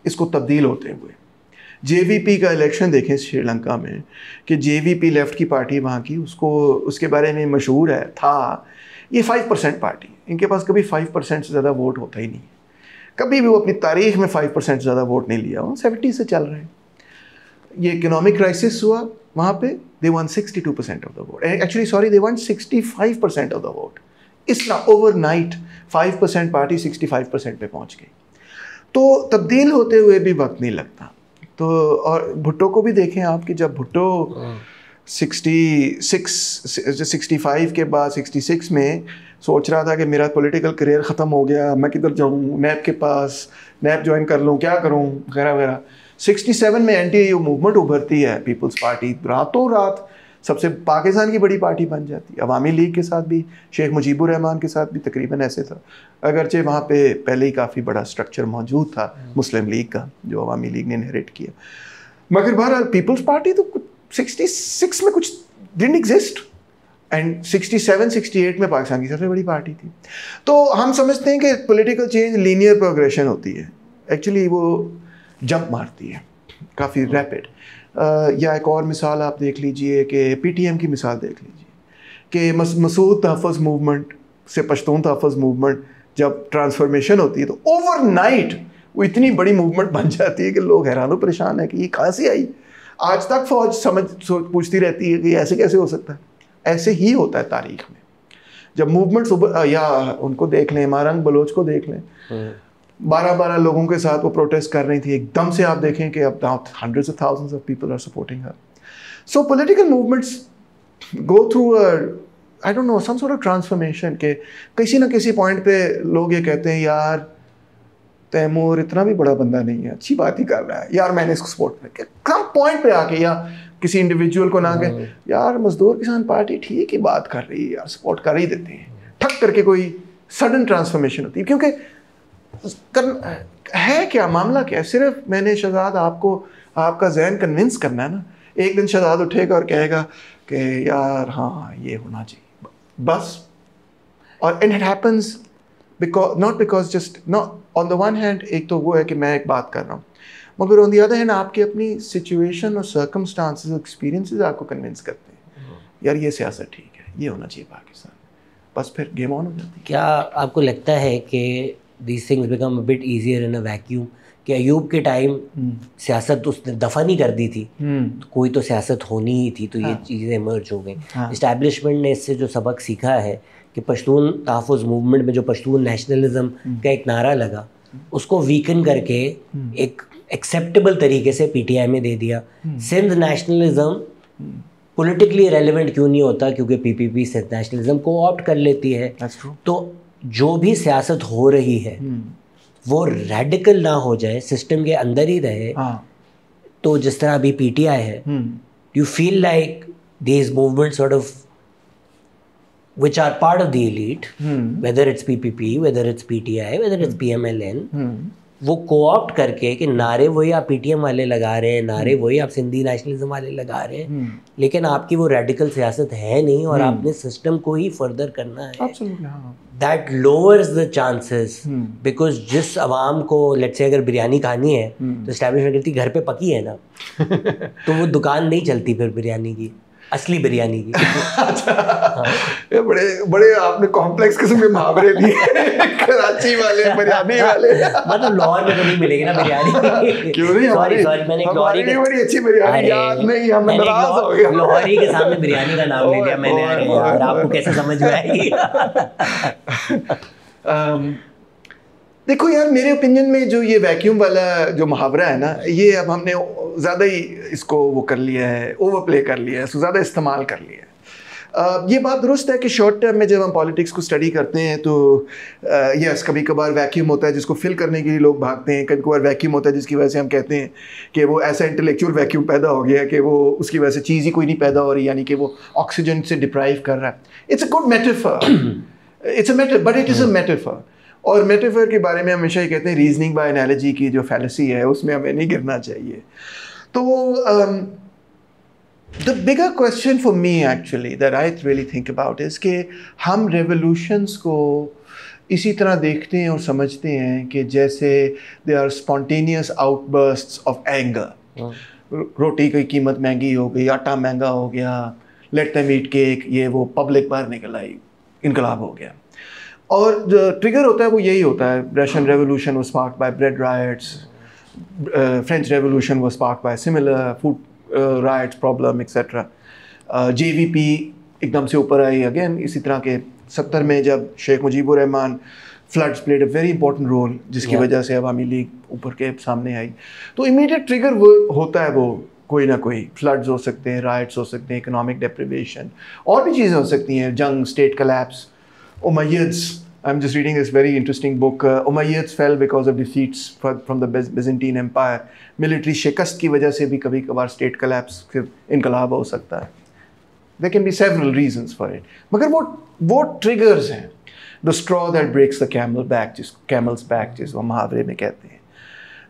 इसको तब्दील होते हुए। जेवीपी का इलेक्शन देखें श्रीलंका में, कि जेवीपी लेफ़्ट की पार्टी वहाँ की, उसके बारे में मशहूर है था, ये 5% पार्टी, इनके पास कभी 5% से ज़्यादा वोट होता ही नहीं है। कभी भी वो अपनी तारीख में 5% से ज़्यादा वोट नहीं लिया, वो 70 से चल रहे हैं। ये इकोनॉमिक क्राइसिस हुआ वहाँ पे, they won 62% of the vote, actually sorry they won 65% of the vote. इस ओवरनाइट 5% पार्टी 65% पे पहुँच गई। तो तब्दील होते हुए भी वक्त नहीं लगता। तो और भुट्टो को भी देखें आप, कि जब भुट्टो 65 के बाद 66 में सोच रहा था कि मेरा पॉलिटिकल करियर ख़त्म हो गया, मैं किधर जाऊँ, नैब के पास नैब ज्वाइन कर लूँ, क्या करूँ वगैरह वगैरह। 67 में एंटी-ईयू मूवमेंट उभरती है, पीपल्स पार्टी रातों रात सबसे पाकिस्तान की बड़ी पार्टी बन जाती है। अवामी लीग के साथ भी, शेख मुजीबुर रहमान के साथ भी तकरीबन ऐसे था, अगरचे वहाँ पे पहले ही काफ़ी बड़ा स्ट्रक्चर मौजूद था मुस्लिम लीग का, जो अवामी लीग ने इनहेरिट किया। मगर बहरहाल पीपल्स पार्टी तो 66 में कुछ डिडंट एग्जिस्ट, एंड 67-68 में पाकिस्तान की सबसे बड़ी पार्टी थी। तो हम समझते हैं कि पॉलिटिकल चेंज लीनियर प्रोग्रेशन होती है, एक्चुअली वो जंप मारती है काफ़ी रैपिड। या एक और मिसाल आप देख लीजिए कि पीटीएम की मिसाल देख लीजिए कि मसूद तहफ़्फ़ुज़ मूवमेंट से पश्तून तहफ़्फ़ुज़ मूवमेंट जब ट्रांसफॉर्मेशन होती है तो ओवरनाइट वो इतनी बड़ी मूवमेंट बन जाती है कि लोग हैरान और परेशान है कि ये कहाँ से आई। आज तक फ़ौज पूछती रहती है कि ऐसे कैसे हो सकता है। ऐसे ही होता है तारीख़ में, जब मूवमेंट्स, या उनको देख लें, मारंग बलोच को देख लें, 12 लोगों के साथ वो प्रोटेस्ट कर रही थी, एकदम से आप देखें कि अब hundreds of thousands of people are supporting her. So political movements go through I don't know, some sort of transformation, के किसी ना किसी पॉइंट पे लोग ये कहते हैं यार तैमूर इतना भी बड़ा बंदा नहीं है, अच्छी बात ही कर रहा है यार, मैंने इसको सपोर्ट किया। कम पॉइंट पे आके, या किसी इंडिविजुअल को ना कहे यार मजदूर किसान पार्टी ठीक ही बात कर रही है यार, सपोर्ट कर ही देते हैं, ठक करके कोई सडन ट्रांसफॉर्मेशन होती है। क्योंकि है क्या मामला, क्या सिर्फ मैंने शहजाद आपको आपका जहन कन्विंस करना है ना। एक दिन शहजाद उठेगा और कहेगा कि यार हाँ ये होना चाहिए, बस और and it happens because not because just not on the one hand, एक तो वो है कि मैं एक बात कर रहा हूँ, मगर ऑन द अदर हैंड आपकी अपनी सिचुएशन और सर्कमस्टांसेस और एक्सपीरियंसेस आपको कन्विंस करते हैं यार ये सियासत ठीक है, ये होना चाहिए पाकिस्तान, बस फिर गेम ऑन हो जाती है। क्या आपको लगता है कि these things become a bit easier in a vacuum, कि अयूब के टाइम सियासत उसने दफ़ा नहीं कर दी थी, तो कोई तो सियासत होनी ही थी, तो ये चीज़ें इमर्ज हो गई। इस्टेब्लिशमेंट ने इससे जो सबक सीखा है कि पश्तून तहफ़्फ़ुज़ मूवमेंट में जो पश्तून नेशनलिज्म का एक नारा लगा, उसको वीकन करके एक एक्सेप्टेबल तरीके से पीटीआई में दे दिया। सिंध नेशनलिज्म पॉलिटिकली रेलेवेंट क्यों नहीं होता, क्योंकि पीपीपी सिंध नेशनलिज्म को ऑप्ट कर लेती है। तो जो भी सियासत हो रही है वो रेडिकल ना हो जाए, सिस्टम के अंदर ही रहे। तो जिस तरह अभी पीटीआई है, you feel like these movement sort of which are part of the elite, whether it's PPP, whether it's PTI, whether it's PMLN, वो co-opt करके कि नारे वही आप PTM वाले लगा रहे हैं, नारे वही आप सिंधी नेशनलिज्म वाले लगा रहे हैं, लेकिन आपकी वो रेडिकल सियासत है नहीं और आपने सिस्टम को ही फर्दर करना है। That lowers the chances, because जिस आवाम को लेट्स से अगर बिरयानी खानी है तो एस्टैब्लिशमेंट कहती घर पे पकी है ना, तो वो दुकान नहीं चलती फिर बिरयानी की, असली बिरयानी की। ये बड़े बड़े आपने कॉम्प्लेक्स किस्म के मुहावरे दिए, कराची वाले, बिरयानी वाले। मतलब लाहौर में तो नहीं मिलेगी ना बिरयानी। क्यों नहीं? सॉरी मैंने लाहौरी की बड़ी अच्छी बिरयानी याद नहीं, हम नाराज हो गए। लाहौरी के सामने बिरयानी का नाम ले लिया मैंने, और आपको कैसे समझ में आएगी? देखो यार, मेरे ओपिनियन में जो ये वैक्यूम वाला जो मुहावरा है ना, ये अब हमने ज़्यादा ही इसको वो कर लिया है, ओवर प्ले कर लिया है, इसको ज़्यादा इस्तेमाल कर लिया है। ये बात दुरुस्त है कि शॉर्ट टर्म में जब हम पॉलिटिक्स को स्टडी करते हैं तो यस, कभी कभार वैक्यूम होता है जिसको फिल करने के लिए लोग भागते हैं, कभी कभार वैक्यूम होता है जिसकी वजह से हम कहते हैं कि वो ऐसा इंटेलेक्चुअल वैक्यूम पैदा हो गया है कि वो उसकी वजह से चीज़ ही कोई नहीं पैदा हो रही, यानी कि वो ऑक्सीजन से डिप्राइव कर रहा है। It's a good metaphor, it's a metaphor, but it is a metaphor. और मेटाफर के बारे में हमेशा ही कहते हैं रीजनिंग बाय एनालॉजी की जो फैलेसी है उसमें हमें नहीं गिरना चाहिए। तो the bigger question for me actually that I really think about is कि हम रेवोल्यूशंस को इसी तरह देखते हैं और समझते हैं कि जैसे they are spontaneous outbursts of anger. रोटी की कीमत महंगी हो गई, आटा महंगा हो गया, लेट देम ईट केक, ये वो पब्लिक बाहर निकल आई, इनकलाब हो गया। और जो ट्रिगर होता है वो यही होता है। Russian revolution was sparked by bread riots, French revolution was sparked by similar food riots problem etcetera. JVP एकदम से ऊपर आई अगेन इसी तरह के 70 में जब Sheikh Mujibur Rahman, floods played a very important role जिसकी वजह से अवामी लीग ऊपर के सामने आई। तो इमीडिएट ट्रिगर वो होता है, वो कोई ना कोई फ्लड्स हो सकते हैं, राइट्स हो सकते हैं, इकोनॉमिक डिप्रिवेशन, और भी चीज़ें हो सकती हैं, जंग, state collapse. Umayyads, I'm just reading this very interesting book. Umayyads fell because of defeats from the Byzantine Empire. Military शिकस्त की वजह से भी कभी कभार स्टेट कोलैप्स, फिर इनकलाब हो सकता है। There can be several reasons for it. मगर वो ट्रिगर्स हैं, the straw that breaks the camel's back जिसको मुहावरे में कहते हैं।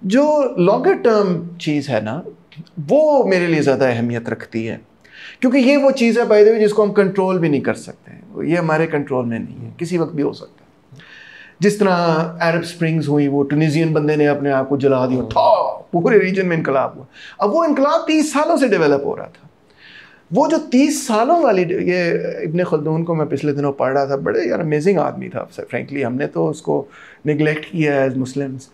जो लॉन्गर टर्म चीज़ है ना, वो मेरे लिए ज़्यादा अहमियत रखती है, क्योंकि ये वो चीज़ है बाय द वे जिसको हम कंट्रोल भी नहीं कर सकते हैं, ये हमारे कंट्रोल में नहीं है, किसी वक्त भी हो सकता है। जिस तरह अरब स्प्रिंग्स हुई, वो ट्यूनीसियन बंदे ने अपने आप को जला दिया था, पूरे रीजन में इनकलाब हुआ। अब वो इनकलाब 30 सालों से डेवलप हो रहा था। वो जो 30 सालों वाली, ये इब्ने खल्दून को मैं पिछले दिनों पढ़ रहा था, बड़े यार अमेजिंग आदमी था फ्रेंकली। हमने तो उसको निगलेक्ट किया एज मुस्लिम्स,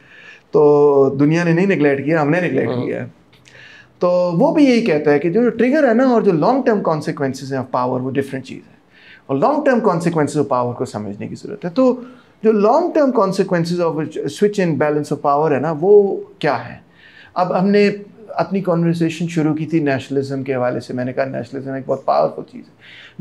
तो दुनिया ने नहीं निगलेक्ट किया, हमने निगलेक्ट किया है। तो वो भी यही कहता है कि जो ट्रिगर है ना और जो लॉन्ग टर्म कॉन्सिक्वेंसेज हैं ऑफ पावर, वो डिफरेंट चीज़ है, और long term consequences of power को समझने की ज़रूरत है। तो जो long term consequences off switch in balance of power है ना, वो क्या है? अब हमने अपनी कॉन्वर्सेशन शुरू की थी नेशनलिज्म के हवाले से। मैंने कहा नेशनलिज्म एक बहुत पावरफुल चीज़ है,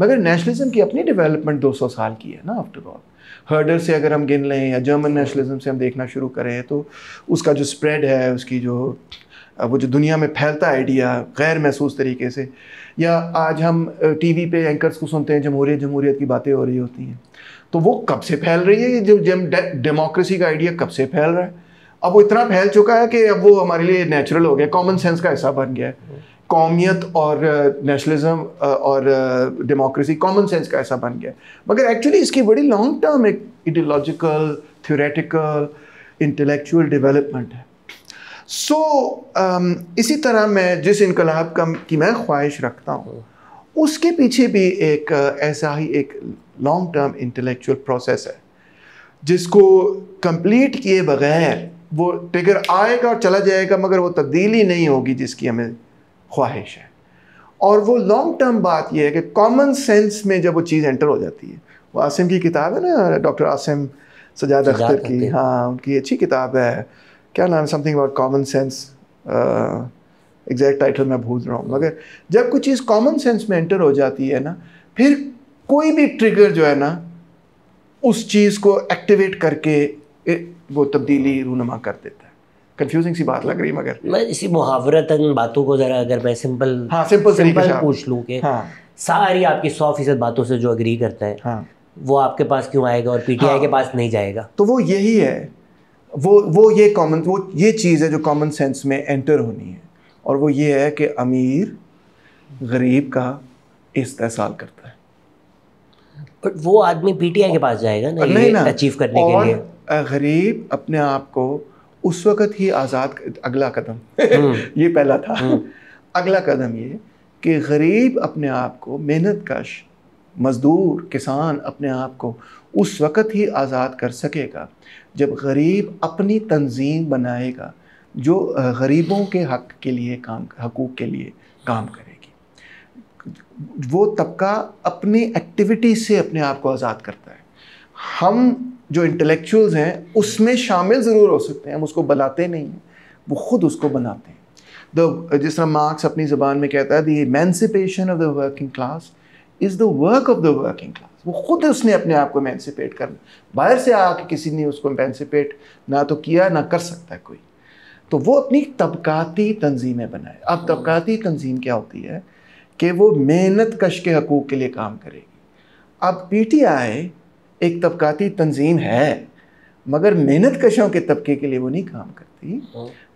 मगर नेशनलिज्म की अपनी डेवलपमेंट 200 साल की है ना। आफ्टर ऑल हर्डर से अगर हम गिन लें या जर्मन नेशनलिज्म से हम देखना शुरू करें, तो उसका जो स्प्रेड है, उसकी जो वो जो दुनिया में फैलता आइडिया गैर महसूस तरीके से, या आज हम टीवी पे एंकर्स को सुनते हैं जमहूरियत की बातें हो रही होती हैं, तो वो कब से फैल रही है? जो डेमोक्रेसी का आइडिया कब से फैल रहा है? अब वो इतना फैल चुका है कि अब वो हमारे लिए नेचुरल हो गया, कॉमन सेंस का हिस्सा बन गया है कौमियत और नेशनलिज्म और डेमोक्रेसी कॉमन सेंस का ऐसा बन गया, मगर एक्चुअली इसकी बड़ी लॉन्ग टर्म एक इडियोलॉजिकल, थ्योरेटिकल, इंटेलेक्चुअल डेवलपमेंट है। इसी तरह मैं जिस इनकलाब की मैं ख्वाहिश रखता हूँ, उसके पीछे भी एक ऐसा ही एक लॉन्ग टर्म इंटेलेक्चुअल प्रोसेस है, जिसको कंप्लीट किए बगैर वो ट्रिगर आएगा और चला जाएगा, मगर वो तब्दीली नहीं होगी जिसकी हमें ख्वाहिश है। और वो लॉन्ग टर्म बात ये है कि कॉमन सेंस में जब वो चीज़ एंटर हो जाती है, वो आसिम की किताब है ना, डॉक्टर आसिम सजाद अख्तर की, हाँ उनकी अच्छी किताब है, क्या नाम, something about common sense, exact title मैं भूल रहा हूँ, मगर जब कोई चीज़ कॉमन सेंस में एंटर हो जाती है ना, फिर कोई भी ट्रिगर जो है ना उस चीज़ को एक्टिवेट करके वो तब्दीली रूनुमा कर देता है। कंफ्यूजिंग सी बात लग रही है, मगर मैं इसी मुहावरतन बातों को ज़रा अगर मैं सिंपल पूछ लूँ कि सारी आपकी 100% बातों से जो एग्री करता है, वो आपके पास क्यों आएगा और पीटीआई के पास नहीं जाएगा? तो वो यही है, वो ये चीज़ है जो कॉमन सेंस में एंटर होनी है, और वो ये है कि अमीर गरीब का इस्तेहसाल करता है। बट वो आदमी पीटीआई के पास जाएगा ना, ये अचीव करने के लिए। गरीब अपने आप को उस वक़्त ही आज़ाद, अगला कदम ये पहला था, अगला कदम ये कि गरीब अपने आप को, मेहनत कश मज़दूर किसान अपने आप को उस वक़्त ही आज़ाद कर सकेगा जब गरीब अपनी तंजीम बनाएगा जो गरीबों के हक़ के लिए हकूक़ के लिए काम करेगी। वो तबका अपनी एक्टिविटी से अपने आप को आज़ाद करता है। हम जो इंटेलेक्चुअल्स हैं उसमें शामिल ज़रूर हो सकते हैं, हम उसको बनाते नहीं हैं, वो ख़ुद उसको बनाते हैं। जिस तरह मार्क्स अपनी ज़बान में कहता है, the emancipation of the working class is the work of the working class. वो ख़ुद उसने अपने आप को एमेंसिपेट करना, बाहर से आके किसी ने उसको एमेंसिपेट ना तो किया ना कर सकता है कोई। तो वो अपनी तबकाती तंजीमें बनाए। अब तबकाती तंजीम क्या होती है कि वो मेहनत कश के हकूक़ के लिए काम करेगी। अब पीटीआई एक तबकाती तंजीम है, मगर मेहनत कशों के तबके के लिए वो नहीं काम करती,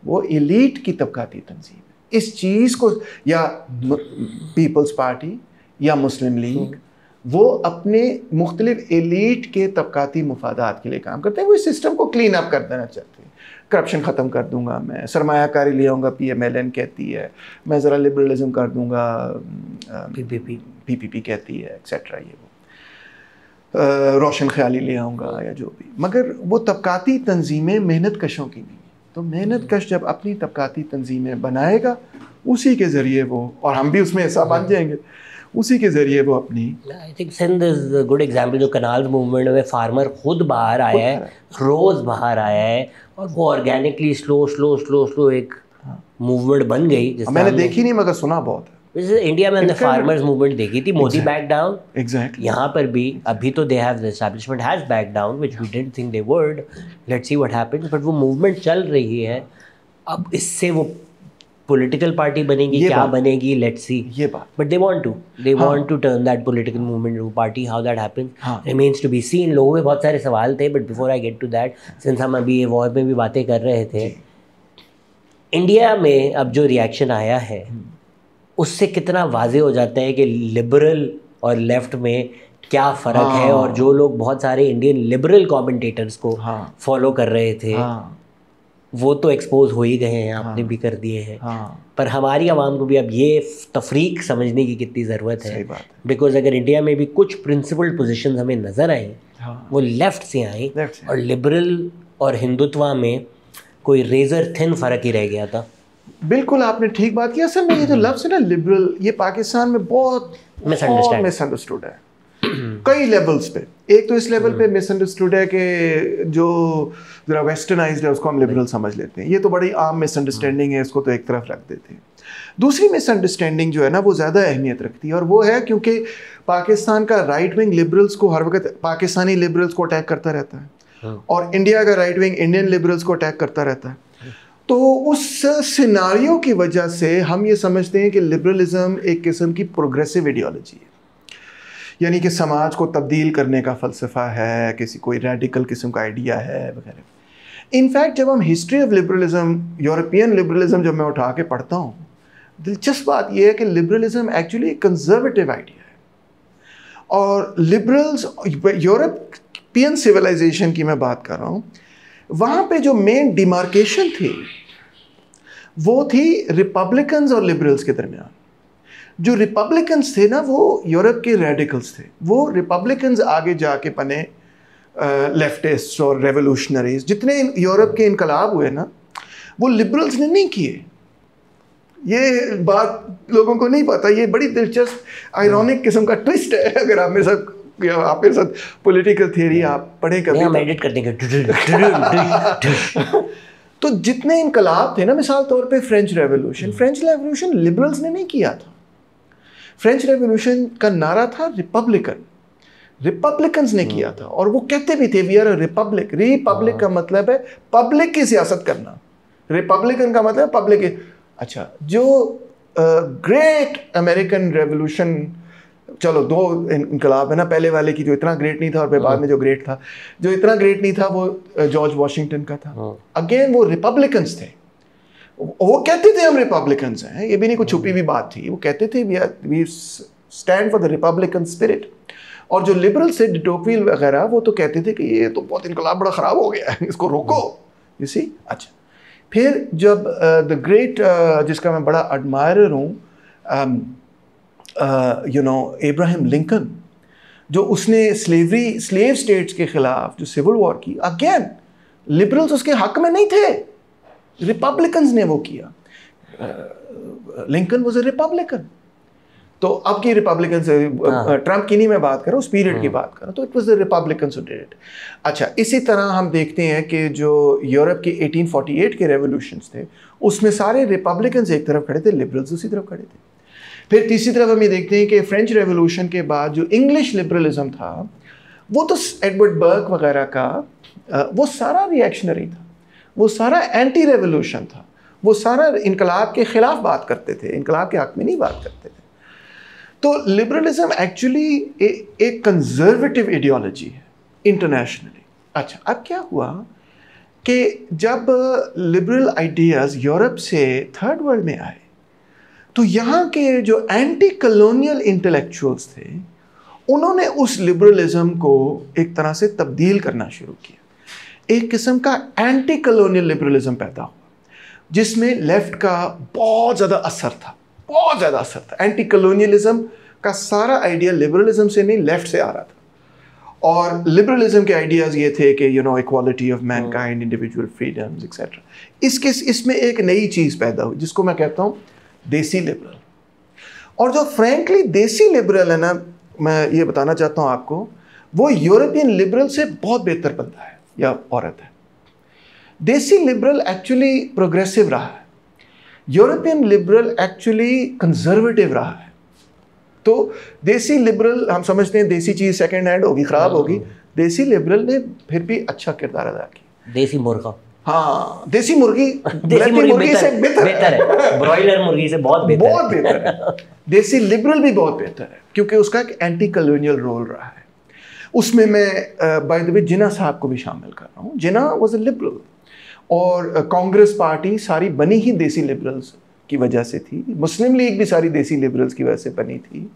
वो एलीट की तबकाती तंजीम है। इस चीज़ को, या पीपल्स पार्टी या मुस्लिम लीग, वो अपने मुख्तलिफ एलीट के तबकाती मुफादात के लिए काम करते हैं। वो इस सिस्टम को क्लीन अप कर देना चाहते हैं। करप्शन ख़त्म कर दूंगा मैं, सरमायाकारी ले आऊँगा, PMLN कहती है, मैं ज़रा लिबरलिज्म कर दूंगा, PPP कहती है, एक्सेट्रा, ये वो रोशन ख्याली ले आऊँगा या जो भी। मगर वो तबकाती तंजीमें मेहनत कशों की नहीं है। तो मेहनत कश जब अपनी तबकाती तंजीमें बनाएगा, उसी के ज़रिए वो, और हम भी उसमें हिस्सा बन जाएंगे, उसी के ज़रिए वो अपनी। I think Sindh is a good example, जो कनाल मूवमेंट में फार्मर खुद बाहर आया है, रोज़ बाहर आया है, और वो ऑर्गेनिकली स्लो एक मूवमेंट बन गई। मैंने देखी नहीं मगर सुना बहुत है। इंडिया में हमने फार्मर्स मूवमेंट देखी थी, मोदी बैक डाउन, एग्जैक्टली। यहाँ पर भी अभी तो they have the establishment has back down, which we didn't think they would, let's see what happens, but वो मूवमेंट चल रही है। अब इससे वो पॉलिटिकल पार्टी बनेगी, क्या बनेगी, लेट्स सी, ये बात। But they want to turn that political movement to party. How that happens remains to be seen. लोगों के बहुत सारे सवाल थे, but before I get to that, since हम अभी ये वॉर में भी बातें कर रहे थे, इंडिया में अब जो रिएक्शन आया है उससे कितना वाजे हो जाता है कि लिबरल और लेफ्ट में क्या फ़र्क है। और जो लोग बहुत सारे इंडियन लिबरल कमेंटेटर्स को फॉलो कर रहे थे, वो तो एक्सपोज हो ही गए हैं, आपने भी कर दिए हैं। पर हमारी आवाम को भी अब ये तफरीक समझने की कितनी ज़रूरत है। बिकॉज अगर इंडिया में भी कुछ प्रिंसिपल्ड पोजीशंस हमें नज़र आए, वो लेफ़्ट से आए, और लिबरल और हिंदुत्व में कोई रेजर थिन फ़र्क ही रह गया था। बिल्कुल आपने ठीक बात की। असल में ये जो लफ्ज़ है ना लिबरल, ये पाकिस्तान में बहुत मिसअंडरस्टूड है कई लेवल्स पे। एक तो इस लेवल पे मिसअंडरस्टूड है कि जो ज़रा वेस्टर्नाइज्ड है उसको हम लिबरल समझ लेते हैं। ये तो बड़ी आम मिसअंडरस्टैंडिंग है, इसको तो एक तरफ रख देते हैं। दूसरी मिसअंडरस्टैंडिंग जो है ना वो ज़्यादा अहमियत रखती है, और वो है क्योंकि पाकिस्तान का राइट विंग लिबरल्स को हर वक्त पाकिस्तानी लिबरल्स को अटैक करता रहता है, और इंडिया का राइट विंग इंडियन लिबरल्स को अटैक करता रहता है। तो उस सिनारियो की वजह से हम ये समझते हैं कि लिबरलिज्म एक किस्म की प्रोग्रेसिव आइडियोलॉजी है, यानी कि समाज को तब्दील करने का फ़लसफ़ा है, किसी कोई रेडिकल किस्म का आइडिया है वगैरह। इनफैक्ट जब हम history of liberalism, European liberalism जब मैं उठा के पढ़ता हूँ, दिलचस्प बात यह है कि लिबरलिज्म एक्चुअली एक कंजर्वेटिव आइडिया है, और लिबरल्स, यूरोपियन सिविलाइजेशन की मैं बात कर रहा हूँ, वहाँ पे जो मेन डिमार्केशन थी वो थी रिपब्लिकन्स और लिबरल्स के दरमियान। जो रिपब्लिकन्स थे ना वो यूरोप के रेडिकल्स थे, वो रिपब्लिकन्स आगे जाके बने लेफ्टिस्ट और रेवोल्यूशनरीज। जितने यूरोप के इनकलाब हुए ना वो लिबरल्स ने नहीं किए। ये बात लोगों को नहीं पता, ये बड़ी दिलचस्प आयरॉनिक किस्म का ट्विस्ट है। अगर आप मेरे साथ पॉलिटिकल थियरी आप पढ़ें कभी, हम एडिट कर देंगे। तो जितने इनकलाब थे ना, मिसाल तौर पे फ्रेंच रेवोल्यूशन लिबरल्स ने नहीं किया था। फ्रेंच रेवोल्यूशन का नारा था रिपब्लिकन्स ने किया था, और वो कहते भी थे we are a republic. Republic का मतलब है पब्लिक की सियासत करना, रिपब्लिकन का मतलब पब्लिक। अच्छा, जो ग्रेट अमेरिकन रेवोल्यूशन, चलो दो इनकलाब है ना, पहले वाले की जो इतना ग्रेट नहीं था और फिर बाद में जो ग्रेट था, जो इतना ग्रेट नहीं था वो जॉर्ज वॉशिंगटन का था। अगेन वो रिपब्लिकन्स थे, वो कहते थे हम रिपब्लिकन्स हैं, ये भी नहीं कुछ छुपी हुई बात थी। वो कहते थे we stand for the republican spirit. और जो लिबरल्स थे, de Tocqueville वगैरह, वो तो कहते थे कि ये तो बहुत इनकलाब बड़ा ख़राब हो गया है, इसको रोको, यू सी। अच्छा, फिर जब द ग्रेट, जिसका मैं बड़ा एडमायरर हूँ, यू नो, अब्राहम लिंकन, जो उसने स्लेव स्टेट्स के खिलाफ जो सिविल वॉर की, अगेन लिबरल्स उसके हक में नहीं थे, रिपब्लिकन्स ने वो किया। Lincoln was a Republican. तो अब की रिपब्लिकन से ट्रम्प की नहीं मैं बात कर रहा हूँ, उस पीरियड की बात कर रहा हूँ, तो it was the Republicans who did it. अच्छा, इसी तरह हम देखते हैं कि जो यूरोप के 1848 के रेवोल्यूशंस थे उसमें सारे रिपब्लिकन्स एक तरफ खड़े थे, लिबरल्स दूसरी तरफ खड़े थे। फिर तीसरी तरफ हम ये देखते हैं कि फ्रेंच रेवोल्यूशन के बाद जो इंग्लिश लिबरलिज्म था वो तो एडवर्ड बर्क वगैरह का, वो सारा रिएक्शनरी था, वो सारा एंटी रेवोल्यूशन था, वो सारा इनकलाब के खिलाफ बात करते थे, इनकलाब के हक में नहीं बात करते थे। तो लिबरलिज्म एक्चुअली एक कंजर्वेटिव आइडियोलॉजी है इंटरनेशनली। अच्छा, अब क्या हुआ कि जब लिबरल आइडियाज़ यूरोप से थर्ड वर्ल्ड में आए तो यहाँ के जो एंटी कॉलोनियल इंटेलेक्चुअल्स थे उन्होंने उस लिबरलिज्म को एक तरह से तब्दील करना शुरू किया। एक किस्म का एंटी कॉलोनियल लिबरलिज्म पैदा हुआ जिसमें लेफ्ट का बहुत ज़्यादा असर था, बहुत ज़्यादा असर था। एंटी कॉलोनियलिज्म का सारा आइडिया लिबरलिज्म से नहीं, लेफ्ट से आ रहा था। और लिबरलिज्म के आइडियाज़ ये थे कि you know equality of Mankind, individual freedoms etcetera. इसमें एक नई चीज़ पैदा हुई जिसको मैं कहता हूँ देसी लिबरल। और जो फ्रैंकली देसी लिबरल है ना, मैं ये बताना चाहता हूँ आपको, वो यूरोपियन लिबरल से बहुत बेहतर बंदा है या औरत है। देसी लिबरल एक्चुअली प्रोग्रेसिव रहा है, यूरोपियन लिबरल एक्चुअली कंजर्वेटिव रहा है। तो देसी लिबरल, हम समझते हैं देसी चीज़ सेकंड हैंड होगी, ख़राब होगी, देसी लिबरल ने फिर भी अच्छा किरदार अदा किया। देसी मुर्गा, हाँ, देसी मुर्गी मुर्गी से बेहतर है, ब्रॉयलर मुर्गी से बहुत बेहतर है। देसी लिबरल भी बहुत बेहतर है क्योंकि उसका एक एंटी कॉलोनियल रोल रहा है। उसमें मैं बाय द वे जिन्ना साहब को भी शामिल कर रहा हूँ। जिन्ना वाज अ लिबरल, और कांग्रेस पार्टी सारी बनी ही देसी लिबरल्स की वजह से थी। मुस्लिम लीग भी सारी देसी लिबरल्स की वजह से बनी थी,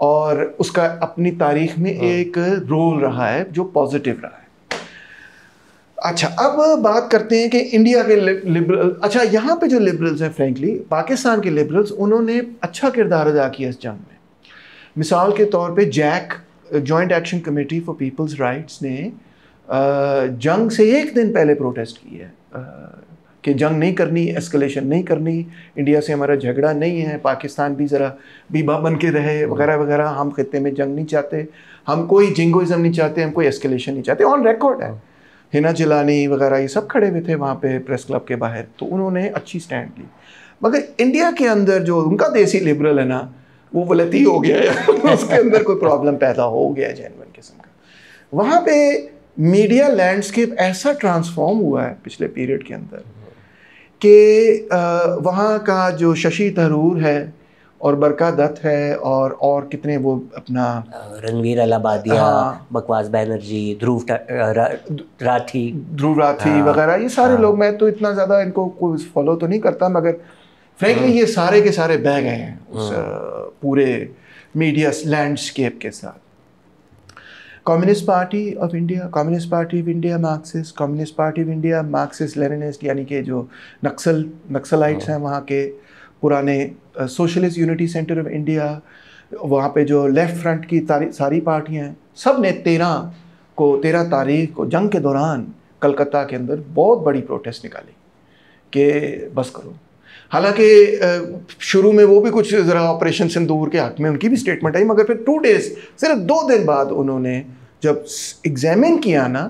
और उसका अपनी तारीख में एक रोल रहा है जो पॉजिटिव रहा है। अच्छा, अब बात करते हैं कि इंडिया के लिबरल। अच्छा, यहाँ पे जो लिबरल्स हैं, फ्रैंकली पाकिस्तान के लिबरल्स, उन्होंने अच्छा किरदार अदा किया इस जंग में। मिसाल के तौर पे JAC, joint action committee for people's rights ने जंग से एक दिन पहले प्रोटेस्ट की है कि जंग नहीं करनी, एस्केलेशन नहीं करनी, इंडिया से हमारा झगड़ा नहीं है, पाकिस्तान भी ज़रा बीबा बन के रहे वगैरह वगैरह, हम खित्ते में जंग नहीं चाहते, हम कोई जिंगोइज़म नहीं चाहते, हम कोई एस्केलेशन नहीं चाहते। ऑन रिकॉर्ड है, हिना जिलानी वगैरह ये सब खड़े हुए थे वहाँ पे प्रेस क्लब के बाहर, तो उन्होंने अच्छी स्टैंड ली। मगर इंडिया के अंदर जो उनका देसी लिबरल है ना, वो वलती हो गया है उसके अंदर कोई प्रॉब्लम पैदा हो गया है जेन्युइन किस्म का। वहाँ पे मीडिया लैंडस्केप ऐसा ट्रांसफॉर्म हुआ है पिछले पीरियड के अंदर कि वहाँ का जो शशि थरूर है और बरका दत्त है और कितने वो अपना रणवीर अलाहाबादिया, हाँ, बकवास बैनर्जी, ध्रुव राठी वगैरह, ये सारे लोग, मैं तो इतना ज़्यादा इनको कोई फॉलो तो नहीं करता, मगर फ्रैंकली ये सारे के सारे बह गए हैं उस पूरे मीडिया लैंडस्केप के साथ। Communist party of India Marxist, communist party of India Marxist Leninist, यानी कि जो नक्सलाइट्स हैं वहाँ के, पुराने socialist unity centre of India, वहाँ पे जो लेफ़्ट फ्रंट की सारी पार्टियाँ हैं, सब ने 13 तारीख को जंग के दौरान कलकत्ता के अंदर बहुत बड़ी प्रोटेस्ट निकाली कि बस करो। हालांकि शुरू में वो भी कुछ ज़रा ऑपरेशन सिंदूर के हक में उनकी भी स्टेटमेंट आई, मगर फिर 2 डेज़, सिर्फ 2 दिन बाद उन्होंने जब एग्जामिन किया ना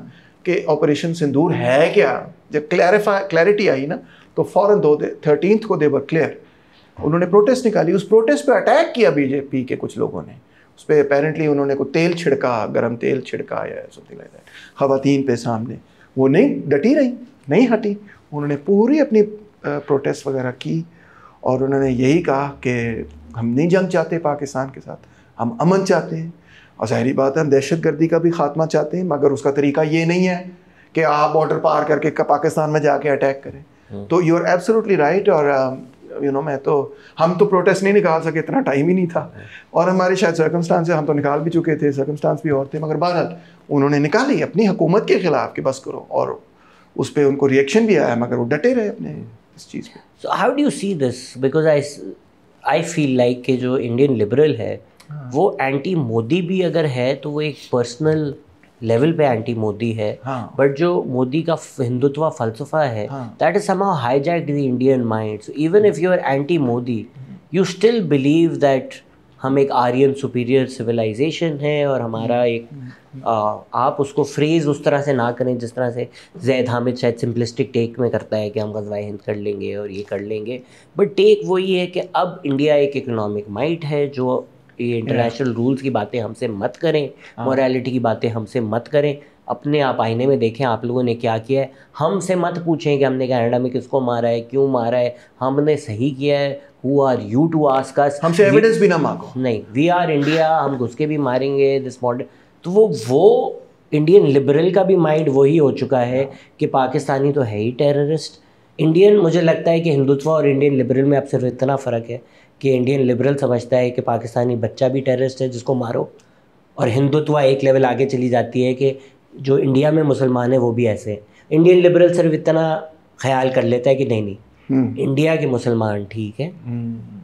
कि ऑपरेशन सिंदूर है क्या, जब क्लैरिटी आई ना, तो फ़ौरन 13th को दे वर क्लियर। उन्होंने प्रोटेस्ट निकाली, उस प्रोटेस्ट पे अटैक किया बीजेपी के कुछ लोगों ने, उस पर अपेरेंटली उन्होंने कोई तेल छिड़का, गर्म तेल छिड़का या समथिंग लाइक दैट ख़वातीन पे सामने। वो नहीं डटी रही, नहीं हटी, उन्होंने पूरी अपनी प्रोटेस्ट वगैरह की और उन्होंने यही कहा कि हम नहीं जंग चाहते पाकिस्तान के साथ, हम अमन चाहते हैं, और ज़ाहिरी बात है हम दहशतगर्दी का भी ख़ात्मा चाहते हैं, मगर उसका तरीका ये नहीं है कि आप बॉर्डर पार करके पाकिस्तान में जाके अटैक करें। तो यू आर एब्सोल्युटली राइट। और हम तो प्रोटेस्ट नहीं निकाल सके, इतना टाइम ही नहीं था, और हमारे शायद सर्कमस्टांस हम तो निकाल भी चुके थे, सर्कमस्टांस भी और थे, मगर बहरहाल उन्होंने निकाली अपनी हुकूमत के ख़िलाफ़ कि बस करो, और उस पर उनको रिएक्शन भी आया, मगर वो डटे रहे अपने इस चीज़ पे। So how do you see this? Because I feel like कि जो इंडियन लिबरल है वो एंटी मोदी भी अगर है तो वो एक पर्सनल लेवल पे एंटी मोदी है, बट जो मोदी का हिंदुत्व फलसफा है that is somehow hijacked the Indian mind. So even if you are anti Modi you still believe that हम एक आर्यन सुपीरियर सिविलाइजेशन है, और हमारा एक आप उसको फ्रेज उस तरह से ना करें जिस तरह से जैद हामिद शायद सिंपलिस्टिक टेक में करता है कि हम गज़वाए हिंद कर लेंगे और ये कर लेंगे, बट टेक वही है कि अब इंडिया एक इकोनॉमिक माइट है, जो ये इंटरनेशनल रूल्स की बातें हमसे मत करें, मोरालिटी की बातें हमसे मत करें, अपने आप आईने में देखें आप लोगों ने क्या किया है, हमसे मत पूछें कि हमने कनाडा में किसको मारा है, क्यों मारा है, हमने सही किया है, who are you to ask us, हमसे एविडेंस भी ना मांगो, नहीं, वी आर इंडिया, हम घुस के भी मारेंगे दिस मॉडल। तो वो इंडियन लिबरल का भी माइंड वही हो चुका है कि पाकिस्तानी तो है ही टेररिस्ट। इंडियन, मुझे लगता है कि हिंदुत्व और इंडियन लिबरल में अब सिर्फ इतना फ़र्क है कि इंडियन लिबरल समझता है कि पाकिस्तानी बच्चा भी टेररिस्ट है जिसको मारो, और हिंदुत्व एक लेवल आगे चली जाती है कि जो इंडिया में मुसलमान है वो भी ऐसे हैं। इंडियन लिबरल सिर्फ इतना ख्याल कर लेता है कि नहीं इंडिया के मुसलमान ठीक है,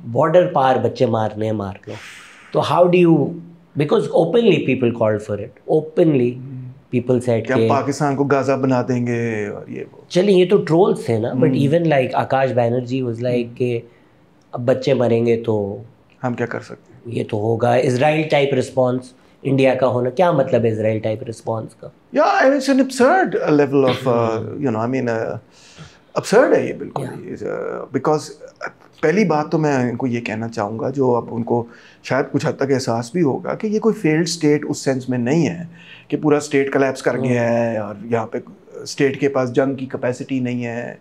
बॉर्डर पार बच्चे मारने हैं मार लो। तो how do you, because openly people called for it, openly people said कि पाकिस्तान को गाजा बना देंगे और ये वो। चलिए ये तो ट्रोल्स थे ना, but even like Akash Banerjee was like कि अब बच्चे मरेंगे तो हम क्या कर सकते हैं, ये तो होगा। इजराइल टाइप रिस्पॉन्स इंडिया का होना, क्या मतलब है इजराइल टाइप रिस्पॉन्स का? या it's an absurd level of I mean absurd है ये बिल्कुल, बिकॉज पहली बात तो मैं इनको ये कहना चाहूँगा, जो अब उनको शायद कुछ हद तक एहसास भी होगा कि ये कोई फेल्ड स्टेट उस सेंस में नहीं है कि पूरा स्टेट कलेप्स कर गया है और यहाँ पे स्टेट के पास जंग की कैपेसिटी नहीं है।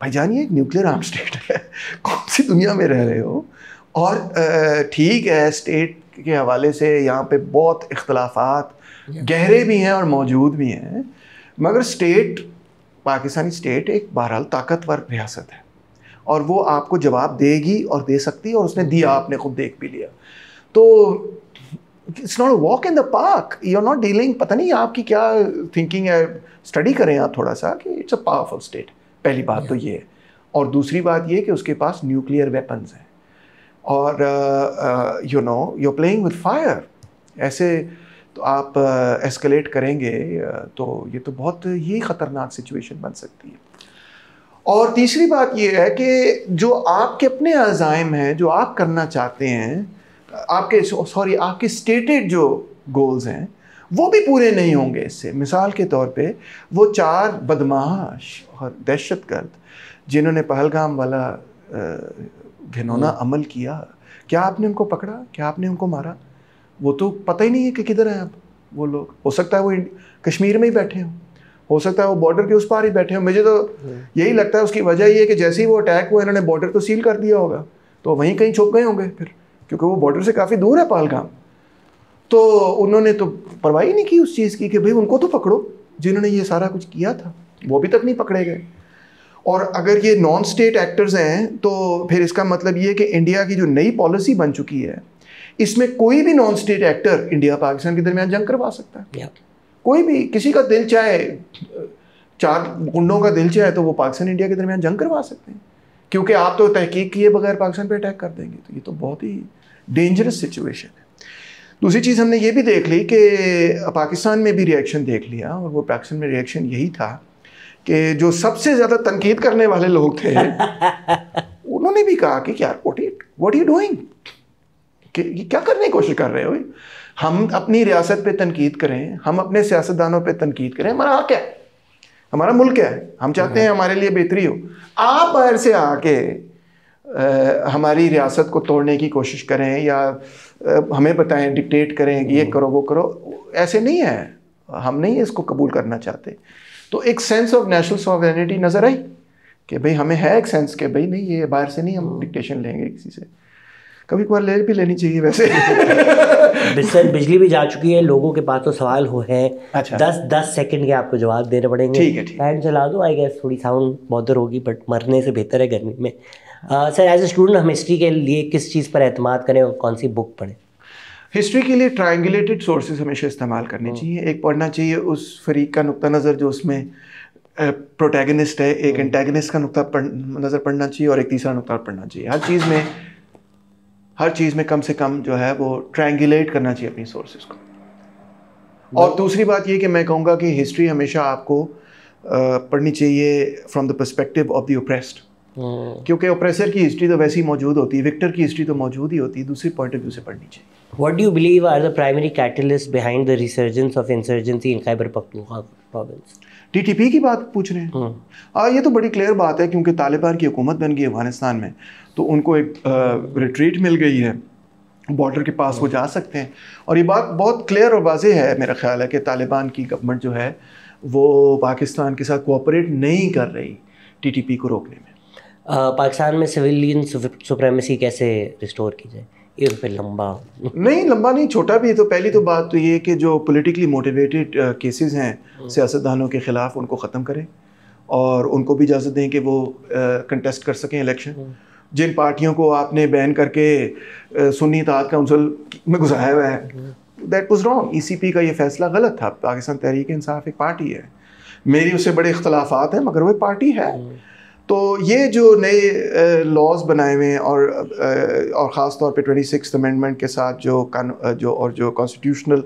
भाईजान ये एक न्यूक्लियर आर्म स्टेट है, कौन सी दुनिया में रह रहे हो। और ठीक है स्टेट के हवाले से यहाँ पे बहुत इख्तलाफात गहरे भी हैं और मौजूद भी हैं, मगर स्टेट, पाकिस्तानी स्टेट एक बहरहाल ताकतवर रियासत है और वो आपको जवाब देगी और दे सकती है, और उसने दिया, आपने खुद देख भी लिया। तो it's not a walk in the park, you are not dealing, पता नहीं आपकी क्या थिंकिंग है, स्टडी करें आप थोड़ा सा कि इट्स अ पावरफुल स्टेट। पहली बात तो ये है, और दूसरी बात ये कि उसके पास न्यूक्लियर वेपन्स हैं और you know you are playing with fire. ऐसे तो आप एस्केलेट करेंगे तो ये तो बहुत ही ख़तरनाक सिचुएशन बन सकती है। और तीसरी बात ये है कि जो आपके अपने अज़ाइम हैं, जो आप करना चाहते हैं, आपके स्टेटेड जो गोल्स हैं वो भी पूरे नहीं होंगे इससे। मिसाल के तौर पे वो 4 बदमाश और दहशतगर्द जिन्होंने पहलगाम वाला घिनौना अमल किया, क्या आपने उनको पकड़ा, क्या आपने उनको मारा? वो तो पता ही नहीं है कि किधर हैं अब वो लोग। हो सकता है वो कश्मीर में ही बैठे हों, हो सकता है वो बॉर्डर के उस पार ही बैठे हों। मुझे तो यही लगता है उसकी वजह ये है कि जैसे ही वो अटैक हुआ इन्होंने बॉर्डर तो सील कर दिया होगा, तो वहीं कहीं छुप गए होंगे फिर, क्योंकि वो बॉर्डर से काफ़ी दूर है पहलगाम। तो उन्होंने तो परवाह ही नहीं की उस चीज़ की कि भाई उनको तो पकड़ो, जिन्होंने ये सारा कुछ किया था वो अभी तक नहीं पकड़े गए। और अगर ये नॉन स्टेट एक्टर्स हैं तो फिर इसका मतलब ये है कि इंडिया की जो नई पॉलिसी बन चुकी है इसमें कोई भी non state actor India Pakistan के दरमियान जंग करवा सकता है। कोई भी, किसी का दिल चाहे, 4 गुंडों का दिल चाहे तो वो पाकिस्तान इंडिया के दरमियान जंग करवा सकते हैं, क्योंकि आप तो तहकीक किए बगैर पाकिस्तान पे अटैक कर देंगे। तो ये तो बहुत ही डेंजरस सिचुएशन है। दूसरी चीज़ हमने ये भी देख ली कि पाकिस्तान में भी रिएक्शन देख लिया, और वो पाकिस्तान में रिएक्शन यही था कि जो सबसे ज़्यादा तनकीद करने वाले लोग थे उन्होंने भी कहा कि यार व्हाट यू डूइंग, कि ये क्या करने की कोशिश कर रहे हो। हम अपनी रियासत पे तनकीद करें, हम अपने सियासतदानों पे तनकीद करें, हमारा हक है, हमारा मुल्क है, हम चाहते हैं हमारे लिए बेहतरी हो। आप बाहर से आके हमारी रियासत को तोड़ने की कोशिश करें या हमें बताएं, डिक्टेट करें कि ये करो वो करो, ऐसे नहीं है, हम नहीं इसको कबूल करना चाहते। तो एक सेंस ऑफ नेशनल सॉवरेनिटी नज़र आई कि भाई हमें है एक सेंस कि भाई नहीं, ये बाहर से नहीं हम डिक्टेशन लेंगे किसी से। कभी कभार ले भी लेनी चाहिए वैसे। बिजली भी जा चुकी है, लोगों के पास तो सवाल हो है। अच्छा। 10 सेकंड के आपको जवाब देने पड़ेंगे। ठीक है, फैन चला दो, आई गेस थोड़ी साउंड बॉदर होगी, बट मरने से बेहतर है गर्मी में। सर, एज ए स्टूडेंट हम हिस्ट्री के लिए किस चीज़ पर एतमाद करें और कौन सी बुक पढ़ें? हिस्ट्री के लिए ट्रायंगुलेटेड सोर्सेज हमेशा इस्तेमाल करने चाहिए। एक पढ़ना चाहिए उस फरीक का नुक्ता नज़र जो उसमें प्रोटैगनिस्ट है, एक एंटैगनिस्ट का नुक्ता नज़र पढ़ना चाहिए, और एक तीसरा नुक्ता पढ़ना चाहिए। हर चीज़ में कम से कम जो है वो ट्रायंगुलेट करना चाहिए अपनी सोर्सेज को। और दूसरी बात ये कि मैं कहूँगा कि हिस्ट्री हमेशा आपको पढ़नी चाहिए from the perspective of the oppressed, क्योंकि ओप्रेसर की हिस्ट्री तो वैसे ही मौजूद होती है, विक्टर की हिस्ट्री तो मौजूद ही होती है, दूसरी पॉइंट ऑफ व्यू से पढ़नी चाहिए। What do you believe are the primary catalysts behind the resurgence of insurgency in Khyber Pakhtunkhwa province? TTP की बात पूछ रहे हैं? ये तो बड़ी क्लियर बात है, क्योंकि तालिबान की हुकूमत बन गई अफगानिस्तान में, तो उनको एक रिट्रीट मिल गई है, बॉर्डर के पास वो जा सकते हैं। और ये बात बहुत क्लियर और वाज़ेह है मेरा ख्याल है कि तालिबान की गवर्नमेंट जो है वो पाकिस्तान के साथ कोऑपरेट नहीं कर रही TTP को रोकने में। पाकिस्तान में सिविलियन सुप्रेमेसी कैसे रिस्टोर की जाए? ये तो फिर लंबा नहीं, छोटा भी है। तो पहली तो बात तो ये कि जो पॉलिटिकली मोटिवेटेड केसेस हैं सियासतदानों के ख़िलाफ़, उनको ख़त्म करें और उनको भी इजाज़त दें कि वो कंटेस्ट कर सकें इलेक्शन। जिन पार्टियों को आपने बैन करके सुन्नी इत्तेहाद काउंसिल में घुसाया हुआ है, दैट वाज रॉन्ग। ECP का ये फैसला गलत था। पाकिस्तान तहरीक इंसाफ एक पार्टी है, मेरी उससे बड़े इख्तलाफात हैं, मगर वो एक पार्टी है। तो ये जो नए लॉज बनाए हुए हैं और ख़ास तौर पे 26th अमेंडमेंट के साथ जो कॉन्स्टिट्यूशनल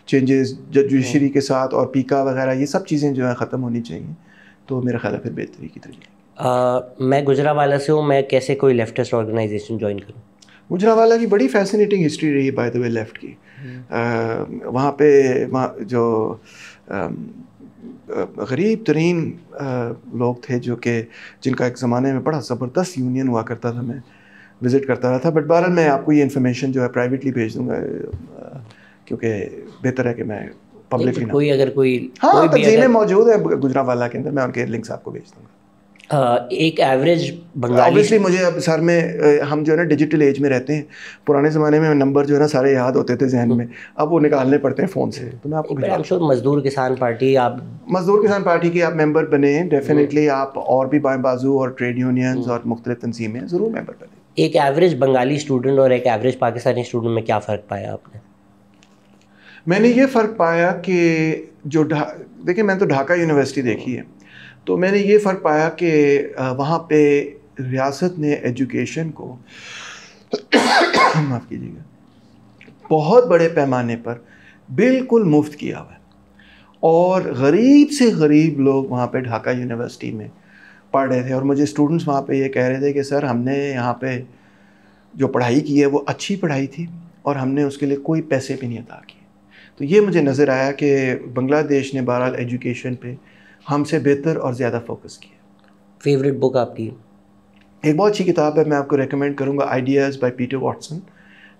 चेंजेस जुडिशरी के साथ और पीका वगैरह, ये सब चीज़ें जो है ख़त्म होनी चाहिए। तो मेरा ख्याल है फिर बेहतरी की तरफ। मैं गुजरावाला से हूँ, मैं कैसे कोई लेफ्टिस्ट ऑर्गेनाइजेशन ज्वाइन करूँ? गुजरावाला की बड़ी फैसिनेटिंग हिस्ट्री रही है बाय द वे लेफ़्ट की। वहाँ जो गरीब तरीन लोग थे जिनका एक ज़माने में बड़ा ज़बरदस्त यूनियन हुआ करता था, मैं विज़िट करता रहा था। बट बहरहाल मैं आपको ये इन्फॉर्मेशन जो है प्राइवेटली भेज दूँगा, क्योंकि बेहतर है कि मैं पब्लिकली कोई तंजीमें मौजूद है गुजरावाला के अंदर, मैं उनके लिंक्स आपको भेज दूँगा। एक एवरेज बंगाली, ऑब्वियसली मुझे अब सर में हम जो है ना डिजिटल एज में रहते हैं। पुराने ज़माने में नंबर जो है ना सारे याद होते थे जहन में, अब वो निकालने पड़ते हैं फ़ोन से। तो मैं आपको मजदूर किसान पार्टी की आप मेंबर बने, डेफिनेटली आप और भी बाएं बाजू और ट्रेड यूनियंस और मुख्तलिफ तंजीमें ज़रूर मेंबर बने। एक एवरेज बंगाली स्टूडेंट और एक एवरेज पाकिस्तानी स्टूडेंट में क्या फ़र्क पाया आपने? मैंने ये फ़र्क पाया कि देखिए, मैंने तो ढाका यूनिवर्सिटी देखी है, तो मैंने ये फ़र्क पाया कि वहाँ पे रियासत ने एजुकेशन को माफ़ कीजिएगा, बहुत बड़े पैमाने पर बिल्कुल मुफ्त किया हुआ है। और गरीब से गरीब लोग वहाँ पे ढाका यूनिवर्सिटी में पढ़ रहे थे, और मुझे स्टूडेंट्स वहाँ पे ये कह रहे थे कि सर, हमने यहाँ पे जो पढ़ाई की है वो अच्छी पढ़ाई थी और हमने उसके लिए कोई पैसे भी नहीं अदा किए। तो ये मुझे नज़र आया कि बांग्लादेश ने बहरहाल एजुकेशन पे हमसे बेहतर और ज़्यादा फोकस किया। फेवरेट बुक आपकी? एक बहुत अच्छी किताब है, मैं आपको रेकमेंड करूँगा, आइडियाज़ बाय पीटर वाटसन।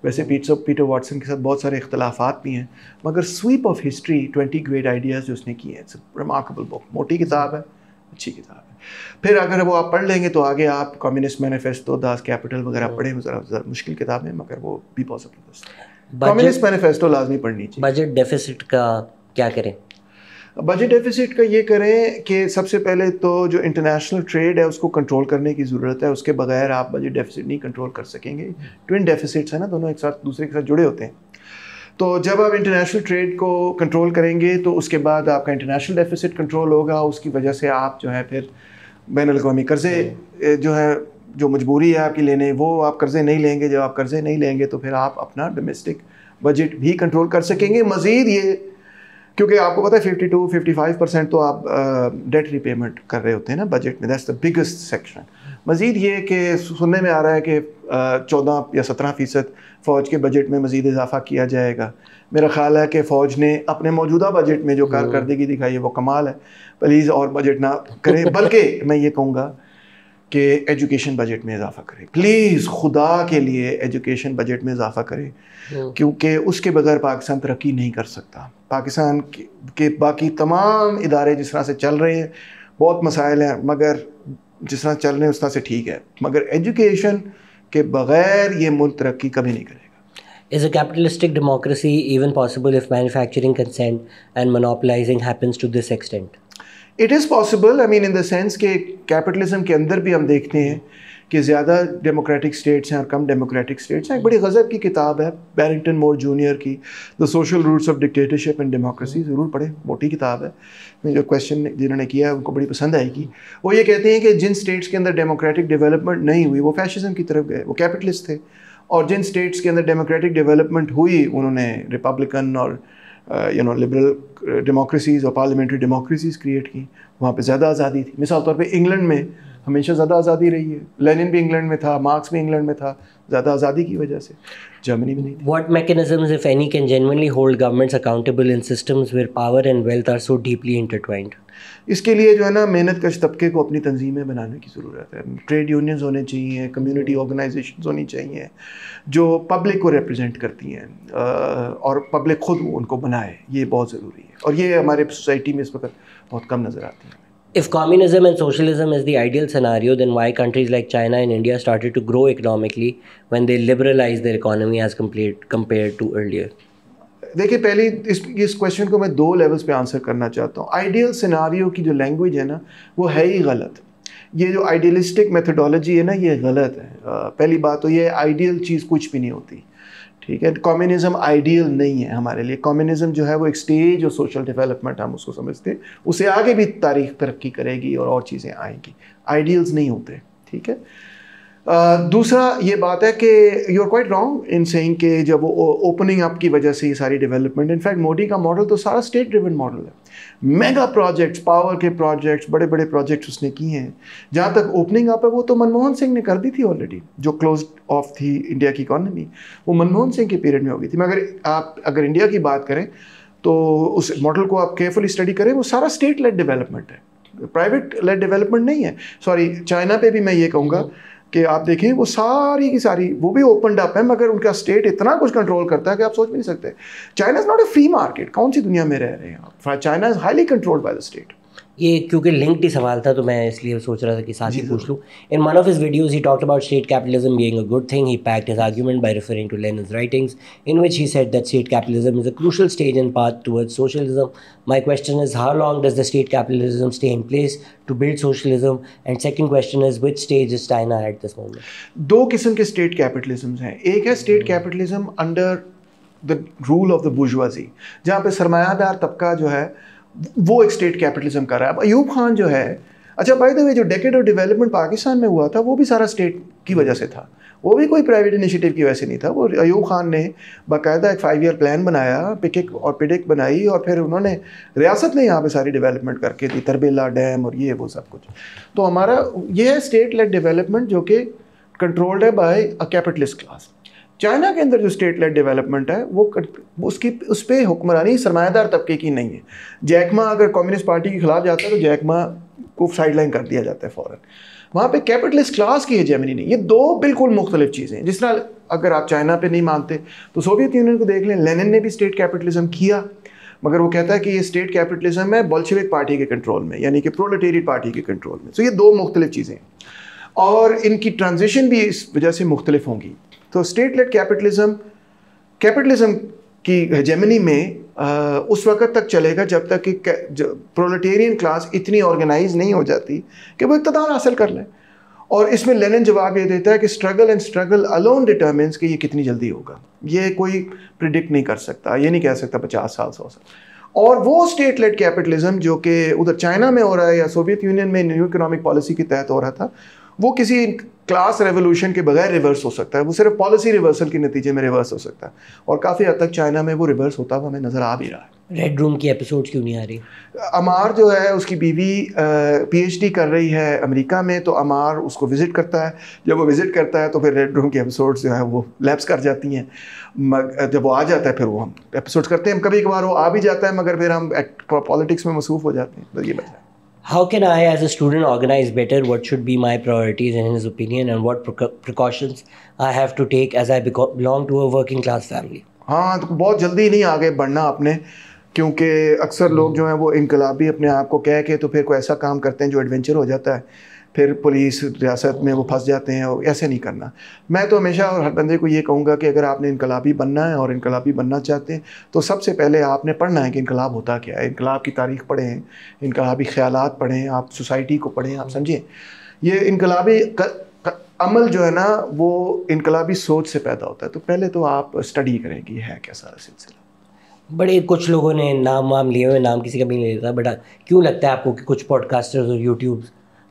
वैसे पीटर वाटसन के साथ बहुत सारे इख्तलाफात भी हैं, मगर sweep of history 20 great ideas जो उसने किए हैं, इट्स रिमार्केबल बुक। मोटी किताब है, अच्छी किताब है। फिर अगर वो आप पढ़ लेंगे तो आगे आप कम्युनिस्ट मैनिफेस्टो, दास कैपिटल वगैरह पढ़ें। ज़रा मुश्किल किताब है, मगर वो भी बहुत ज़बरदस्त। कम्युनिस्ट मैनिफेस्टो लाजमी पढ़नी चाहिए। बजट डेफिसिट का क्या करें? बजट डेफिसिट का ये करें कि सबसे पहले तो जो इंटरनेशनल ट्रेड है उसको कंट्रोल करने की ज़रूरत है, उसके बगैर आप बजट डेफिसिट नहीं कंट्रोल कर सकेंगे। ट्विन डेफिसिट्स है ना, दोनों एक साथ दूसरे के साथ जुड़े होते हैं। तो जब आप इंटरनेशनल ट्रेड को कंट्रोल करेंगे तो उसके बाद आपका इंटरनेशनल डेफिसिट कंट्रोल होगा, उसकी वजह से आप जो है फिर बैनुल-अक़वामी कर्ज़े जो है, जो मजबूरी है आपकी लेने, वो आप कर्ज़े नहीं लेंगे। जब आप कर्ज़े नहीं लेंगे तो फिर आप अपना डोमेस्टिक बजट भी कंट्रोल कर सकेंगे। मज़ीद ये, क्योंकि आपको पता है 52-55% तो आप डेट रिपेमेंट कर रहे होते हैं ना बजट में, दैट्स द बिगेस्ट सेक्शन। मज़ीद ये कि सुनने में आ रहा है कि 14 या 17% फ़ौज के बजट में मज़ीद इजाफा किया जाएगा। मेरा ख़्याल है कि फ़ौज ने अपने मौजूदा बजट में जो कारकर्दगी दिखाई है वो कमाल है। प्लीज़ और बजट ना करें, बल्कि मैं ये कहूँगा कि एजुकेशन बजट में इजाफा करें। प्लीज़ खुदा के लिए एजुकेशन बजट में इजाफा करें, क्योंकि उसके बगैर पाकिस्तान तरक्की नहीं कर सकता। पाकिस्तान के बाकी तमाम इदारे जिस तरह से चल रहे हैं, बहुत मसाइल हैं, मगर जिस तरह चल रहे हैं उस तरह से ठीक है, मगर एजुकेशन के बगैर ये मुल्क तरक्की कभी नहीं करेगा। Is a capitalistic democracy even possible if manufacturing consent and monopolizing happens to this extent? It is possible, I mean in the sense कि कैपिटलिज्म के अंदर भी हम देखते हैं कि ज़्यादा डेमोक्रेटिक स्टेट्स हैं और कम डेमोक्रेटिक स्टेट्स हैं। एक बड़ी गज़ब की किताब है बैरिंगटन मोर जूनियर की, the social roots of dictatorship and democracy, ज़रूर पढ़ें, मोटी किताब है। जो क्वेश्चन जिन्होंने किया है उनको बड़ी पसंद आएगी। वो ये कहते हैं कि जिन स्टेट्स के अंदर डेमोक्रेटिक डेवलपमेंट नहीं हुई वो फैशिज्म की तरफ गए, वो कैपिटलिस्ट थे, और जिन स्टेट्स के अंदर डेमोक्रेटिक डेवलपमेंट हुई उन्होंने रिपब्लिकन और लिबरल डेमोक्रेसीज़ और पार्लियामेंट्री डेमोक्रेसीज़ क्रिएट की। वहाँ पे ज़्यादा आज़ादी थी। मिसाल तौर पे इंग्लैंड में हमेशा ज़्यादा आज़ादी रही है। लेनिन भी इंग्लैंड में था, मार्क्स भी इंग्लैंड में था, ज़्यादा आज़ादी की वजह से। जर्मनी में नहीं थी। What mechanisms, if any, can genuinely hold governments accountable in systems where power and wealth are so deeply intertwined? इसके लिए जो है ना, मेहनत कश तबके को अपनी तंजीमें बनाने की ज़रूरत है। ट्रेड यूनियंस होने चाहिए, कम्युनिटी ऑर्गेनाइजेशंस होनी चाहिए जो पब्लिक को रिप्रेजेंट करती हैं, और पब्लिक खुद उनको बनाए, ये बहुत ज़रूरी है। और ये हमारे सोसाइटी में इस वक्त बहुत कम नज़र आती है। If communism and socialism is the ideal scenario, then why countries like China and India started to grow economically when they liberalized their economy as compared to earlier? देखिए, पहले इस क्वेश्चन को मैं 2 लेवल्स पे आंसर करना चाहता हूँ। Ideal scenario की जो लैंग्वेज है ना, वो है ही गलत। ये जो आइडियलिस्टिक मेथडोलॉजी है ना, ये गलत है। पहली बात तो ये आइडियल चीज़ कुछ भी नहीं होती, ठीक है। कम्युनिज़म आइडियल नहीं है हमारे लिए। कम्युनिज़म जो है वो एक स्टेज ऑफ सोशल डेवलपमेंट हम उसको समझते हैं, उससे आगे भी तारीख तरक्की करेगी और चीज़ें आएंगी। आइडियल्स नहीं होते, ठीक है। दूसरा ये बात है कि you are quite wrong in saying कि जब वो ओपनिंग अप की वजह से ये सारी डेवलपमेंट, इनफैक्ट मोदी का मॉडल तो सारा स्टेट ड्रिवन मॉडल है। मेगा प्रोजेक्ट्स, पावर के प्रोजेक्ट्स, बड़े बड़े प्रोजेक्ट्स उसने किए हैं। जहाँ तक ओपनिंग अप है वो तो मनमोहन सिंह ने कर दी थी ऑलरेडी। जो क्लोज ऑफ थी इंडिया की इकॉनमी, वो मनमोहन सिंह के पीरियड में हो गई थी। मगर आप अगर इंडिया की बात करें तो उस मॉडल को आप केयरफुली स्टडी करें, वो सारा स्टेट लेड डेवलपमेंट है, प्राइवेट लेड डेवलपमेंट नहीं है। सॉरी, चाइना पे भी मैं ये कहूँगा कि आप देखें वो सारी की सारी वो भी ओपन अप है, मगर उनका स्टेट इतना कुछ कंट्रोल करता है कि आप सोच भी नहीं सकते। China is not a free market. कौन सी दुनिया में रह रहे हैं आप? China is highly controlled by the state. ये क्योंकि लिंक्ड ही सवाल था तो मैं इसलिए सोच रहा था कि साथ ही पूछ लूँ। In one of his videos he talked about state capitalism being a good thing. He packed his argument by referring to Lenin's writings, in which he said that state capitalism is a crucial stage and path towards socialism. My question is, how long does the state capitalism stay in place to build socialism? And second question is, which stage is China at this moment? दो किस्म के state capitalism हैं. एक है state capitalism under the rule of the bourgeoisie, जहाँ पे सरमायादार तबका जो है वो एक स्टेट कैपिटलिज्म कर रहा है. अब अयूब खान जो है, अच्छा बाय द वे, जो डेकेड ऑफ डेवलपमेंट पाकिस्तान में हुआ था वो भी सारा स्टेट की वजह से था. वो भी कोई प्राइवेट इनिशिएटिव की वजह से नहीं था. वो अयूब खान ने बाकायदा एक 5 ईयर प्लान बनाया, पिकिक और पिडिक बनाई, और फिर उन्होंने रियासत में यहाँ पे सारी डेवलपमेंट करके दी, तरबेला डैम और ये वो सब कुछ. तो हमारा ये है स्टेट लेड डेवलपमेंट जो कि कंट्रोल्ड है by a capitalist class. China के अंदर जो स्टेट लेड डेवलपमेंट है वो उसकी उस पर हुक्मरानी सरमायादार तबके की नहीं है. जैकमा अगर कम्युनिस्ट पार्टी के खिलाफ जाता है तो जैकमा को साइडलाइन कर दिया जाता है फ़ौरन. वहाँ पे कैपिटलिस्ट क्लास की हेजेमनी नहीं. ये दो बिल्कुल मुख्तलिफ चीज़ें हैं. जिस तरह अगर आप चाइना पे नहीं मानते तो सोवियत यूनियन को देख लें. लेनिन ने भी स्टेट कैपिटलिज्म किया, मगर वो कहता है कि ये स्टेट कैपिटलिज्म है बोल्शेविक पार्टी के कंट्रोल में, यानी कि प्रोलेटेरिएट पार्टी के कंट्रोल में. तो ये दो मुख्तलिफ चीज़ें हैं और इनकी ट्रांजिशन भी इस वजह से मुख्तलिफ होंगी. तो स्टेट लेड कैपिटलिज्म की हेजेमनी में उस वक्त तक चलेगा जब तक कि प्रोलेटेरियन क्लास इतनी ऑर्गेनाइज नहीं हो जाती कि वो इक़्तिदार हासिल कर ले। और इसमें लेनिन जवाब ये देता है कि स्ट्रगल अलोन डिटरमिन्स कि ये कितनी जल्दी होगा, ये कोई प्रिडिक्ट नहीं कर सकता, ये नहीं कह सकता 50 साल 100 साल। और वो स्टेट लेड कैपिटलिज्म जो कि उधर चाइना में हो रहा है या सोवियत यूनियन में न्यू इकोनॉमिक पॉलिसी के तहत हो रहा था, वो किसी क्लास रेवोल्यूशन के बगैर रिवर्स हो सकता है, वो सिर्फ पॉलिसी रिवर्सल के नतीजे में रिवर्स हो सकता है। और काफ़ी हद तक चाइना में वो रिवर्स होता हुआ हमें नज़र आ भी रहा है। रेड रूम की एपिसोड क्यों नहीं आ रही? अमार जो है उसकी बीवी PhD कर रही है अमेरिका में, तो अमार उसको विज़िट करता है। जब वो विज़िट करता है तो फिर रेड रूम की एपिसोड जो है वो लैप्स कर जाती हैं। जब वो आ जाता है फिर वो हम एपिसोड्स करते हैं, कभी कभार वो आ भी जाता है मगर फिर हम पॉलिटिक्स में मसरूफ़ हो जाते हैं। तो ये बात है। How can I as a student organize better? What should be my priorities in his opinion, and what precautions I have to take as I belong to a working class family? हाँ, तो बहुत जल्दी नहीं आगे बढ़ना आपने, क्योंकि अक्सर लोग जो हैं वो इनकलाबी अपने आप को कह के तो फिर कोई ऐसा काम करते हैं जो एडवेंचर हो जाता है, फिर पुलिस रियासत में वो फंस जाते हैं। और ऐसे नहीं करना। मैं तो हमेशा हर बंदे को ये कहूँगा कि अगर आपने इनकलाबी बनना है और इनकलाबी बनना चाहते हैं तो सबसे पहले आपने पढ़ना है कि इनकलाब होता क्या है। इनकलाब की तारीख़ पढ़ें, इनकलाबी ख़यालात पढ़ें, आप सोसाइटी को पढ़ें, आप समझें। ये इनकलाबी अमल जो है ना वो इनकलाबी सोच से पैदा होता है। तो पहले तो आप स्टडी करें कि है क्या सारा सिलसिला। बड़े कुछ लोगों ने नाम वाम लिए हुए, नाम किसी का भी नहीं लेता, बट क्यों लगता है आपको कि कुछ पॉडकास्टर्स और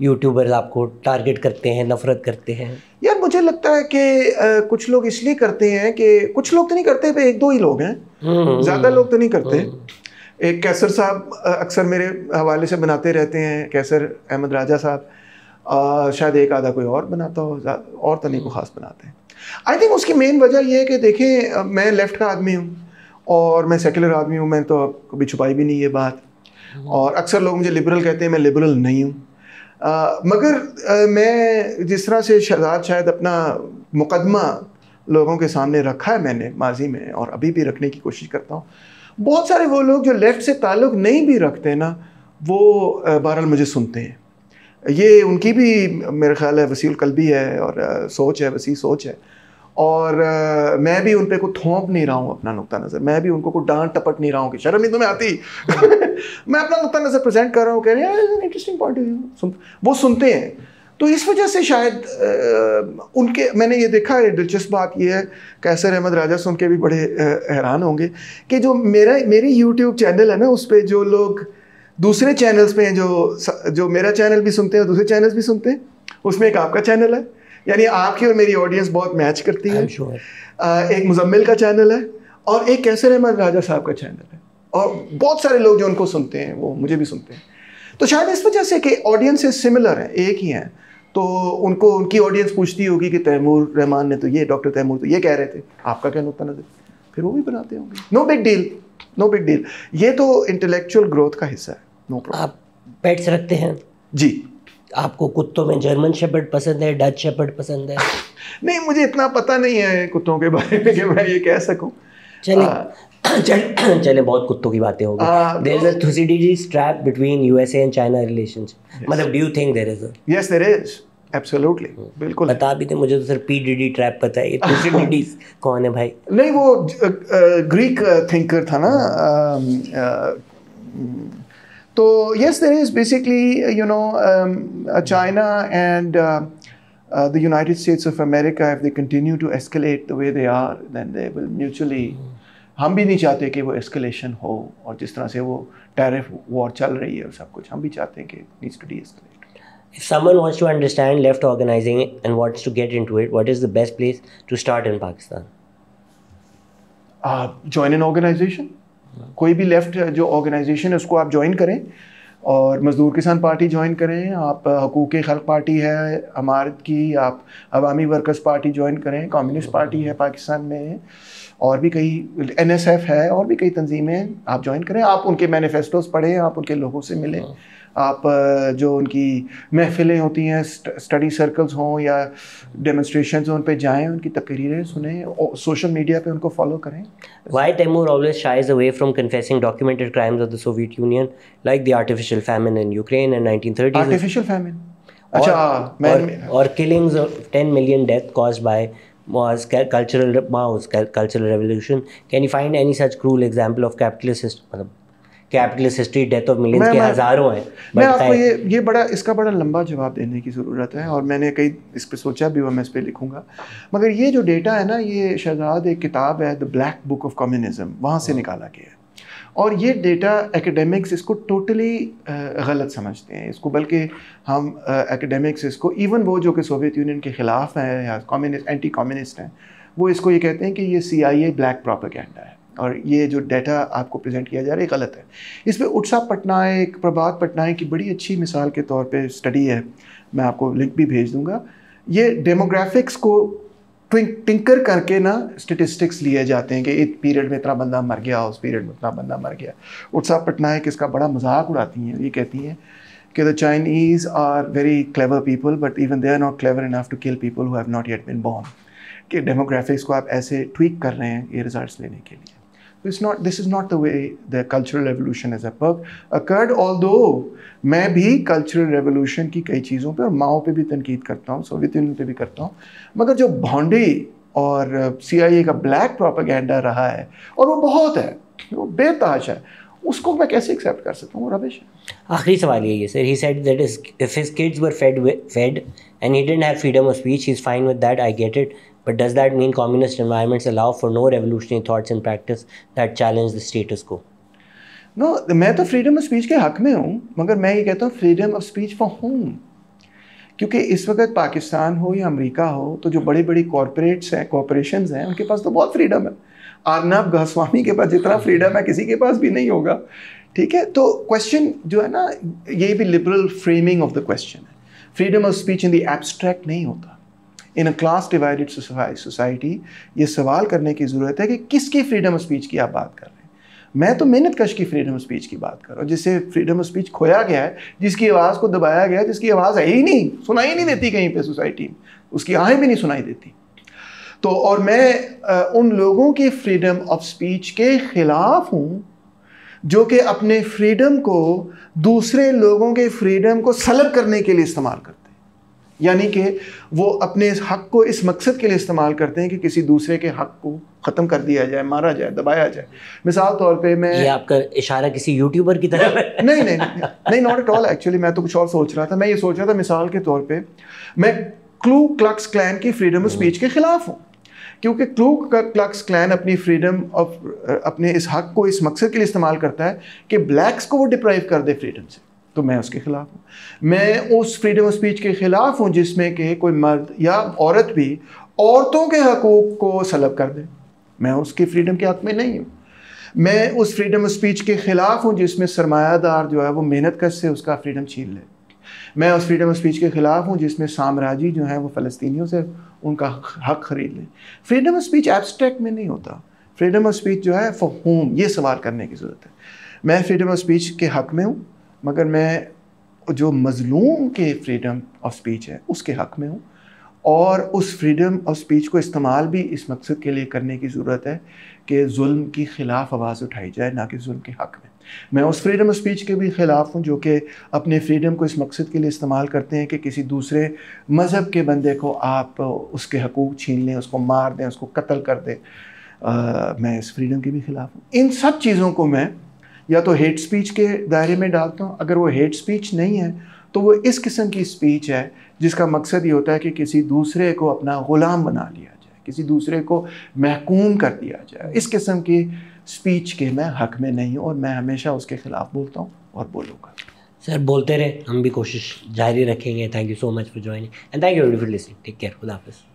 यूट्यूबर्स आपको टारगेट करते हैं, नफरत करते हैं? यार मुझे लगता है कि कुछ लोग इसलिए करते हैं कि कुछ लोग तो नहीं करते, पे एक दो ही लोग हैं, ज़्यादा लोग तो नहीं करते। एक कैसर साहब अक्सर मेरे हवाले से बनाते रहते हैं, कैसर अहमद राजा साहब, शायद एक आधा कोई और बनाता हो, और तो नहीं को ख़ास बनाते हैं। आई थिंक उसकी मेन वजह यह है कि देखें, मैं लेफ़्ट का आदमी हूँ और मैं सेकुलर आदमी हूँ, मैं तो कभी छुपाई भी नहीं ये बात। और अक्सर लोग मुझे लिबरल कहते हैं, मैं लिबरल नहीं हूँ। मगर मैं जिस तरह से शायद अपना मुकदमा लोगों के सामने रखा है मैंने माजी में और अभी भी रखने की कोशिश करता हूँ, बहुत सारे वो लोग जो लेफ़्ट से ताल्लुक़ नहीं भी रखते ना, वो बहरहाल मुझे सुनते हैं। ये उनकी भी मेरे ख्याल है वसीउल कल्बी है और सोच है, वसी सोच है। और मैं भी उन पे को थोप नहीं रहा हूँ अपना नुक्ता नज़र, मैं भी उनको को डांट टपट नहीं रहा हूँ कि शर्म नहीं तुम्हें आती। मैं अपना नुक्ता नज़र प्रेजेंट कर रहा हूँ, कह रहे हैं इंटरेस्टिंग पॉइंट ऑफ व्यू, वो सुनते हैं। तो इस वजह से शायद उनके, मैंने ये देखा है, दिलचस्प बात ये है, कैसर अहमद राजा सुन के भी बड़े हैरान होंगे कि जो मेरी यूट्यूब चैनल है ना, उस पर जो लोग दूसरे चैनल्स पे हैं, जो मेरा चैनल भी सुनते हैं, दूसरे चैनल्स भी सुनते हैं, उसमें एक आपका चैनल है, यानी आपकी और मेरी ऑडियंस बहुत मैच करती है। एक मुजम्मिल का चैनल है और एक कैसर अहमद राजा साहब का चैनल है, और बहुत सारे लोग जो उनको सुनते हैं वो मुझे भी सुनते हैं। तो शायद इस वजह से कि ऑडियंसेस सिमिलर हैं, एक ही हैं, तो उनको उनकी ऑडियंस पूछती होगी कि तैमूर रहमान ने तो ये, डॉक्टर तैमूर तो ये कह रहे थे, आपका क्या नुक्ता नज़र, फिर वो भी बनाते होंगे। No big deal, no big deal. ये तो इंटेलेक्चुअल ग्रोथ का हिस्सा है। No problem. आप पेट्स रखते हैं? जी। आपको कुत्तों में जर्मन शेपर्ड पसंद है, डच शेपर्ड पसंद है? नहीं, मुझे इतना पता नहीं है कुत्तों के बारे में कि मैं ये कह सकूं। चले बहुत कुत्तों की बातें हो गई। There is a Thucydides trap between USA and China relations. मतलब do you think there is a? Yes, there is. Absolutely. बिल्कुल। बता भी दे, मुझे तो सिर्फ PDD ट्रैप पता है। ये Thucydides कौन है भाई? नहीं, वो ग्रीक थिंकर था ना। तो yes, there is basically, you know, China and the United States of America, if they continue to escalate the way they are, then they will mutually. हम भी नहीं चाहते कि वो एस्केलेशन हो, और जिस तरह से वो टैरिफ वॉर चल रही है और सब कुछ, हम भी चाहते हैं कि needs to de-escalate. If someone wants to understand left organizing and wants to get into it, what is the best place to start in Pakistan? Join an organization. कोई भी लेफ्ट जो ऑर्गेनाइजेशन है उसको आप ज्वाइन करें, और मज़दूर किसान पार्टी ज्वाइन करें, आप हकूक़ खल्क़ पार्टी है अमारत की, आप अवामी वर्कर्स पार्टी ज्वाइन करें, कम्युनिस्ट पार्टी है पाकिस्तान में, और भी कई NSF है, और भी कई तंजीमें, आप ज्वाइन करें। आप उनके मैनिफेस्टोस पढ़ें, आप उनके लोगों से मिलें, आप जो उनकी महफिलें होती हैं, स्टडी सर्कल्स हों या डेमोन्स्ट्रेशंस हों, उन पे जाएं, उनकी तकरीरें सुनें, और सोशल मीडिया पे उनको फॉलो करें। Why Taimur always shies away from confessing documented crimes of the Soviet Union, like the artificial famine in Ukraine in 1930s? Artificial famine? Or killings of 10 million deaths caused by was cultural revolution. Can you find any such cruel example of capitalist history? Death of millions के हज़ारों हैं। मैं आपको ये इसका बड़ा लंबा जवाब देने की ज़रूरत है, और मैंने कई इस पे सोचा भी, मैं इस पे लिखूंगा। मगर ये जो डेटा है ना, ये शहजाद एक किताब है the black book of communism, वहाँ से निकाला गया है। और ये डेटा एकेडमिक्स इसको टोटली गलत समझते हैं इसको, बल्कि हम एकेडमिक्स इसको, इवन वो जो कि सोवियत यूनियन के ख़िलाफ़ हैं या कम्युनिस्ट एंटी कम्युनिस्ट हैं, वो इसको ये कहते हैं कि ये CIA ब्लैक प्रोपेगेंडा है, और ये जो डेटा आपको प्रेजेंट किया जा रहा है गलत है। इस पर उत्सव पटनायक, प्रभात पटनायक की बड़ी अच्छी मिसाल के तौर पे स्टडी है, मैं आपको लिंक भी भेज दूंगा। ये डेमोग्राफिक्स को टिंकर करके ना स्टेटिस्टिक्स लिए जाते हैं कि इस पीरियड में इतना बंदा मर गया, उस पीरियड में इतना बंदा मर गया। उत्सव पटनायक इसका बड़ा मजाक उड़ाती हैं, ये कहती हैं कि the Chinese are very clever people but even they are not clever enough to kill people who have not yet been born. कि डेमोग्राफिक्स को आप ऐसे ट्वीक कर रहे हैं ये रिजल्ट्स लेने के लिए। This is not the way the cultural revolution has occurred, although मैं भी कल्चरल रेवोल्यूशन की कई चीज़ों पे और माओ पे भी तनकीद करता हूँ, सोवियत यूनियन पे भी करता हूँ, मगर जो भोंडी और CIA का ब्लैक प्रोपेगेंडा रहा है, और वो बहुत है, वो बेताज है, उसको मैं कैसे एक्सेप्ट कर सकता हूँ? वो रबिश है। आखिरी सवाल यही है sir, he said that if his kids were fed and he didn't have freedom of speech, he is fine with that, I get it, but does that mean communist environments allow for no revolutionary thoughts and practice that challenge the status quo? No, मैं तो freedom of speech के हक में हूँ, मगर मैं ये कहता हूँ freedom of speech for home. क्योंकि इस वक्त पाकिस्तान हो या अमेरिका हो, तो जो बड़ी बड़ी कॉरपोरेट्स हैं, कॉरपोरेशंस हैं, उनके पास तो बहुत फ्रीडम है। अर्नब गोस्वामी के पास जितना फ्रीडम है किसी के पास भी नहीं होगा, ठीक है? तो क्वेश्चन जो है ना, ये भी liberal framing of the question है। Freedom of speech in the abstract नहीं होता। In a class divided society ये सवाल करने की ज़रूरत है कि किसकी फ्रीडम ऑफ स्पीच की आप बात कर रहे हैं। मैं तो मेहनत कश की फ्रीडम ऑफ स्पीच की बात कर रहा हूँ, जिससे फ्रीडम ऑफ स्पीच खोया गया है, जिसकी आवाज़ को दबाया गया है, जिसकी आवाज़ है ही नहीं, सुनाई नहीं देती कहीं पे सोसाइटी में, उसकी आहें भी नहीं सुनाई देती। तो और मैं उन लोगों की फ्रीडम ऑफ स्पीच के ख़िलाफ़ हूँ जो कि अपने फ्रीडम को दूसरे लोगों के फ्रीडम को सलब करने के लिए इस्तेमाल करते हैं। यानी कि वो अपने इस हक़ को इस मकसद के लिए इस्तेमाल करते हैं कि किसी दूसरे के हक़ को ख़त्म कर दिया जाए, मारा जाए, दबाया जाए। मिसाल तौर पे मैं, ये आपका इशारा किसी यूट्यूबर की तरफ है? नहीं, नॉट एट ऑल। एक्चुअली मैं तो कुछ और सोच रहा था। मैं ये सोच रहा था मिसाल के तौर पे मैं क्लू क्लक्स क्लैन की फ्रीडम ऑफ स्पीच के ख़िलाफ़ हूँ, क्योंकि क्लू क्लक्स क्लैन अपनी फ्रीडम ऑफ अपने इस हक़ को इस मकसद के लिए इस्तेमाल करता है कि ब्लैक्स को वो डिप्राइव कर दे फ्रीडम से, तो मैं उसके ख़िलाफ़ हूँ। मैं उस फ्रीडम ऑफ स्पीच के ख़िलाफ़ हूँ जिसमें कि कोई मर्द या औरत भी औरतों के हकूक़ को सलब कर दे, मैं उसकी फ्रीडम के हक़ में नहीं हूँ। मैं उस फ्रीडम ऑफ स्पीच के ख़िलाफ़ हूँ जिसमें सरमायादार जो है वो मेहनत कश से उसका फ्रीडम छीन ले। मैं उस फ्रीडम ऑफ स्पीच के ख़िलाफ़ हूँ जिसमें साम्राज्य जो है वो फ़लस्तीनियों से उनका हक़ ख़रीद लें। फ्रीडम ऑफ स्पीच एब्स्ट्रैक्ट में नहीं होता। फ्रीडम ऑफ स्पीच जो है फॉर होम, ये सवाल करने की ज़रूरत है। मैं फ्रीडम ऑफ स्पीच के हक़ में हूँ, मगर मैं जो मज़लूम के फ्रीडम ऑफ स्पीच है उसके हक़ में हूँ, और उस फ्रीडम ऑफ स्पीच को इस्तेमाल भी इस मकसद के लिए करने की ज़रूरत है कि जुल्म की ख़िलाफ़ आवाज़ उठाई जाए, ना कि जुल्म के हक़ में। मैं उस फ्रीडम ऑफ स्पीच के भी ख़िलाफ़ हूँ जो कि अपने फ्रीडम को इस मकसद के लिए इस्तेमाल करते हैं कि किसी दूसरे मज़हब के बंदे को आप उसके हकूक़ छीन लें, उसको मार दें, उसको कत्ल कर दें। मैं इस फ्रीडम के भी ख़िलाफ़ हूँ। इन सब चीज़ों को मैं या तो हेट स्पीच के दायरे में डालता हूँ। अगर वो हेट स्पीच नहीं है तो वो इस किस्म की स्पीच है जिसका मकसद ये होता है कि किसी दूसरे को अपना ग़ुलाम बना लिया जाए, किसी दूसरे को महकूम कर दिया जाए। इस किस्म की स्पीच के मैं हक़ में नहीं हूँ, और मैं हमेशा उसके ख़िलाफ़ बोलता हूँ और बोलूँगा। सर बोलते रहे, हम भी कोशिश जारी रखेंगे। Thank you so much for joining and thank you for listening. Take care, खुदा हाफ़िज़।